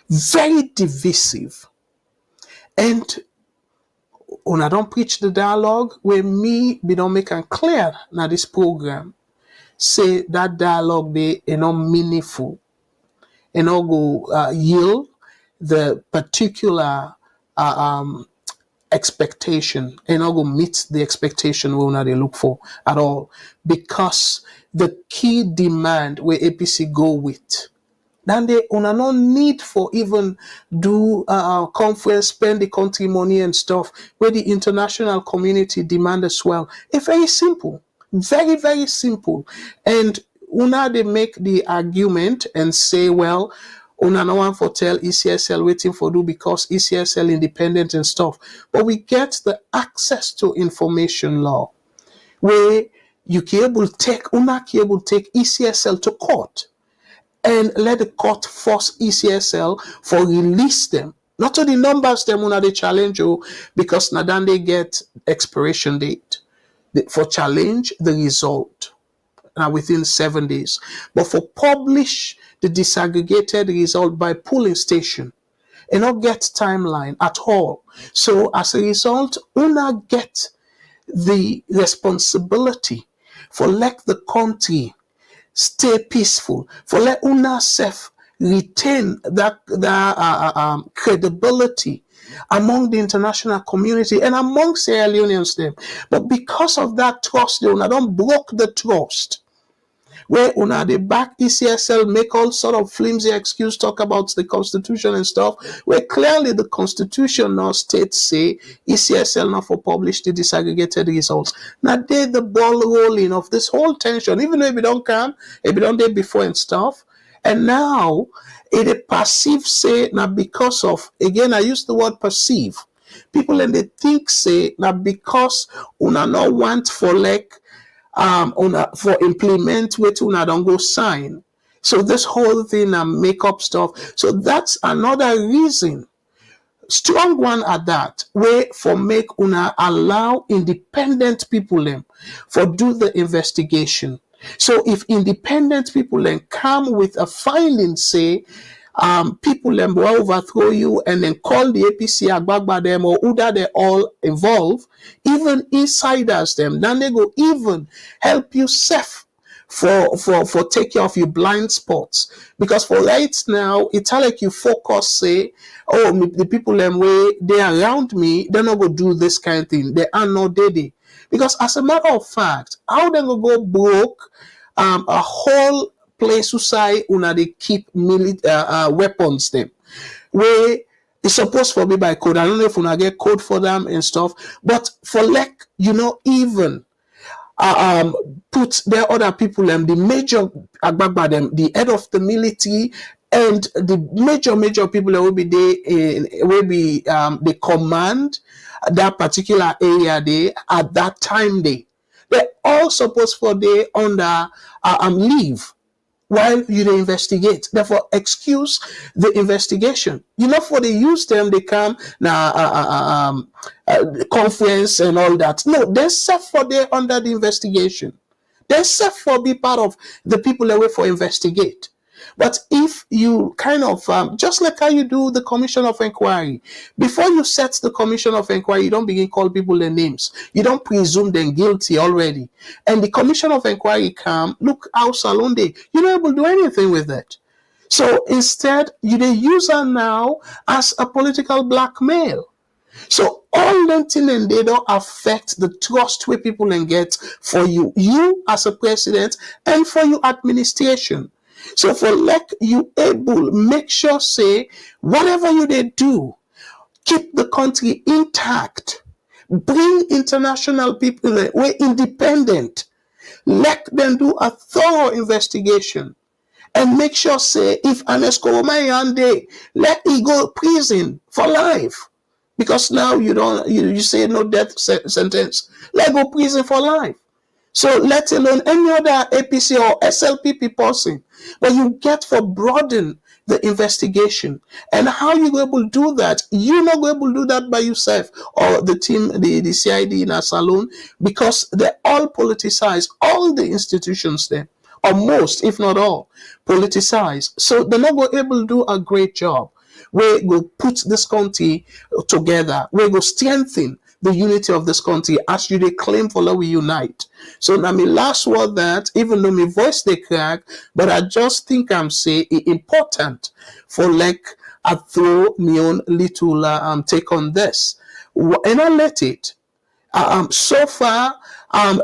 very divisive. And when I don't preach the dialogue, where me we don't make it clear now this program, say that dialogue they not meaningful, and not go yield the particular expectation, and not go meet the expectation we they look for at all, because the key demand where APC go with, then they no need for even do conference, spend the country money and stuff where the international community demand as well. It's very simple, very, very simple. And they make the argument and say, well, no one for tell ECSL waiting for do because ECSL independent and stuff. But we get the access to information law where you can able take ECSL to court and let the court force ECSL for release them. Not to the numbers them when they challenge you, because now then they get expiration date. For challenge the result now within 7 days. But for publish the disaggregated result by polling station and not get timeline at all. So as a result, una get the responsibility for let the country stay peaceful, for let una self retain that credibility among the international community and among Sierra Leoneans them. But because of that trust, they una don't broke the trust. Where una the back ECSL make all sort of flimsy excuse, talk about the constitution and stuff, where clearly the constitution now states say ECSL not for publish the disaggregated results. Now they the ball rolling of this whole tension, even though if it don't come, if it don't day before and stuff. And now it a perceive say now because of, again I use the word perceive. People and they think say now because una not want for like for implement which una don't go sign. So this whole thing and make up stuff. So that's another reason, strong one at that, way for make una allow independent people them for do the investigation. So if independent people then come with a finding, say people them will overthrow you and then call the APC Agbagba them or Uda they all involved, even insiders them, then they go even help you safe for take care of your blind spots. Because for right now, it's like you focus, say, oh, the people them way they around me, they're not gonna do this kind of thing. They are not dead. Because as a matter of fact, how they gonna go broke a whole place who say una they keep weapons them where it's supposed for me by code. I don't know if una get code for them and stuff, but for like even put their other people them, the major Agbagba them, the head of the military and the major people that will be there will be the command that particular area there at that time they all supposed for they under leave while you dey investigate. Therefore, excuse the investigation. For they use them, they come now conference and all that. No, they set for they under the investigation. They set for be part of the people that wait for investigate. But if you kind of, just like how you do the commission of inquiry, before you set the commission of inquiry, you don't begin call people their names. You don't presume them guilty already. And the commission of inquiry come, look how Salone they, you're not able to do anything with it. So instead, they use her now as a political blackmail. So all them things and they don't affect the trust where people can get for you as a president and for your administration. So for like you able, make sure say whatever you they do, keep the country intact. Bring international people that were independent. Let them do a thorough investigation. And make sure say if Ernest Koromayan day, let he go prison for life. Because now you say no death sentence. Let go prison for life. So let alone any other APC or SLPP person, but you get for broaden the investigation. And how you go able to do that? You're not going able to do that by yourself or the team, the CID in a Salone, because they all politicize all the institutions there, or most, if not all, politicize. So they're not going able to do a great job. We will put this country together. We will strengthen the unity of this country as you claim for love we unite. So now my last word that even though my voice they crack, but I just think I'm saying it important for like I throw my own little take on this. And I let it. So far,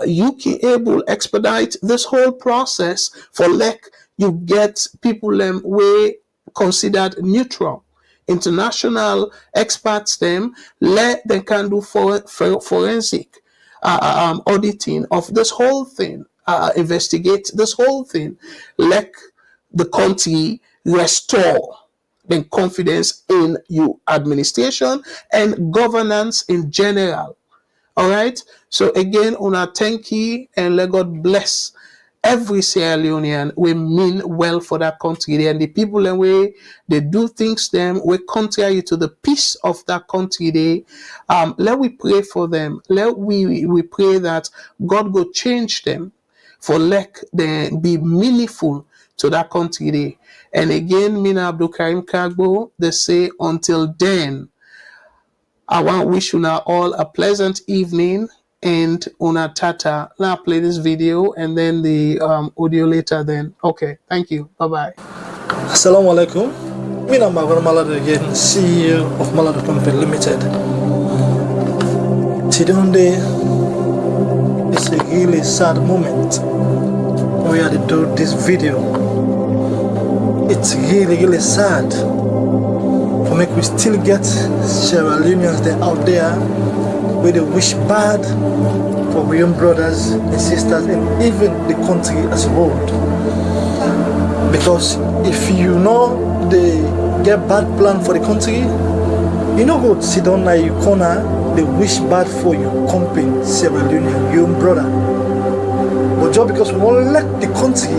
you can able expedite this whole process for like you get people way considered neutral. International experts them let them can do forensic auditing of this whole thing, investigate this whole thing, let the country restore the confidence in your administration and governance in general. All right. So again, una thank you and let God bless every Sierra Leonean. We mean well for that country and the people and way they do things them we contrary to the peace of that country they let we pray for them. Let we pray that God go change them for let them be meaningful to that country they. And again, Mina Abdul Karim Kagbo, they say until then, I want to wish you all a pleasant evening and una tata. Now play this video and then the audio later then. Okay, thank you. Bye-bye. Assalamu alaikum. Mina Magona Malada again, CEO of Malada Company Limited. Today is a really sad moment. We had to do this video. It's really sad. For me, we still get Sierra Leoneans out there where they wish bad for our young brothers and sisters and even the country as a whole. Because if you know they get bad plan for the country, you know go sit down in your corner, they wish bad for your company, Sierra Leonean, your young brother. But just because we won't let the country,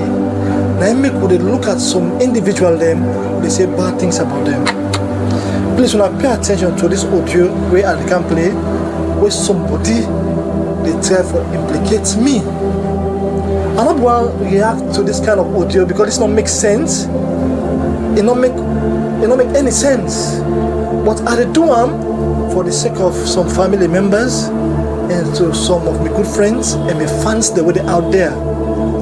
now make they look at some individual them, they say bad things about them. Please wanna pay attention to this audio where I can play where somebody they try to implicate me. I don't want to react to this kind of audio because it's not make sense. It not make any sense. But I do them for the sake of some family members and to some of my good friends and my fans that were out there.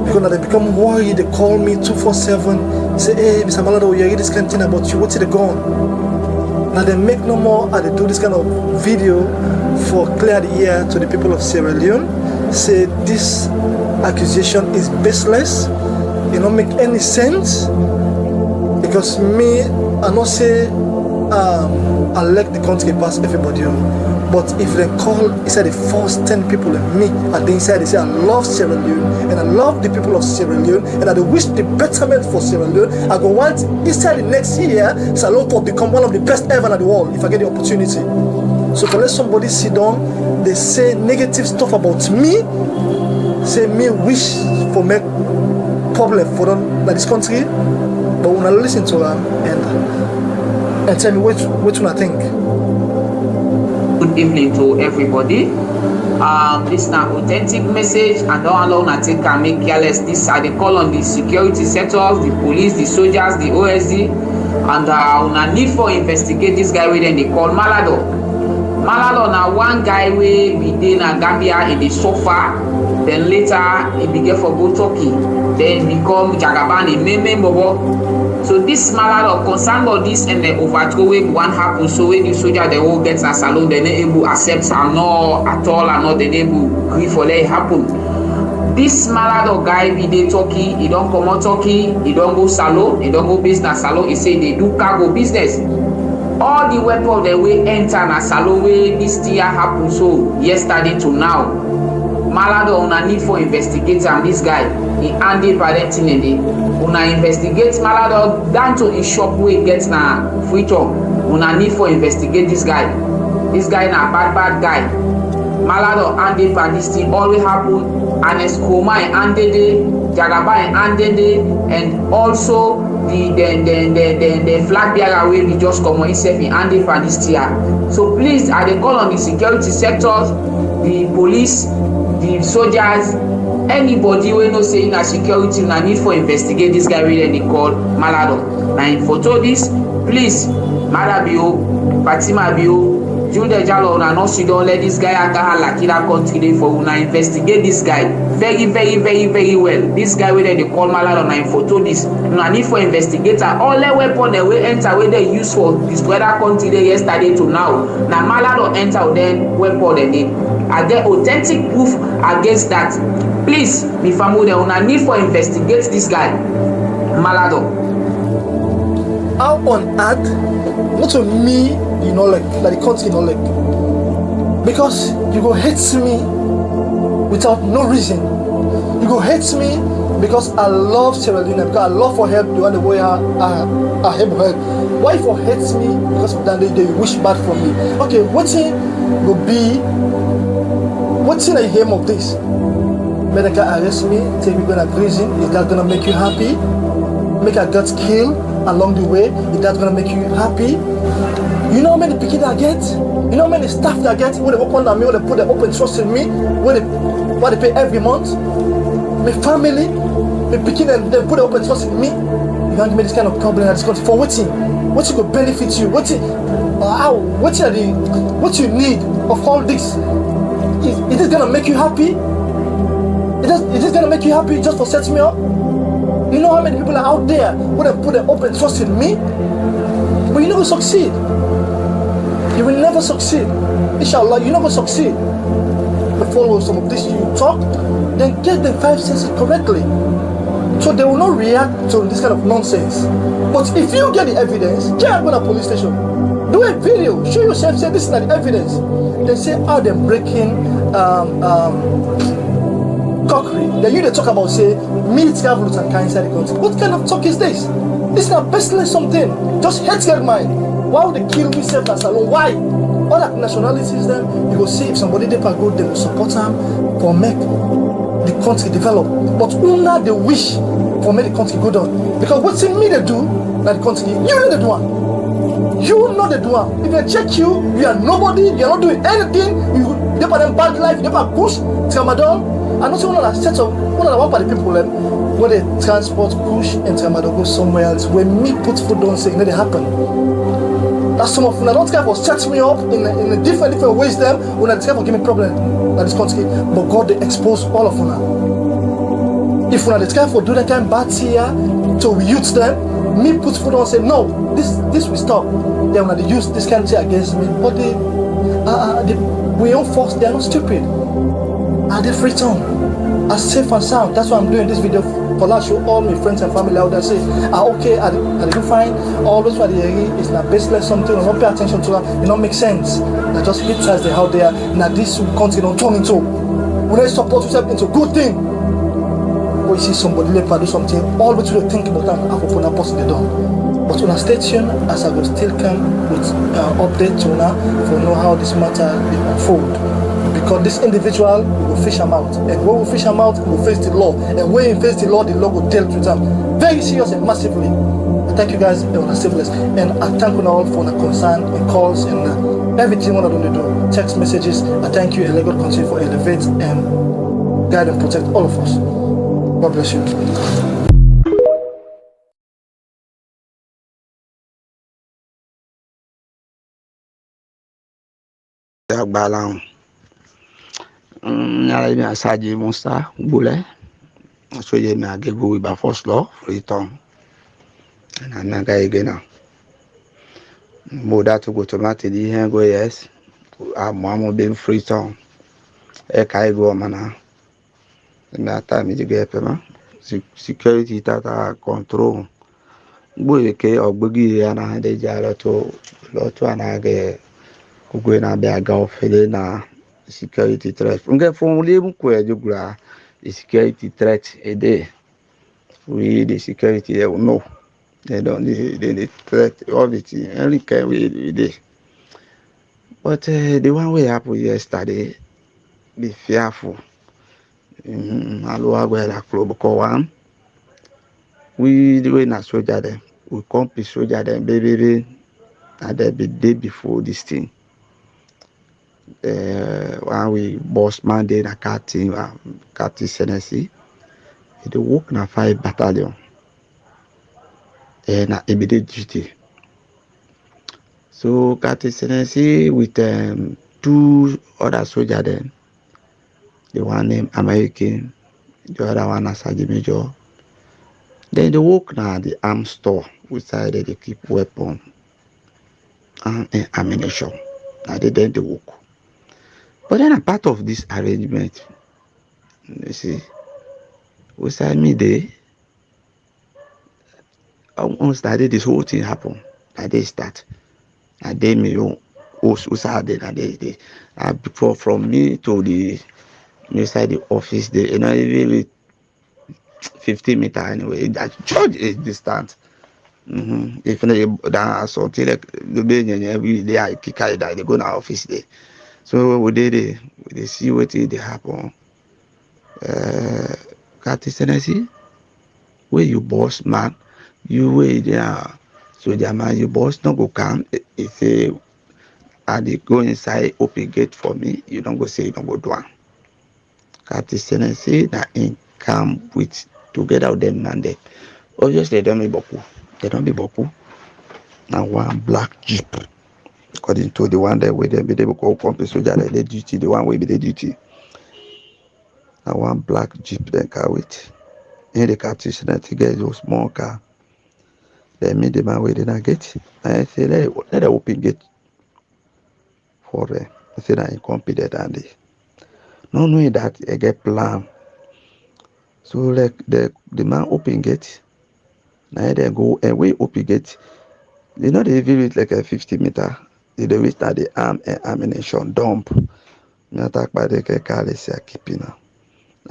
Because they become worried, they call me 247, say, hey, Mr. Malado, you hear this kind of thing about you, what's it gone? Now they make no more and they do this kind of video for clear the air to the people of Sierra Leone. Say this accusation is baseless. It don't make any sense. Because me, I not say elect the country past everybody. But if they call inside the first 10 people and me at the inside, they say I love Sierra Leone and I love the people of Sierra Leone and I wish the betterment for Sierra Leone. I go want inside the next year Salone to become one of the best ever in the world if I get the opportunity. So to let somebody sit down, they say negative stuff about me, say me wish for make problem for them in this country, but when I listen to them and tell me which one I think. Good evening to everybody. This is an authentic message and don't allow una take and make careless. This I dey call on the security sectors, the police, the soldiers, the OSD, and una need for investigate this guy wey dem dey call Malado. Malado na one guy wey be dey na Gambia in the suffer, then later he begin for go Turkey, then become Jagaban in main bobo. So this Malado concern about this and the overthrow wey one happen. So when the soldier they all get a Salone, they not able accept am no at all and not they able agree for let it happen. This Malado guy be dey Turkey, he don't come out Turkey, he don't go Salone, he don't go business Salone. He say they do cargo business. All the weapons they will enter na Salone wey this year happen. So yesterday to now, Malado una need for investigate am. This guy he handle parenting in the una investigate Malado down to his shop wey get na freedom. Una need for investigate this guy. This guy na bad guy. Malado handle for this thing always happen. And Escoma handle the Jagaba handle the and also the flag bearer wey be just come on himself in handle for this year. So please I dey call on the security sectors, the police, the soldiers, anybody wey know say na security na need for investigate this guy wey dem dey call Malado. Na in photo this, please Madabio, Fatima Bio, Jude Jalo, una no sit down let this guy Agahala Kila country dey for una investigate this guy very well. This guy wey dem dey call Malado na in photo this, una need for investigate all the weapon dem wey enter wey dem use for destroy that country dey yesterday to now. Na Malado enter then weapon dem dey. I get authentic proof against that. Please, me family, una need for investigate this guy, Malado. How on earth, not to me, like the country, because you go hate me without no reason. You go hate me because I love Sierra Leone, because I love for help the way I help. Why for hate me because of that they wish bad for me? Okay, what's it will be? What's in the aim of this? Medical arrest me, take me to prison. Is that gonna make you happy? Make a gut kill along the way. Is that gonna make you happy? You know how many people I get? You know how many staff I get? When they work on me, when they put their open trust in me, what they pay every month? My family, my people, and they put their open trust in me. You don't make this kind of problem in this country for waiting. What you could benefit you? What you need of all this? Is this gonna make you happy? Is this gonna make you happy just for setting me up? You know how many people are out there who have put their open trust in me? But you never succeed. You will never succeed. Inshallah, you never succeed. But follow some of this you talk, then get the 5 senses correctly. So they will not react to this kind of nonsense. But if you get the evidence, get go to police station. Do a video, show yourself, say this is not the evidence. They say how they're breaking cockery. Then you they talk about say military roots and kind inside the country. What kind of talk is this? This is not basically something. Just hate your mind. Why would they kill me self as alone? Why? Other nationalities then you go see if somebody they are good, they will support them for make the country develop. But una the wish for make the country go down. Because what's in me they do that the country, you know the do one. You know the do one. If they check you, you are nobody, you are not doing anything, you never them bad life, you never push, tramadol. And also one of the set of one of the people where they transport, push and tramadol go somewhere else. When me put food on say, it never happen. That's some of them don't care for set me up in a different ways them when they try for give me problem in this country. But God they expose all of them. If when they try for do that kind of bad here to youth them, me put food on say no, this will stop. Then when they use this kind of thing against me, but we all force they are not stupid. Are they free tongue? Are safe and sound. That's why I'm doing this video Kola show all my friends and family out there say, okay, I didn't find always for the area is not baseless something, or not pay attention to that, it don't make sense. That just hit us they out there, now this country don't turn into. When they support yourself into good thing, or you see somebody later do something, all what you think about that, I hope when I post it done. But on a stay tuned as I will still come with updates to now for know how this matter will unfold. Because this individual will fish him out, and when we fish him out, we will face the law, and when we face the law will deal with them very serious and massively. I thank you guys on a civil and I thank you all for the concern and calls and everything what I'm going to do. Text messages. I thank you, Legal Council, for elevate and guide and protect all of us. God bless you. Nyala mi asaji Musa Bule. So ye me agego iba first law return. And I'm not going again. Moda to go to Matty here go yes. I'm being free town. E kai go mana. Na time you get pema. Security tata control. Boy ke ogbogi ya na de jalo to anage kugwe na be aga ofele na security threat. Nge fon le mu ko ejugura the security threat a day. We the security they will know. They don't they threat all the thing. Every kind we dey. But the one way happen yesterday, be fearful. Alo agwa la club ko one. We the way na soldier them. We come be soldier them baby. And the day before this thing. When we boss man dey na Kati Senesi. They work na 5 battalion. Na immediate duty. So Kati Senesi with 2 other soldiers then. The one named American, the other one as Sergeant Major. Then they work now the arms store, which side they keep weapon and ammunition. Now they work. But then a part of this arrangement, you see, we say me there, once that this whole thing happen, that they start, and they me also started, and they before from me to the inside the office, they really 50 meters anyway. That church is distant. If they down something like the building every day, I kick out that they go to office there. So we they see what they happen. Kati Senesi, where you boss man, you wait there. So the man you boss don't go come. If they go inside open gate for me, you don't go say you don't go do one. Kati Senesi that in come with together with them and they obviously they don't be boku. They don't be boku. Now one black jeep. According to the one that way they be able to company soldier the duty, the one way be the duty. Now one black jeep then car with. In the car to get those small car. They made the man where they not get. I say let the open gate for them. I say that incompetent and they. Not knowing that I get plan. So like the man open gate. Now they go and we open gate. You know they view it like a 50 meter. They reach that the arm and ammunition dump. Me attack by the car they say keeping now.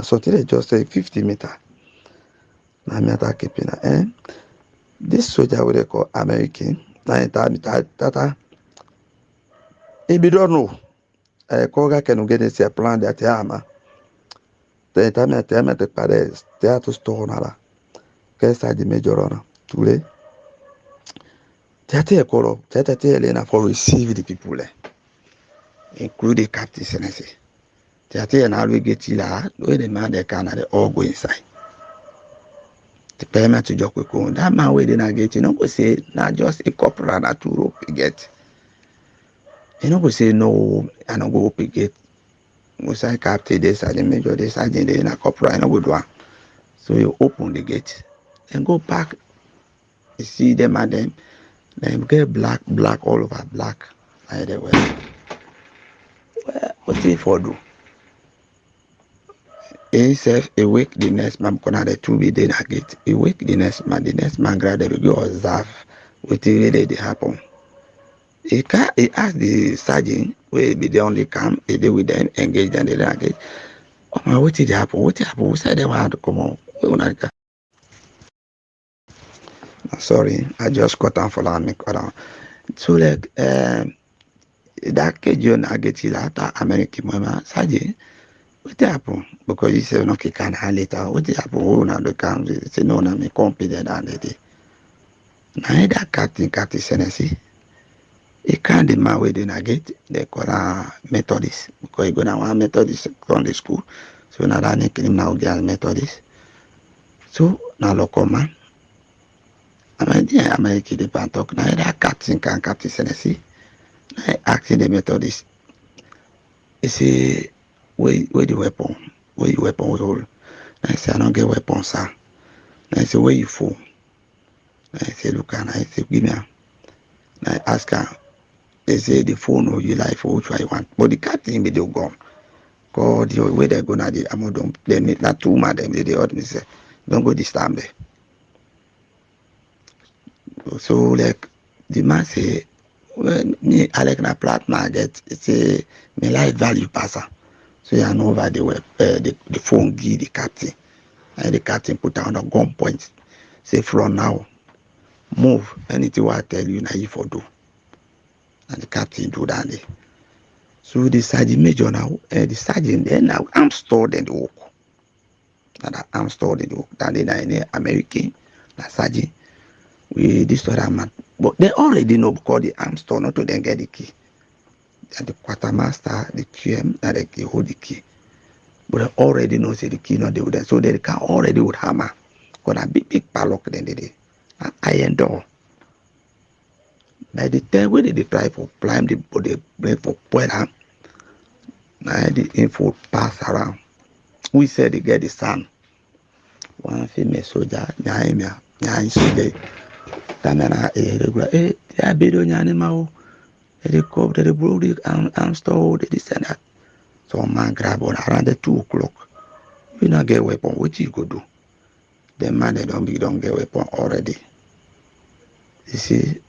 So they just say 50 meter. Now me attack keeping now. And this soldier what they call American. Now that if you don't know, Koga can get this plan that armor. The time I tell me the pares, they have to store on Kesa the major honor. Tule. They call up. They tell for receive the people, including Captain Senesi. They now we get here. Where the man they can they all go inside. The payment to Joko. That man where they not get, you know, go say not just a corporal and 2 rope get. You know, go say no, I don't go up get. We say captain this and the major this and then a corporal and a good one. So you open the gate and go back. You see them and them get black all over black. Like they were. Well, what do you for do? himself a week the next man because the two be then get a week the next man grad they go observe what really they happen. He ask the sergeant where be the only come they with them engage and they don't engage. Oh my, what did happen? What happened? Who said they want to come on? Sorry, I just cut down for that. Cut down. So like that John I get you later American mama sergeant. What happened? Because he said no can later. What happened? Who now the comes? He said no, me competent and they. Now that Captain Senesi. He can't the man where they get they call a Methodist because he go now one Methodist Sunday school. So now that make him now get Methodist. So now local man. I mean, yeah, I the pan talk now that Captain Senesi. I asking the Methodist. He say, where the weapon? Where your weapon we hold? I say, I don't get weapon, sir. I say, where you for? I say, look, and I say, give me a. I ask her, they say the phone or you like for which one you want. But the captain be the gone. Cause the way they're gonna the amount they need that two man them they ought me say, don't go this time there. So like the man say, well, me I like na partner get say me like value passer. So you know over the phone give the captain. And the captain put down a gun point. Say from now, move. Anything what I tell you now you for do. And the captain do that. So the sergeant major now, the sergeant then now I'm stored in the work. And I'm stored in the work. That they are American, the sergeant. We this other man. But they already know because the arm store not to then get the key. And the quartermaster, the QM, and they hold the key. But they already know say the key not there with them. So they can already with hammer. Because a big padlock then they an iron door. By the time when they try for climb the body for point now the info pass around. We said they get the sun. One female soldier, Nyaimia soldier. Tamana regular they are bedo nyanima they cover the brody and store they send that. So man grab on around the 2 o'clock. You not get weapon, what you go do? The man they don't get weapon already. You see,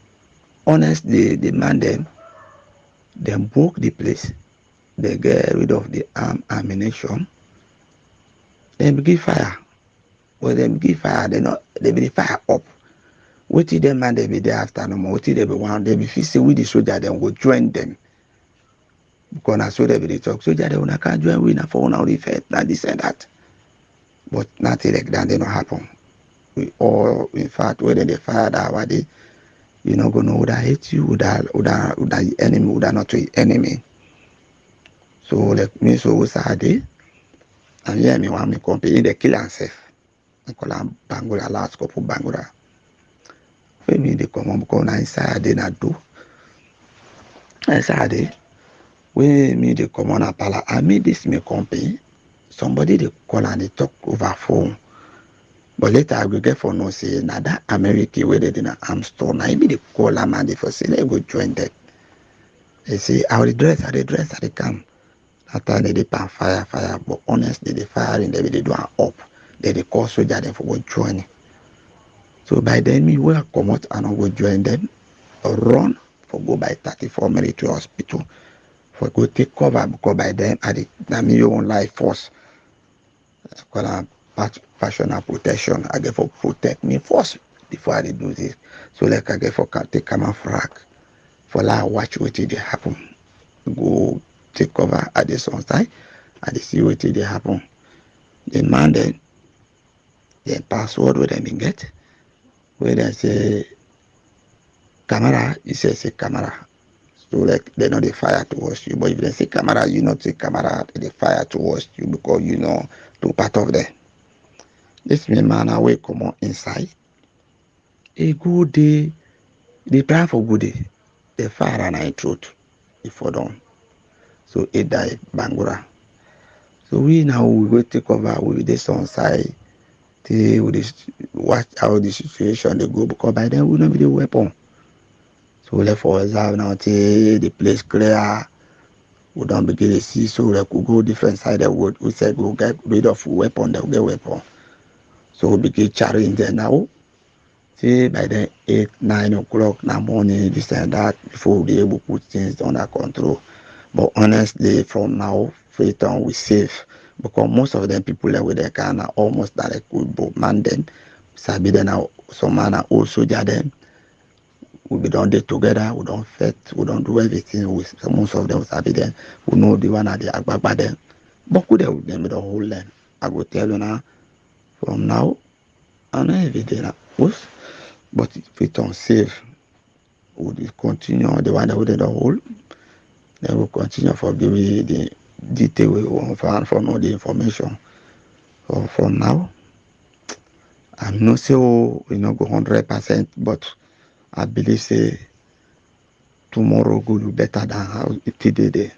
honest the man them broke the place. They get rid of the ammunition. They begin fire. When they begin fire, they be fire up. What did them man they be there after no more? What did they be one? They be fixing with the soldier, then go join them. Because I saw they be talk. Soldier they wanna can't join we na for now effect, that this and that. But nothing like that they don't happen. We all in fact whether they fire that way, they you not gonna know who that hate you, who that enemy, who that not your enemy. So like me so what's day? And yeah, me want me company they kill themselves. I call them Bangura last couple Bangura. When me they come on because inside they not do. Inside they when me they come on a pala, I made this me company. Somebody they call and they talk over phone. But later I will get for no say now that American where they didn't arm store. Now maybe they call them and they for say let go join them. They say I will dress, I come. After they pan fire, but honestly they fire and they do an up. They call soldier them for go join. So by then me will come out and I will join them, run for go by 34 military hospital for go take cover because by then I did me own life force. I call them personal protection. I get for protect me first before I do this. So like I get for take camouflage for like watch what they happen. Go take cover at the sunset and they see what they happen. The man then the password where they get where they say camera, you say camera. So like they know they fire towards you. But if they say camera, you not say camera, they fire towards you because you know two part of them. This man away come on inside. A good day, they plan for good day. They fire and I throat before dawn. So it die Bangura. So we now we go take over with this on side. We watch how the situation they go because by then we don't be the weapon. So we left for example now till the place clear. We don't begin to see, so we could go different side of the road. We said we'll get rid of weapon, they'll get weapon. So we begin charging there now. See, by the 8, 9 o'clock in the morning, this and that, before we be able to put things under control. But honestly, from now, Freetown, we safe. Because most of them people that with their car are almost like good both man them. Sabi them now, some man are old soldier them. We be done day together, we don't fight, we don't do everything with most of them sabi them. We know the one at the Agbagba them. But could they them the whole land? I go tell you now, from now, I know every day now. But if it unsafe, we will continue the one that we did the whole. Then we'll continue for giving the detail we want from all the information. So for now, I'm not say we not go 100%, but I believe say tomorrow will be better than how it did today.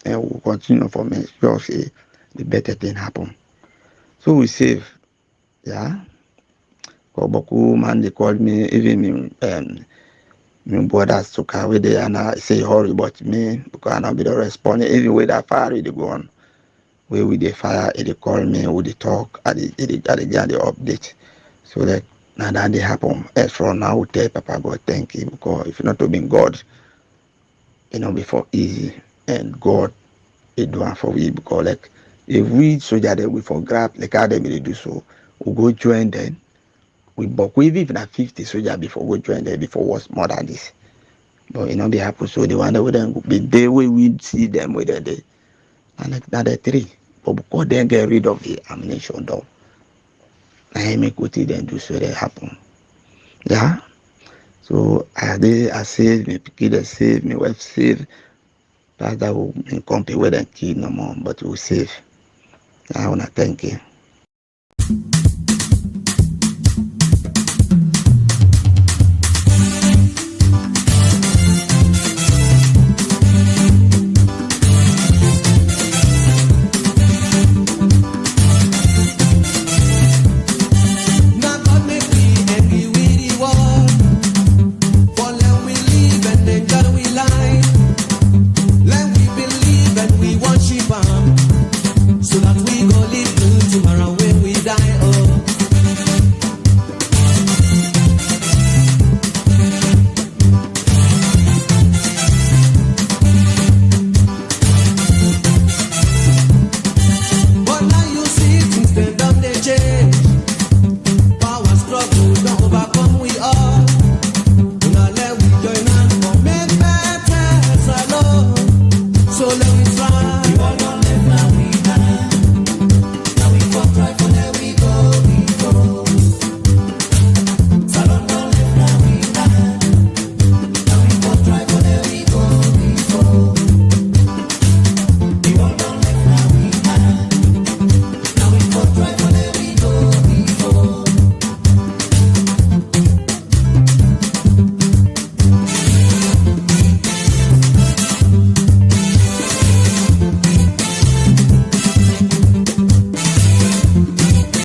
And we'll continue for me sure say the better thing happen. So we save, yeah. Koboku man they called me, even me my brothers to carry there and I say hurry, but me because I not be the responding even way that far they go on. Where we the fire, they call me, we they talk, at the update. So like now that they happen. As from now, we tell Papa God thank you because if not to be God, before easy and God it do it for we because like if we soldier that we for grab like how they do so, we go join them. We buck we even at 50 soldier before we join them before was more than this. But be happen so the one that would then be there we see them with the and like that the 3. But because they get rid of the ammunition though. I make what then do so that happen. Yeah. So I save me pikin save me wife save. That will compare with them kill no more, but we save. I wanna thank you.